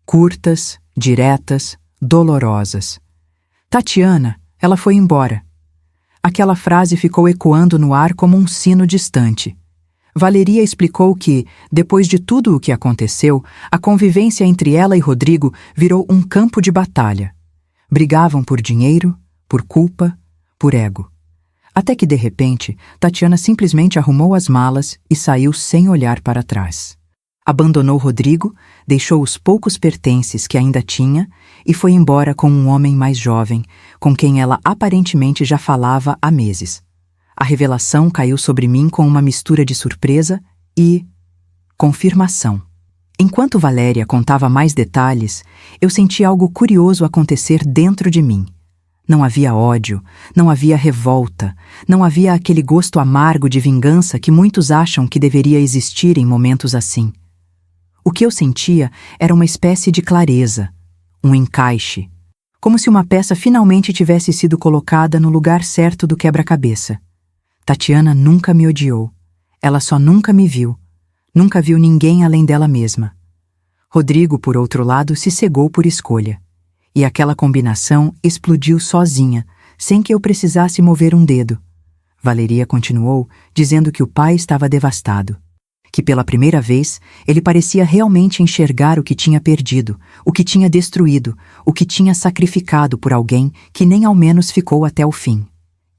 Curtas, diretas, dolorosas. Tatiana, ela foi embora. Aquela frase ficou ecoando no ar como um sino distante. Valeria explicou que, depois de tudo o que aconteceu, a convivência entre ela e Rodrigo virou um campo de batalha. Brigavam por dinheiro, por culpa, por ego. Até que, de repente, Tatiana simplesmente arrumou as malas e saiu sem olhar para trás. Abandonou Rodrigo, deixou os poucos pertences que ainda tinha e foi embora com um homem mais jovem, com quem ela aparentemente já falava há meses. A revelação caiu sobre mim com uma mistura de surpresa e confirmação. Enquanto Valéria contava mais detalhes, eu senti algo curioso acontecer dentro de mim. Não havia ódio, não havia revolta, não havia aquele gosto amargo de vingança que muitos acham que deveria existir em momentos assim. O que eu sentia era uma espécie de clareza, um encaixe, como se uma peça finalmente tivesse sido colocada no lugar certo do quebra-cabeça. Tatiana nunca me odiou. Ela só nunca me viu. Nunca viu ninguém além dela mesma. Rodrigo, por outro lado, se cegou por escolha. E aquela combinação explodiu sozinha, sem que eu precisasse mover um dedo. Valeria continuou, dizendo que o pai estava devastado. Que pela primeira vez ele parecia realmente enxergar o que tinha perdido, o que tinha destruído, o que tinha sacrificado por alguém que nem ao menos ficou até o fim.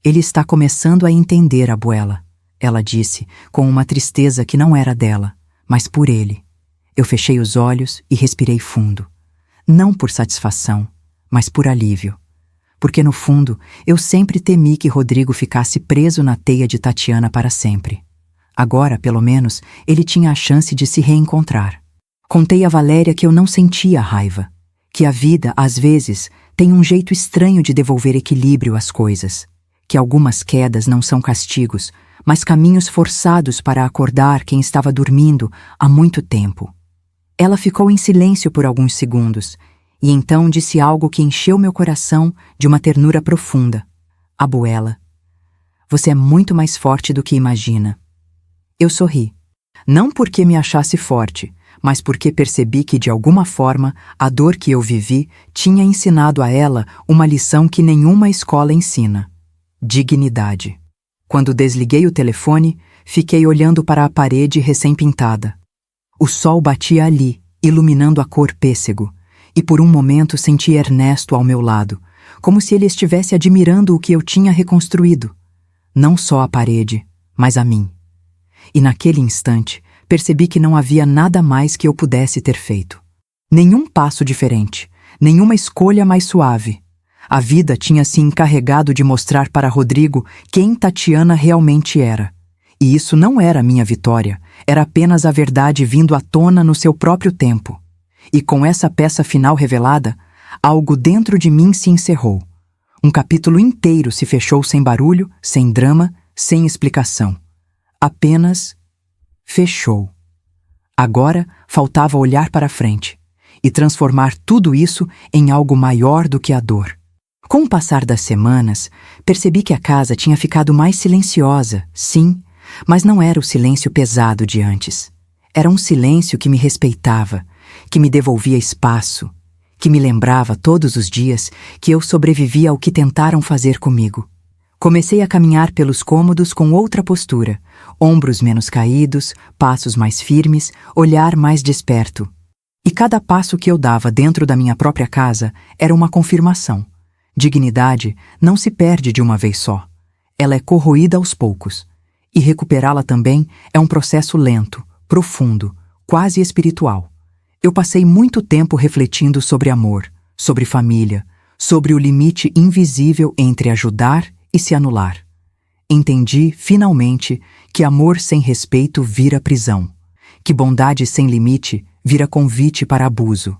Ele está começando a entender, abuela, ela disse, com uma tristeza que não era dela, mas por ele. Eu fechei os olhos e respirei fundo. Não por satisfação, mas por alívio. Porque no fundo, eu sempre temi que Rodrigo ficasse preso na teia de Tatiana para sempre. Agora, pelo menos, ele tinha a chance de se reencontrar. Contei a Valéria que eu não sentia raiva, que a vida, às vezes, tem um jeito estranho de devolver equilíbrio às coisas, que algumas quedas não são castigos, mas caminhos forçados para acordar quem estava dormindo há muito tempo. Ela ficou em silêncio por alguns segundos, e então disse algo que encheu meu coração de uma ternura profunda. Abuela, você é muito mais forte do que imagina. Eu sorri. Não porque me achasse forte, mas porque percebi que, de alguma forma, a dor que eu vivi tinha ensinado a ela uma lição que nenhuma escola ensina: dignidade. Quando desliguei o telefone, fiquei olhando para a parede recém-pintada. O sol batia ali, iluminando a cor pêssego, e por um momento senti Ernesto ao meu lado, como se ele estivesse admirando o que eu tinha reconstruído. Não só a parede, mas a mim. E naquele instante, percebi que não havia nada mais que eu pudesse ter feito. Nenhum passo diferente, nenhuma escolha mais suave. A vida tinha se encarregado de mostrar para Rodrigo quem Tatiana realmente era. E isso não era minha vitória, era apenas a verdade vindo à tona no seu próprio tempo. E com essa peça final revelada, algo dentro de mim se encerrou. Um capítulo inteiro se fechou sem barulho, sem drama, sem explicação. Apenas fechou. Agora faltava olhar para frente e transformar tudo isso em algo maior do que a dor. Com o passar das semanas, percebi que a casa tinha ficado mais silenciosa, sim, mas não era o silêncio pesado de antes. Era um silêncio que me respeitava, que me devolvia espaço, que me lembrava todos os dias que eu sobrevivia ao que tentaram fazer comigo. Comecei a caminhar pelos cômodos com outra postura, ombros menos caídos, passos mais firmes, olhar mais desperto. E cada passo que eu dava dentro da minha própria casa era uma confirmação. Dignidade não se perde de uma vez só. Ela é corroída aos poucos. E recuperá-la também é um processo lento, profundo, quase espiritual. Eu passei muito tempo refletindo sobre amor, sobre família, sobre o limite invisível entre ajudar e se anular. Entendi, finalmente, que amor sem respeito vira prisão, que bondade sem limite vira convite para abuso,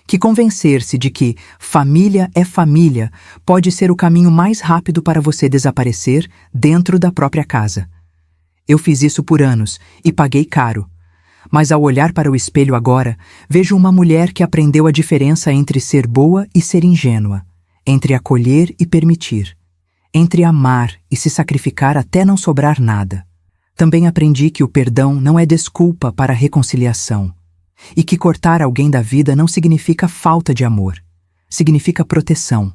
que convencer-se de que família é família pode ser o caminho mais rápido para você desaparecer dentro da própria casa. Eu fiz isso por anos e paguei caro. Mas ao olhar para o espelho agora, vejo uma mulher que aprendeu a diferença entre ser boa e ser ingênua, entre acolher e permitir, entre amar e se sacrificar até não sobrar nada. Também aprendi que o perdão não é desculpa para a reconciliação, e que cortar alguém da vida não significa falta de amor. Significa proteção,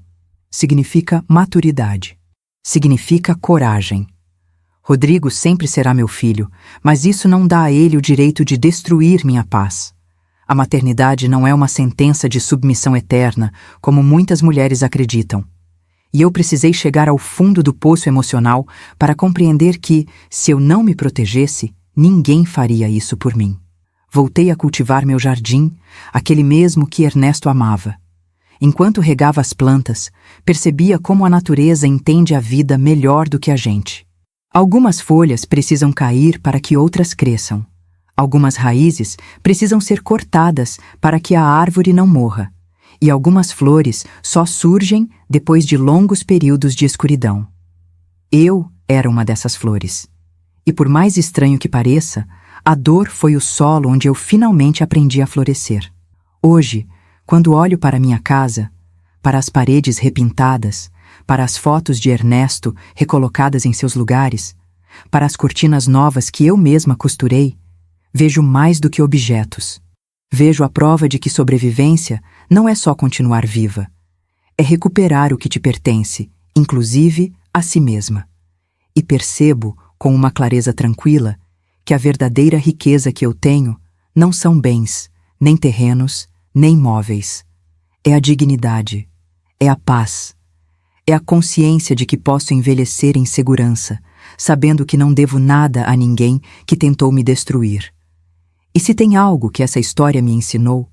significa maturidade, significa coragem. Rodrigo sempre será meu filho, mas isso não dá a ele o direito de destruir minha paz. A maternidade não é uma sentença de submissão eterna, como muitas mulheres acreditam. E eu precisei chegar ao fundo do poço emocional para compreender que, se eu não me protegesse, ninguém faria isso por mim. Voltei a cultivar meu jardim, aquele mesmo que Ernesto amava. Enquanto regava as plantas, percebia como a natureza entende a vida melhor do que a gente. Algumas folhas precisam cair para que outras cresçam. Algumas raízes precisam ser cortadas para que a árvore não morra. E algumas flores só surgem depois de longos períodos de escuridão. Eu era uma dessas flores. E por mais estranho que pareça, a dor foi o solo onde eu finalmente aprendi a florescer. Hoje, quando olho para minha casa, para as paredes repintadas, para as fotos de Ernesto recolocadas em seus lugares, para as cortinas novas que eu mesma costurei, vejo mais do que objetos. Vejo a prova de que sobrevivência não é só continuar viva. É recuperar o que te pertence, inclusive a si mesma. e percebo, com uma clareza tranquila, que a verdadeira riqueza que eu tenho não são bens, nem terrenos, nem móveis. É a dignidade, é a paz, é a consciência de que posso envelhecer em segurança, sabendo que não devo nada a ninguém que tentou me destruir. E se tem algo que essa história me ensinou,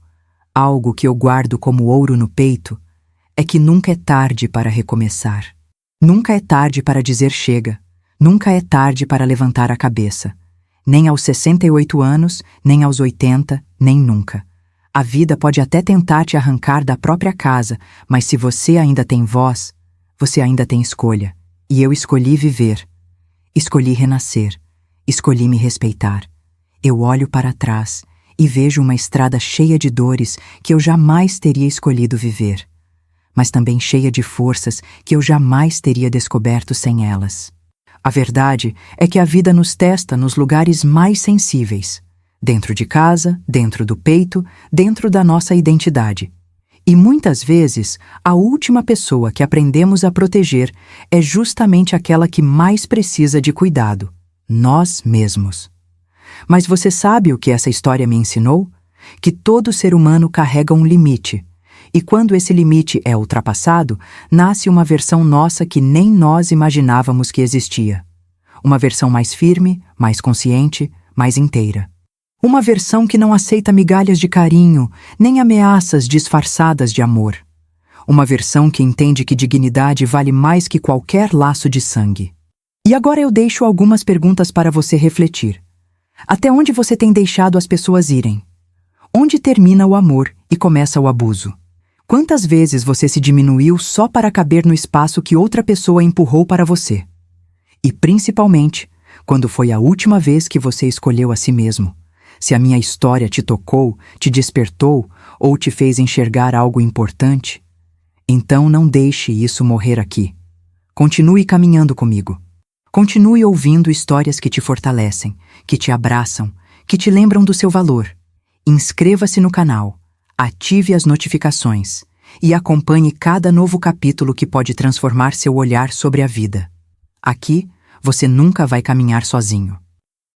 algo que eu guardo como ouro no peito, é que nunca é tarde para recomeçar. Nunca é tarde para dizer chega. Nunca é tarde para levantar a cabeça. Nem aos 68 anos, nem aos 80, nem nunca. A vida pode até tentar te arrancar da própria casa, mas se você ainda tem voz, você ainda tem escolha. E eu escolhi viver. Escolhi renascer. Escolhi me respeitar. Eu olho para trás e vejo uma estrada cheia de dores que eu jamais teria escolhido viver, mas também cheia de forças que eu jamais teria descoberto sem elas. A verdade é que a vida nos testa nos lugares mais sensíveis, dentro de casa, dentro do peito, dentro da nossa identidade. E muitas vezes, a última pessoa que aprendemos a proteger é justamente aquela que mais precisa de cuidado, nós mesmos. Mas você sabe o que essa história me ensinou? Que todo ser humano carrega um limite. E quando esse limite é ultrapassado, nasce uma versão nossa que nem nós imaginávamos que existia. Uma versão mais firme, mais consciente, mais inteira. Uma versão que não aceita migalhas de carinho, nem ameaças disfarçadas de amor. Uma versão que entende que dignidade vale mais que qualquer laço de sangue. E agora eu deixo algumas perguntas para você refletir. Até onde você tem deixado as pessoas irem? Onde termina o amor e começa o abuso? Quantas vezes você se diminuiu só para caber no espaço que outra pessoa empurrou para você? E principalmente, quando foi a última vez que você escolheu a si mesmo? Se a minha história te tocou, te despertou ou te fez enxergar algo importante, então não deixe isso morrer aqui. Continue caminhando comigo. Continue ouvindo histórias que te fortalecem, que te abraçam, que te lembram do seu valor. Inscreva-se no canal, ative as notificações e acompanhe cada novo capítulo que pode transformar seu olhar sobre a vida. Aqui, você nunca vai caminhar sozinho.